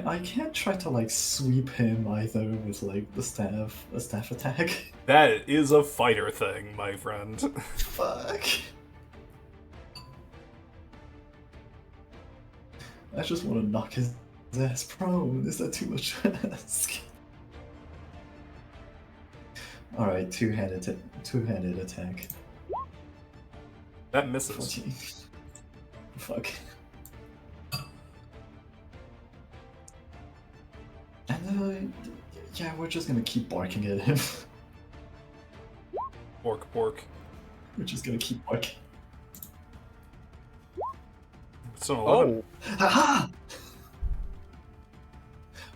I can't try to like sweep him either with like a staff attack. That is a fighter thing, my friend. Fuck. I just want to knock his ass prone. Is that too much to ask? Alright, two-handed attack. That misses. 14. Fuck. And yeah, we're just gonna keep barking at him. Pork, pork. We're just gonna keep barking. It's an 11. Haha!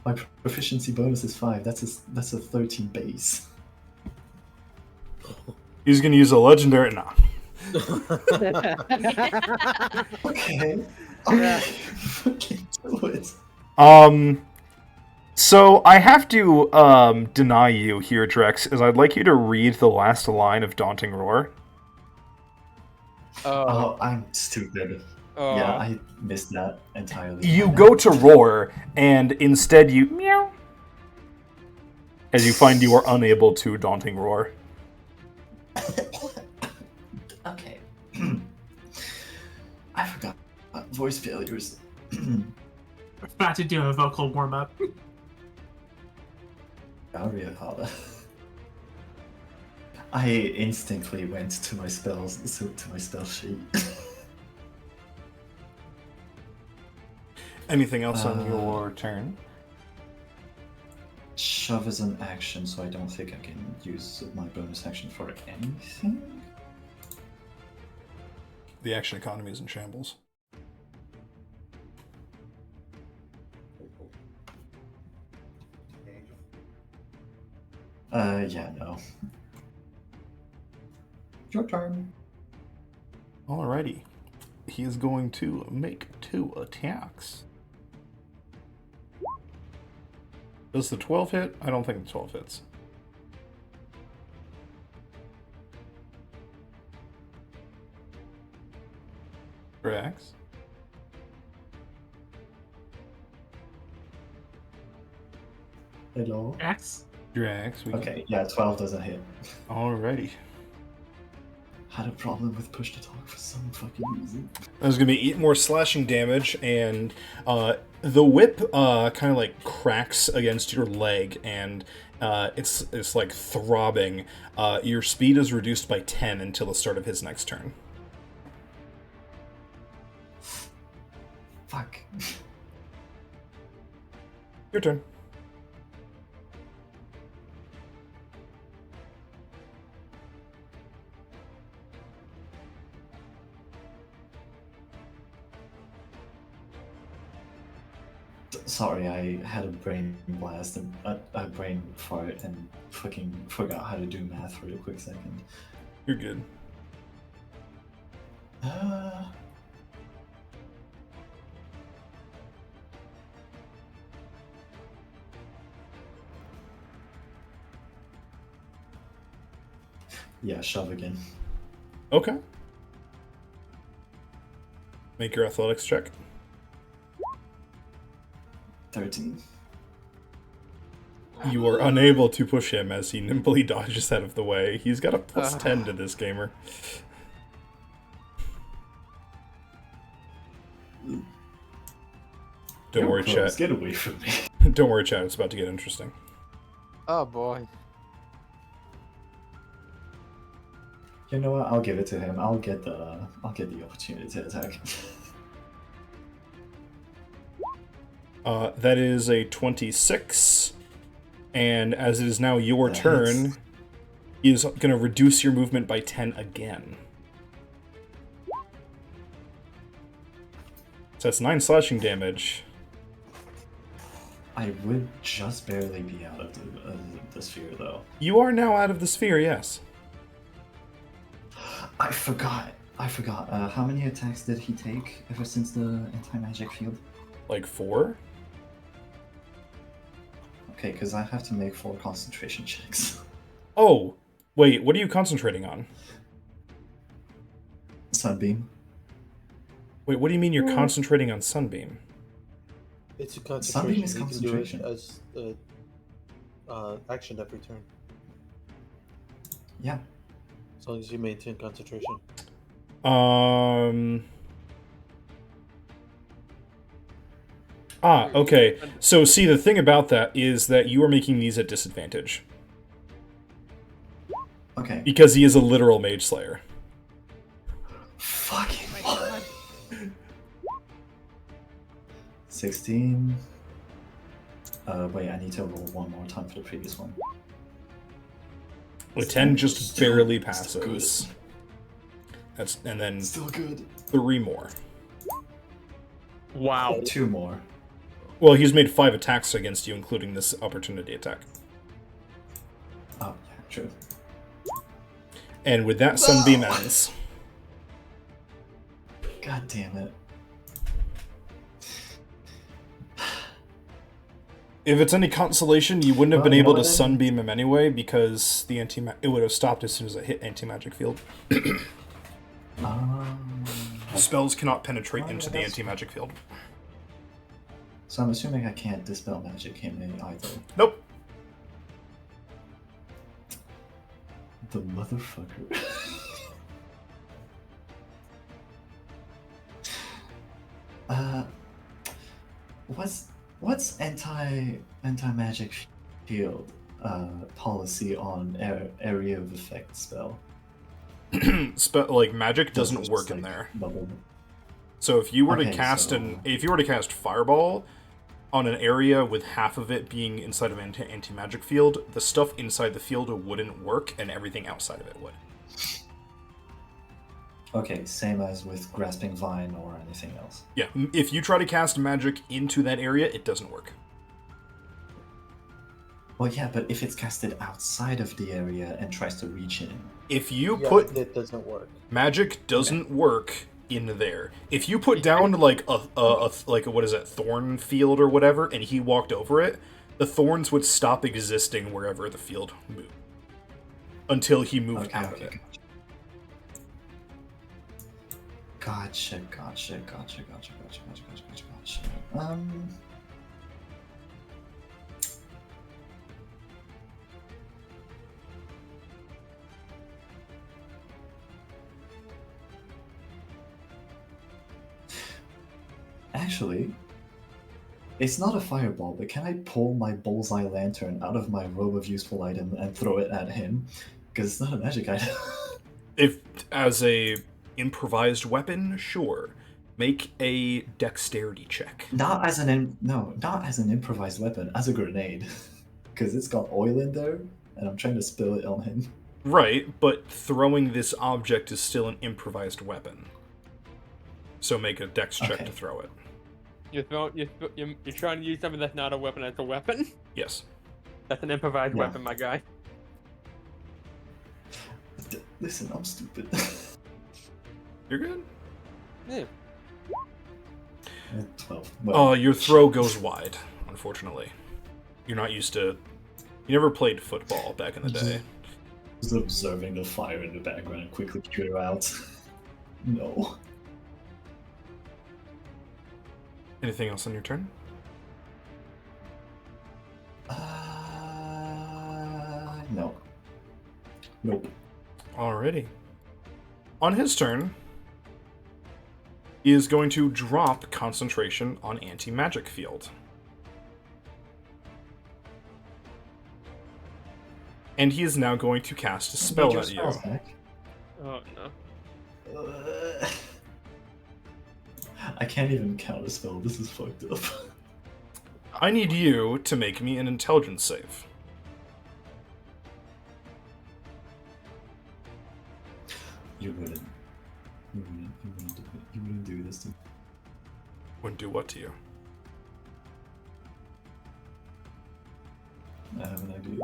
My proficiency bonus is 5. That's a 13 base. He's gonna use a legendary. Nah. Okay. Okay. Fucking do it. So I have to deny you here, Drex, as I'd like you to read the last line of Daunting Roar. Oh, I'm stupid. Yeah, I missed that entirely. You go to roar, and instead you meow, as you find you are unable to Daunting Roar. Okay. I forgot. Voice failures. About to do a vocal warm up. I instantly went to my spell sheet. Anything else on your turn? Shove is an action, so I don't think I can use my bonus action for anything. The action economy is in shambles. Yeah, no. Your turn. Alrighty. He is going to make 2 attacks. Does the 12 hit? I don't think the 12 hits. Drax. Hello. X. Drax. Okay, yeah, 12 doesn't hit. Alrighty. Had a problem with push to talk for some fucking reason. There's gonna be 8 more slashing damage, and the whip kind of like cracks against your leg, and it's like throbbing. Your speed is reduced by 10 until the start of his next turn. Fuck. Your turn. Sorry, I had a brain blast and a brain fart and fucking forgot how to do math for a quick second. You're good. Yeah, shove again. Okay. Make your athletics check. 13. You are unable to push him as he nimbly dodges out of the way. He's got a plus 10 to this gamer. Don't worry, chat. Get away from me. Don't worry, chat. It's about to get interesting. Oh boy. You know what? I'll give it to him. I'll get the opportunity to attack. That is a 26. And as it is now your turn, he is going to reduce your movement by 10 again. So that's 9 slashing damage. I would just barely be out of the sphere, though. You are now out of the sphere, yes. I forgot. How many attacks did he take ever since the anti-magic field? Like 4? Okay, because I have to make 4 concentration checks. Oh, wait, what are you concentrating on? Sunbeam. Wait, what do you mean you're concentrating on Sunbeam? It's a concentration. Sunbeam is You can concentration. do it as action every turn, Yeah. as long as you maintain concentration. Okay. So, see, the thing about that is that you are making these at disadvantage. Okay. Because he is a literal mage slayer. Fucking what? 16. Wait, I need to roll one more time for the previous one. A 10 just barely passes. That's and then Still good. 3 more. Wow. 2 more. Well, he's made 5 attacks against you, including this opportunity attack. Oh, yeah, true. And with that, Sunbeam ends. God damn it. If it's any consolation, you wouldn't have been Well, you able know to what, then? Sunbeam him anyway, because the it would have stopped as soon as it hit anti-magic field. Spells cannot penetrate into the anti-magic field. So I'm assuming I can't dispel magic him either. Nope. The motherfucker. What's anti-magic field policy on area of effect spell? Like magic doesn't work in there. So if you were to cast fireball on an area with half of it being inside of anti-magic field, the stuff inside the field wouldn't work, and everything outside of it would. Okay, same as with grasping vine or anything else. Yeah, if you try to cast magic into that area, it doesn't work. Well, yeah, but if it's casted outside of the area and tries to reach in, If you Yeah, put it doesn't work. magic doesn't work in there. If you put down like a what is it, thorn field or whatever, and he walked over it, the thorns would stop existing wherever the field moved until he moved out of it. Gotcha. Actually, it's not a fireball, but can I pull my bullseye lantern out of my robe of useful item and throw it at him? Because it's not a magic item. If as a improvised weapon, sure. Make a dexterity check. Not as an improvised weapon, as a grenade, because it's got oil in there, and I'm trying to spill it on him. Right, but throwing this object is still an improvised weapon. So make a dex check to throw it. You're trying to use something that's not a weapon as a weapon? Yes. That's an improvised weapon, my guy. Listen, I'm stupid. You're good? Yeah. 12. Your throw goes wide, unfortunately. You're not used to... You never played football back in the day. Just observing the fire in the background and quickly clear out. No. Anything else on your turn? No. Nope. Alrighty. On his turn, he is going to drop concentration on anti-magic field. And he is now going to cast a spell at you. Oh no. I can't even counter spell. This is fucked up. I need you to make me an intelligence save. You wouldn't. You wouldn't do this to me. Wouldn't do what to you? I have an idea.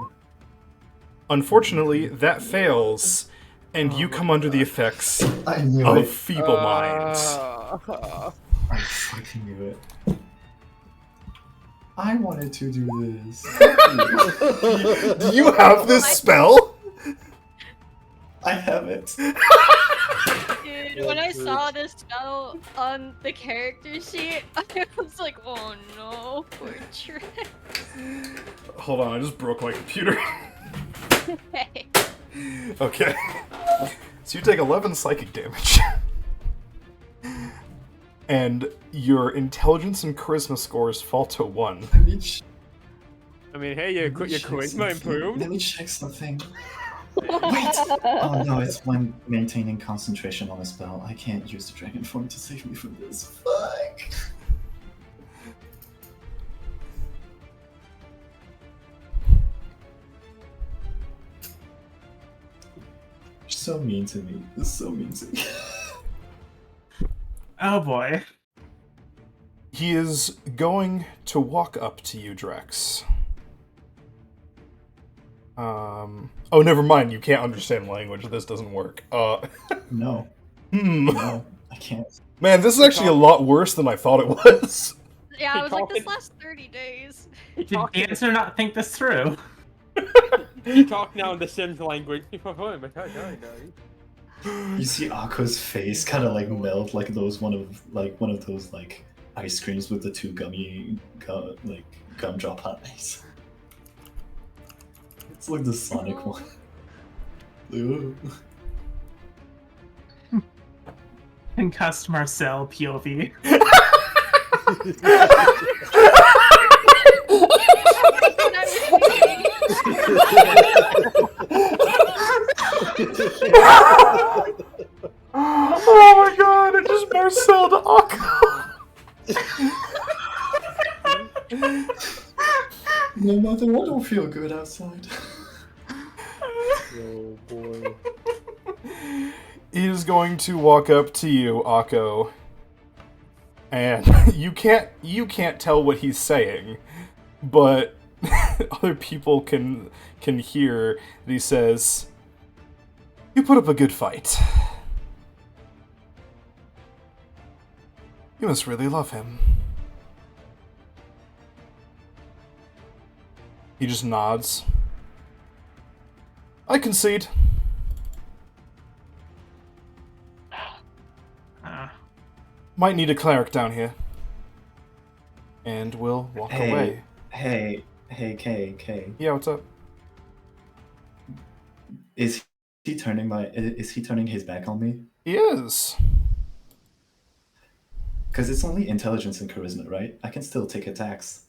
Unfortunately, that fails, and you come under the effects I knew of it. feeble mind. I fucking knew it. I wanted to do this. Do you have this spell? I have it. Dude, when I saw this spell on the character sheet, I was like, oh no, poor Trix. Hold on, I just broke my computer. Hey. Okay. So you take 11 psychic damage. And your intelligence and charisma scores fall to 1. I mean, hey, your charisma improved. Let me check something. Wait! Oh no, it's when maintaining concentration on a spell. I can't use the dragon form to save me from this. Fuck! You're so mean to me. This is so mean to me. Oh boy. He is going to walk up to you, Drex. Oh, never mind. You can't understand language. This doesn't work. No. Hmm. No, I can't. Man, this is actually a lot worse than I thought it was. Yeah, I was like, this last 30 days. Did Dancer not think this through? You talk now in the Sims language. You see Aqua's face kind of like melt like one of those like ice creams with the two gumdrop eyes. It's like the Sonic one. Ooh. Concussed Marcel POV. Oh my god, it just Marcel to Aqua. No matter what, I don't feel good outside. Oh boy. He is going to walk up to you, Akko, and you can't tell what he's saying, but other people can hear that he says, "You put up a good fight. You must really love him." He just nods. I concede. Might need a cleric down here. And we'll walk away. Hey, K. Yeah, what's up? Is he turning his back on me? He is. Because it's only intelligence and charisma, right? I can still take attacks.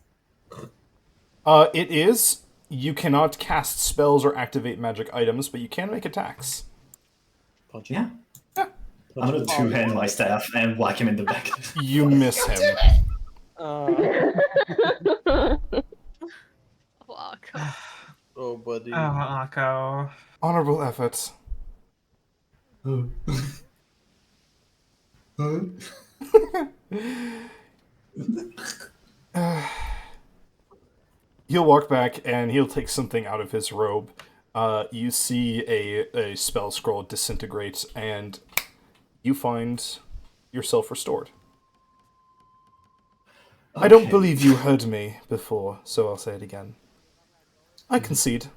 It is. You cannot cast spells or activate magic items, but you can make attacks. Punch Yeah. I'm gonna two-hand my staff and whack him in the back. You miss him. Oh, buddy. Oh, Akko. Honorable efforts. He'll walk back and he'll take something out of his robe. You see a spell scroll disintegrate, and you find yourself restored. Okay. I don't believe you heard me before, so I'll say it again. I concede.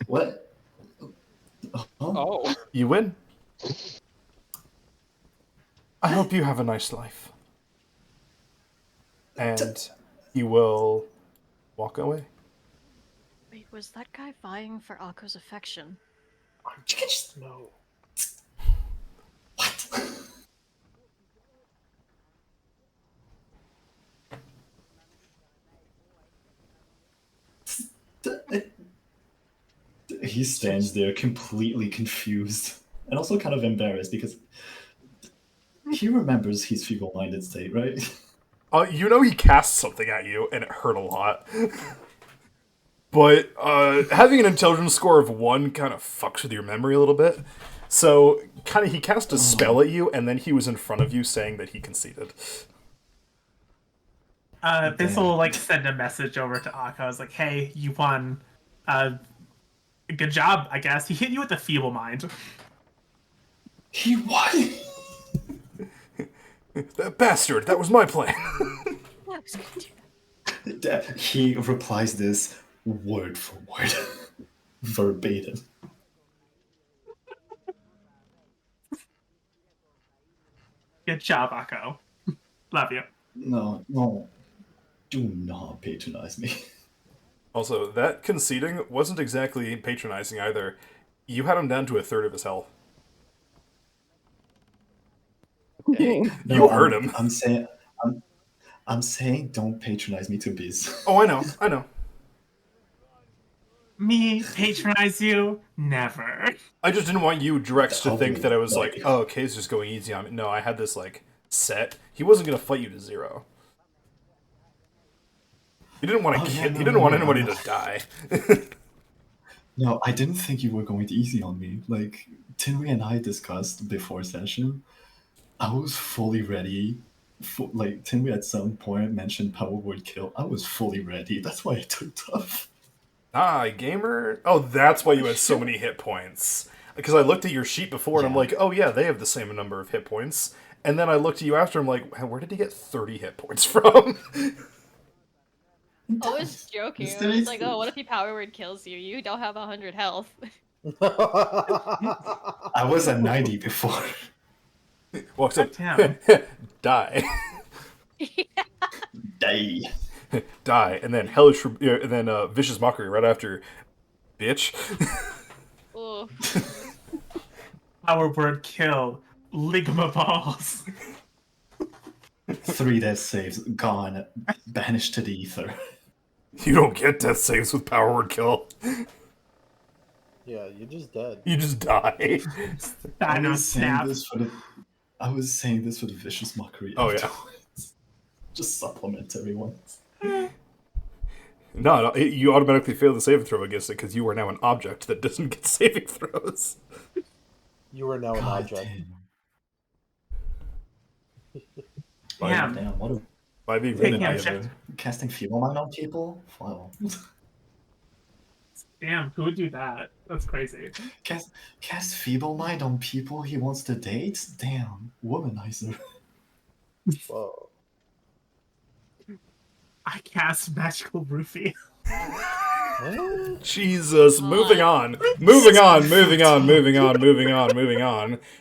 What? Oh. You win. I hope you have a nice life. And he will walk away. Wait, was that guy vying for Akko's affection? No. He stands there completely confused and also kind of embarrassed because he remembers his feeble-minded state, right? You know he cast something at you, and it hurt a lot. But having an intelligence score of 1 kind of fucks with your memory a little bit. So, he cast a spell at you, and then he was in front of you saying that he conceded. This will send a message over to Akko. I was like, "Hey, you won. Good job, I guess." He hit you with the feeble mind. He won. That bastard! That was my plan. He replies this word for word, verbatim. Good job, Akko. Love you. No, do not patronize me. Also, that conceding wasn't exactly patronizing either. You had him down to 1/3 of his health. Okay. You heard him. I'm saying don't patronize me to Biz. Oh, I know. Me patronize you? Never. I just didn't want you, Drex, to think that I was like, oh, Kay's just going easy on me. No, I had this, set. He wasn't going to fight you to 0. He didn't want to he didn't want anybody to die. No, I didn't think you were going easy on me. Tinry and I discussed before session. I was fully ready. Tinry at some point mentioned power word kill. I was fully ready. That's why I took tough. Gamer? Oh, that's why you had so many hit points. Because I looked at your sheet before, and I'm like, oh yeah, they have the same number of hit points. And then I looked at you after, I'm like, where did he get 30 hit points from? I was joking. I was like, oh, what if he power word kills you? You don't have 100 health. I was at 90 before. Walks up, die. Die. Die, and then hellish, and then vicious mockery right after, bitch. Power word kill. Ligma balls. 3 death saves gone, banished to the ether. You don't get death saves with power word kill. Yeah, you're just dead. You just die. I was saying this for the vicious mockery. Oh yeah. Just supplement everyone. No, you automatically fail the saving throw against it because you are now an object that doesn't get saving throws. You are now an object. Damn. What a... By being renegade. Casting feeble mind on people? Wow. Damn, who would do that? That's crazy. Cast feeble mind on people he wants to date? Damn, womanizer. Whoa. I cast magical roofie. Jesus, moving on.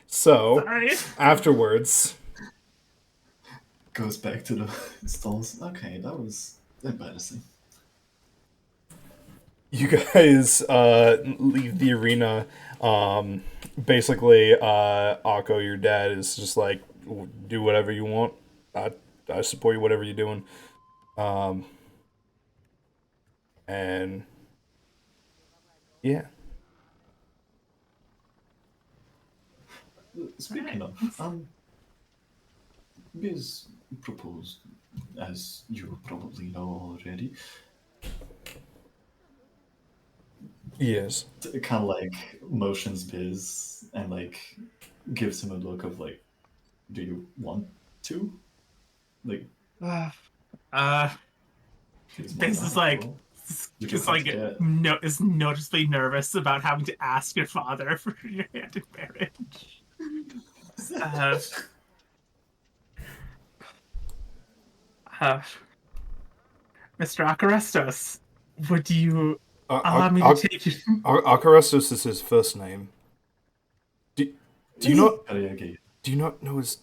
So, Sorry. afterwards... Goes back to the stalls. Okay, that was embarrassing. You guys leave the arena. Basically, Akko, your dad, is just like, do whatever you want. I support you, whatever you're doing. And yeah. Speaking of, Biz proposed, as you probably know already. Yes. Kind of motions Biz and gives him a look of do you want to? Biz is is noticeably nervous about having to ask your father for your hand in marriage. Mr. Akarestos, would you allow me to take you? Akarestos is his first name. Do you not know his?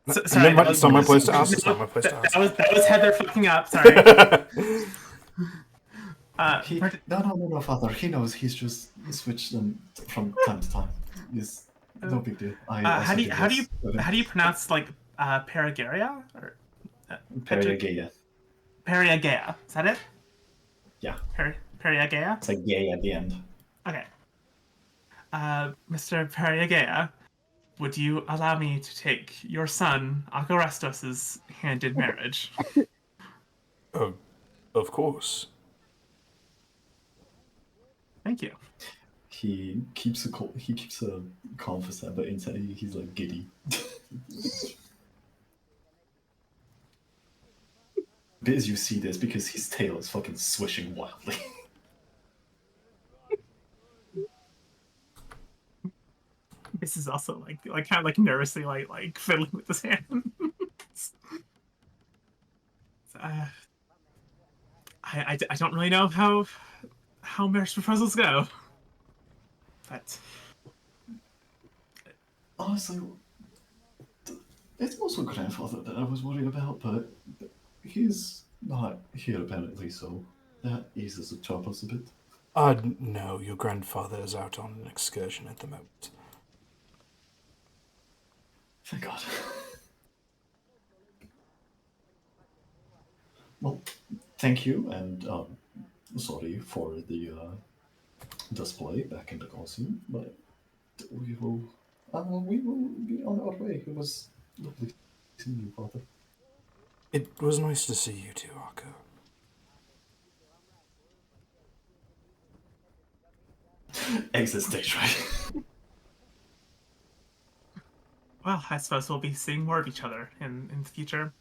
Sorry, it's not my place to ask. That was Heather fucking up. Sorry. No, Father. He knows. He's just switched them from time to time. Yes, no big deal. I how do you also how do do you this. how do you pronounce like Perigaria or Periagea. Periagea? Is that it? Yeah. Periagea? It's like gay at the end. Okay. Mr. Periagea, would you allow me to take your son, Agorestos' hand in marriage? Of course. Thank you. He keeps a calm facade, but inside he's like giddy. Biz, you see this because his tail is fucking swishing wildly. This is also like kind of like nervously like fiddling with his hand. I don't really know how marriage proposals go, but Honestly, it's also grandfather that I was worried about, but he's not here apparently, so that eases the troubles a bit. No, your grandfather is out on an excursion at the moment. Thank God. Well, thank you, and sorry for the display back in the Coliseum, but we will be on our way. It was lovely seeing you, Father. It was nice to see you too, Akko. Exit stage right. well, I suppose we'll be seeing more of each other in the future.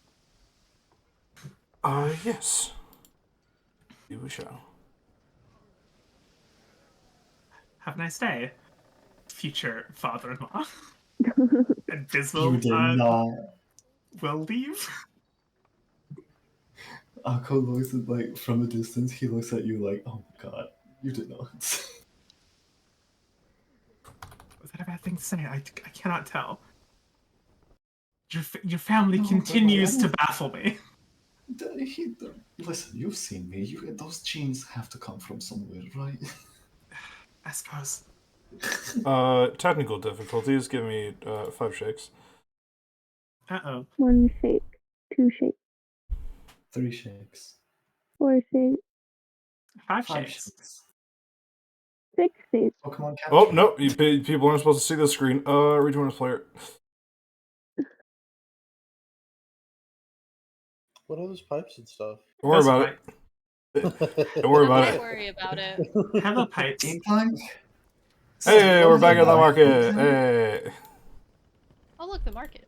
Yes. We shall. Have a nice day, future father-in-law. And Biz You did not. will leave. Akko looks at, like, from a distance, he looks at you like, oh my god, you did not. Was that a bad thing to say? I cannot tell. Your family continues to baffle me. Listen, you've seen me. Those genes have to come from somewhere, right? I suppose. Technical difficulties. Give me 5 shakes. Uh-oh. 1 shake, 2 shake, 3 shakes. 4 shake, 5 shakes. 6 shake. Pokemon capture. Oh no! People aren't supposed to see the screen. Rejoin as player. What are those pipes and stuff? Don't worry about it. Don't worry about Don't it. worry about it. Hello, pipes. Hey, we're back at the market. Hey. Oh look, the market.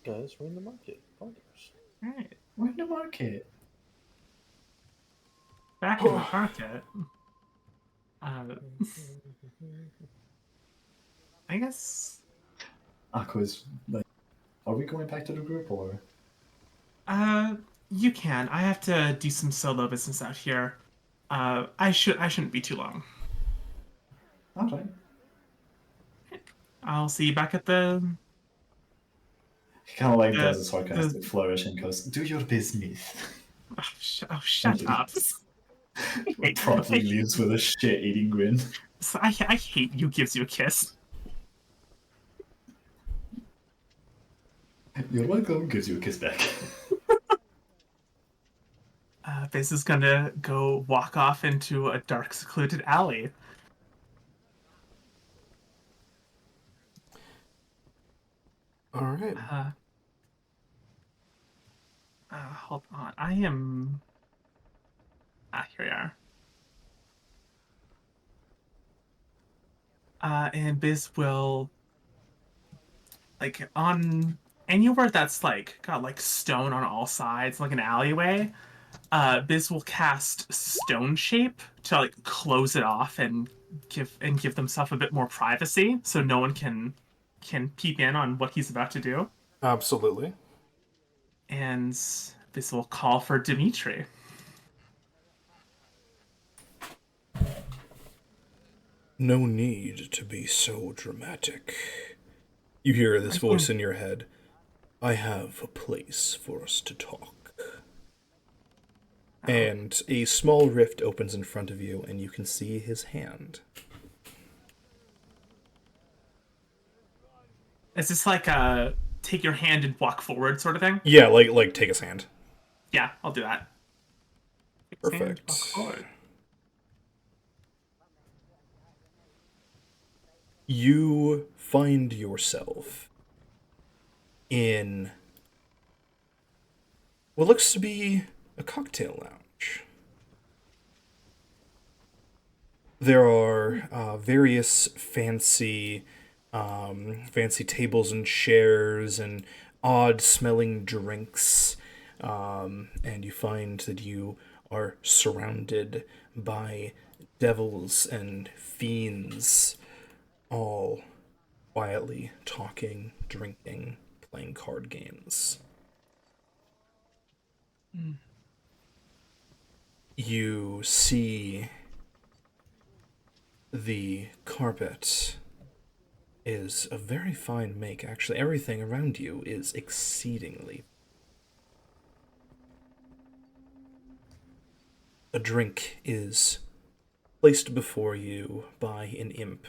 Guys, we're in the market. Bonkers. Alright. We're in the market. Back in the market. I guess. Aqua's like, are we going back to the group or? You can. I have to do some solo business out here. I shouldn't be too long. Alright. I'll see you back at the. He kind of like does a sarcastic flourish and goes, "Do your business." Shut up. Probably leaves with a shit-eating grin. I hate you. Gives you a kiss. You're welcome. Gives you a kiss back. Biz is gonna go walk off into a dark, secluded alley. All right. Hold on. I am. Here we are. And Biz will, like, on anywhere that's like got like stone on all sides, like an alleyway. Biz will cast Stone Shape to like close it off and give themselves a bit more privacy, so no one can peep in on what he's about to do. Absolutely. And this will call for Dimitri. No need to be so dramatic. You hear this voice in your head. I have a place for us to talk. And a small rift opens in front of you, and you can see his hand. Is this like a take your hand and walk forward sort of thing? Yeah, like take his hand. Yeah, I'll do that. Take his hand, Perfect. walk forward. You find yourself in what looks to be a cocktail lounge. There are various fancy tables and chairs and odd-smelling drinks, and you find that you are surrounded by devils and fiends, all quietly talking, drinking, playing card games. You see the carpet is a very fine make. Actually, everything around you is exceedingly. A drink is placed before you by an imp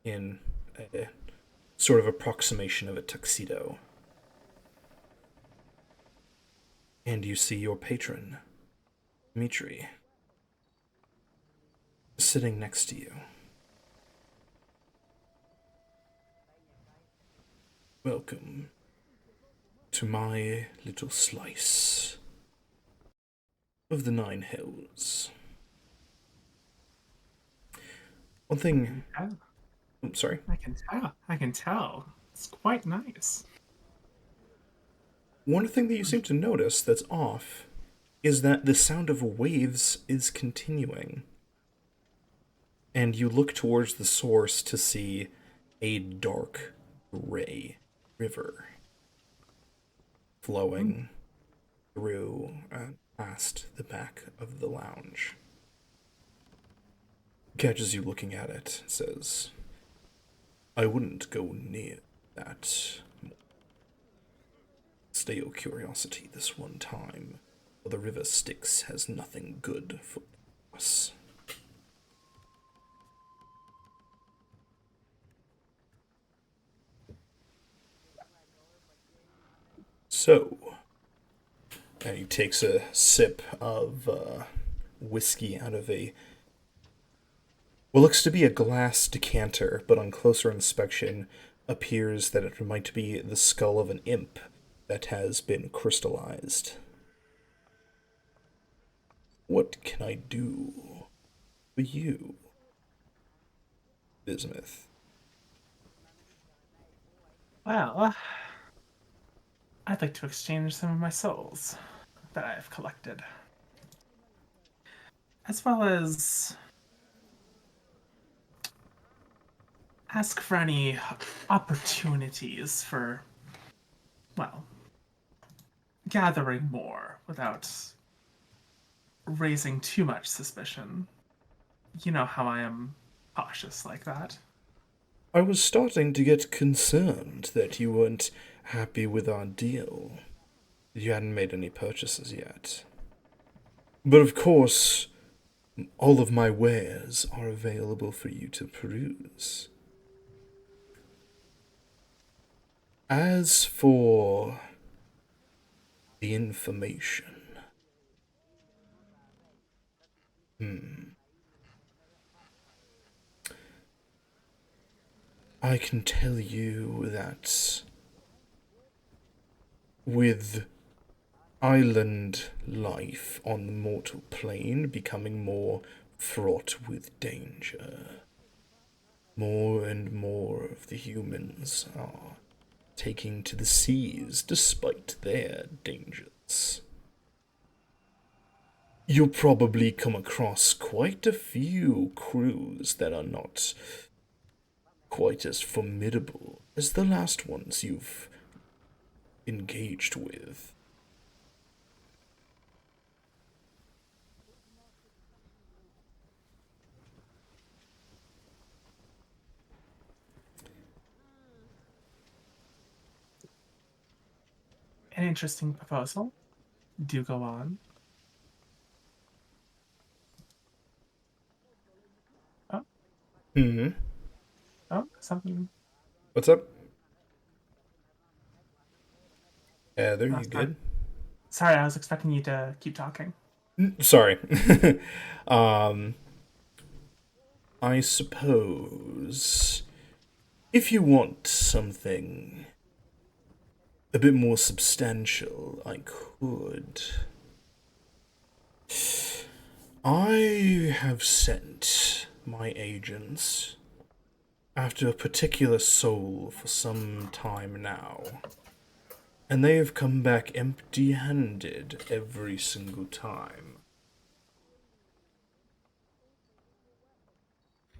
in a sort of approximation of a tuxedo. And you see your patron, Dimitri, sitting next to you. Welcome to my little slice of the Nine Hells. One thing... I'm sorry? I can tell. It's quite nice. One thing that you seem to notice that's off is that the sound of waves is continuing. And you look towards the source to see a dark gray river flowing through and past the back of the lounge. Catches you looking at it, says, I wouldn't go near that. Stay your curiosity this one time, for the river Styx has nothing good for us. So, and he takes a sip of whiskey out of what looks to be a glass decanter, but on closer inspection appears that it might be the skull of an imp that has been crystallized. What can I do for you, Bismuth? Well, I'd like to exchange some of my souls that I have collected. As well as ask for any opportunities for, well, gathering more without raising too much suspicion. You know how I am cautious like that. I was starting to get concerned that you weren't happy with our deal. You hadn't made any purchases yet. But of course, all of my wares are available for you to peruse. As for the information, I can tell you that with island life on the mortal plane becoming more fraught with danger, more and more of the humans are taking to the seas despite their dangers. You'll probably come across quite a few crews that are not quite as formidable as the last ones you've engaged with. An interesting proposal. Do go on. Hmm. Oh, something. What's up? Heather, Oh, you good? sorry, I was expecting you to keep talking. Sorry. um, I suppose if you want something a bit more substantial, I could. I have sent my agents after a particular soul for some time now, and they have come back empty-handed every single time.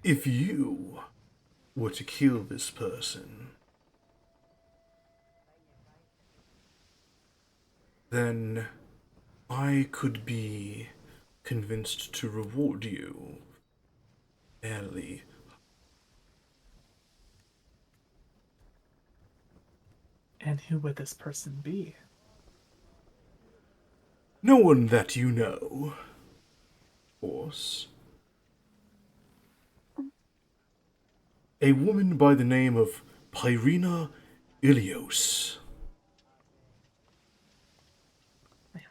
If you were to kill this person, then I could be convinced to reward you fairly. And who would this person be? No one that you know, of course. A woman by the name of Pyrina Ilios.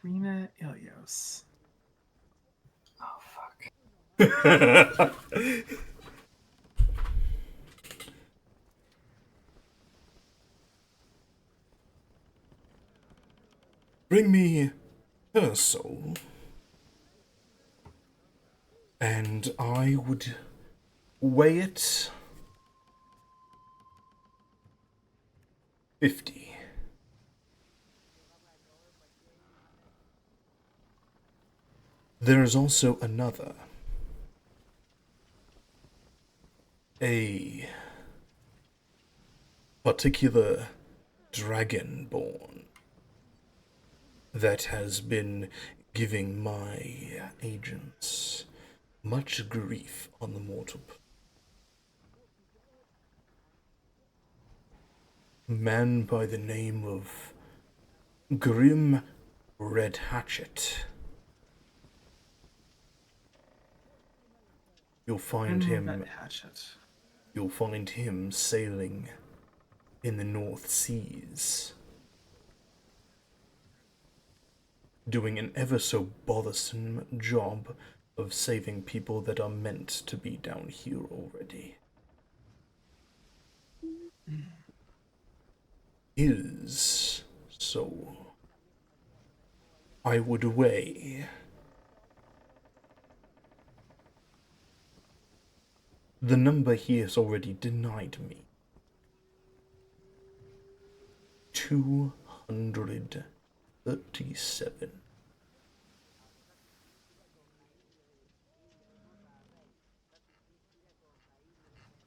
Irina Ilios. Oh, fuck. Bring me her soul, and I would weigh it 50. There is also another. A particular dragonborn that has been giving my agents much grief on the mortal plane. A man by the name of Grim Red Hatchet. You'll find him. You'll find him sailing in the North Seas, doing an ever so bothersome job of saving people that are meant to be down here already. His soul I would weigh. The number he has already denied me. 237.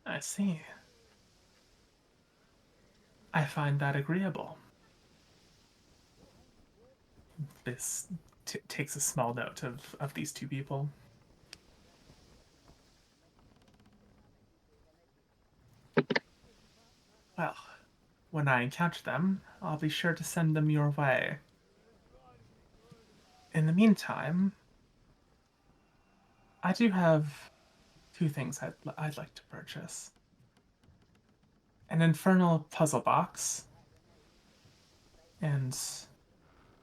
I see. I find that agreeable. This takes a small note of these two people. Well, when I encounter them, I'll be sure to send them your way. In the meantime, I do have two things I'd like to purchase. An infernal puzzle box and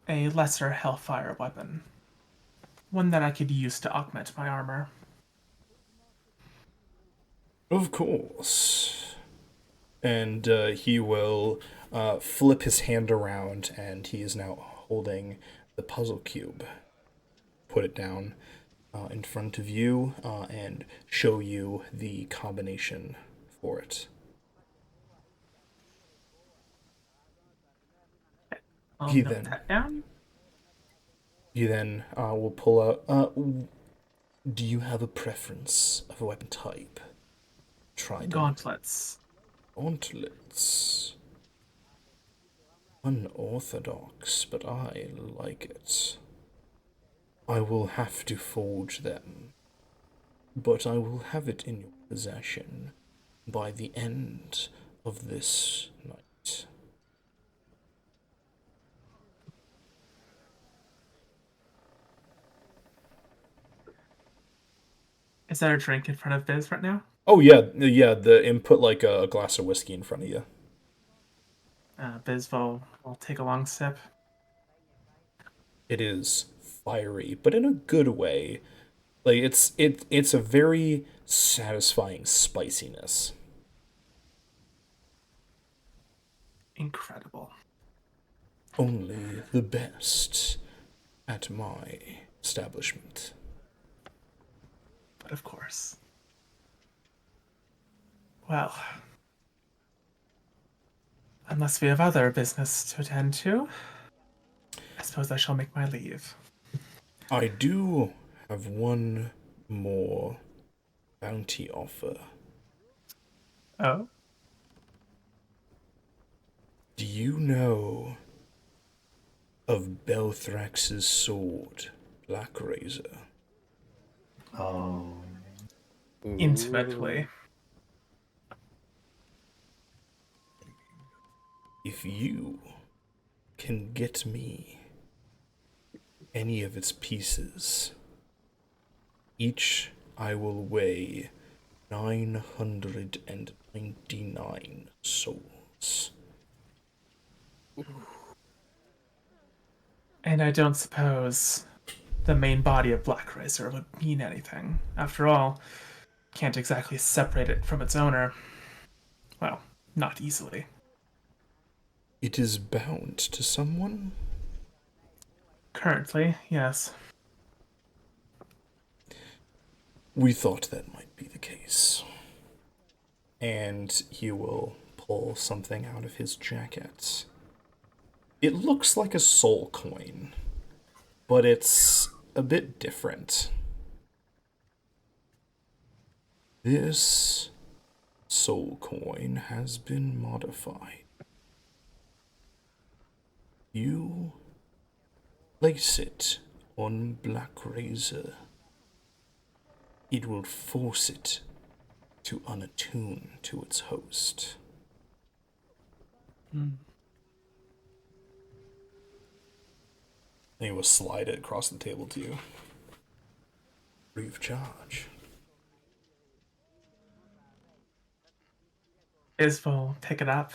a lesser hellfire weapon. One that I could use to augment my armor. Of course. And he will flip his hand around, and he is now holding the puzzle cube. Put it down in front of you and show you the combination for it. I'll He note then, that down. He then will pull out. Do you have a preference of a weapon type? Trident. Gauntlets. Gauntlets. Unorthodox, but I like it. I will have to forge them, but I will have it in your possession by the end of this night. Is there a drink in front of Biz right now? Oh yeah, the input like a glass of whiskey in front of you. Bisval will take a long sip. It is fiery, but in a good way. Like it's a very satisfying spiciness. Incredible. Only the best at my establishment. But of course. Well, unless we have other business to attend to, I suppose I shall make my leave. I do have one more bounty offer. Oh? Do you know of Belthrax's sword, Black Razor? Oh. Intimately. If you can get me any of its pieces, each I will weigh 999 souls. And I don't suppose the main body of Black Razor would mean anything. After all, can't exactly separate it from its owner. Well, not easily. It is bound to someone? Currently, yes. We thought that might be the case. And he will pull something out of his jacket. It looks like a soul coin, but it's a bit different. This soul coin has been modified. You place it on Black Razor. It will force it to unattune to its host. Hmm. And he will slide it across the table to you. Free of charge. Isval pick it up,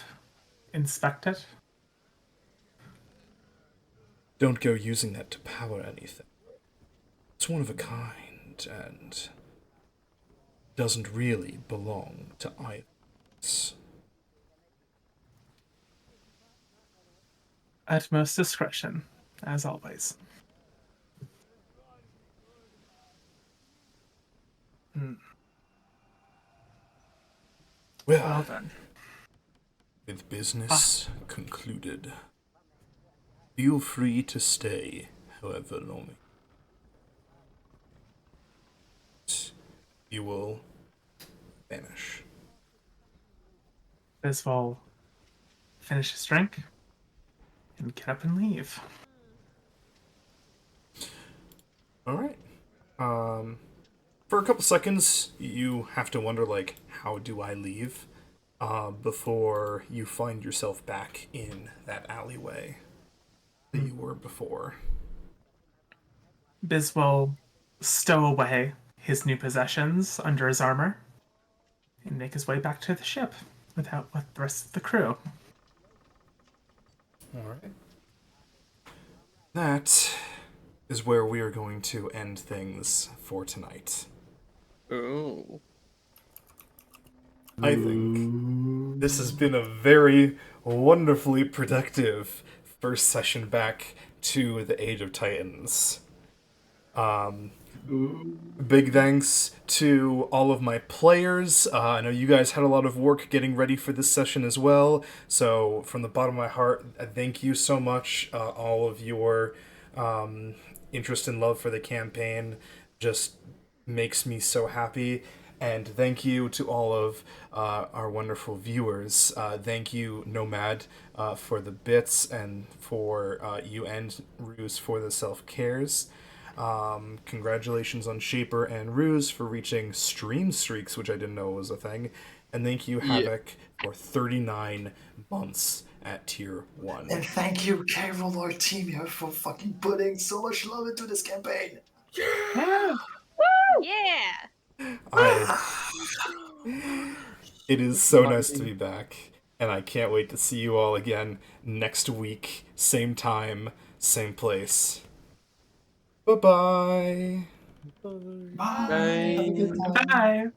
inspect it. Don't go using that to power anything. It's one of a kind and doesn't really belong to either. Utmost discretion, as always. Hmm. Well then. With business concluded, feel free to stay however long. You will vanish. Isval finish his drink and get up and leave. Alright. For a couple seconds, you have to wonder, like, how do I leave? Before you find yourself back in that alleyway that you were before. Biz will stow away his new possessions under his armor and make his way back to the ship with the rest of the crew. Alright. That is where we are going to end things for tonight. Oh. I think this has been a very wonderfully productive first session back to the Age of Titans. Big thanks to all of my players. I know you guys had a lot of work getting ready for this session as well. So from the bottom of my heart, thank you so much. All of your interest and love for the campaign just makes me so happy. And thank you to all of our wonderful viewers. Thank you, Nomad, for the bits, and for you and Ruse for the self-cares. Congratulations on Shaper and Ruse for reaching stream streaks, which I didn't know was a thing. And thank you, Havoc, for 39 months at Tier 1. And thank you, Carol Artemia, for fucking putting so much love into this campaign. Yeah! I It is so nice to be back, and I can't wait to see you all again next week, same time, same place. Bye-bye. Bye. Bye.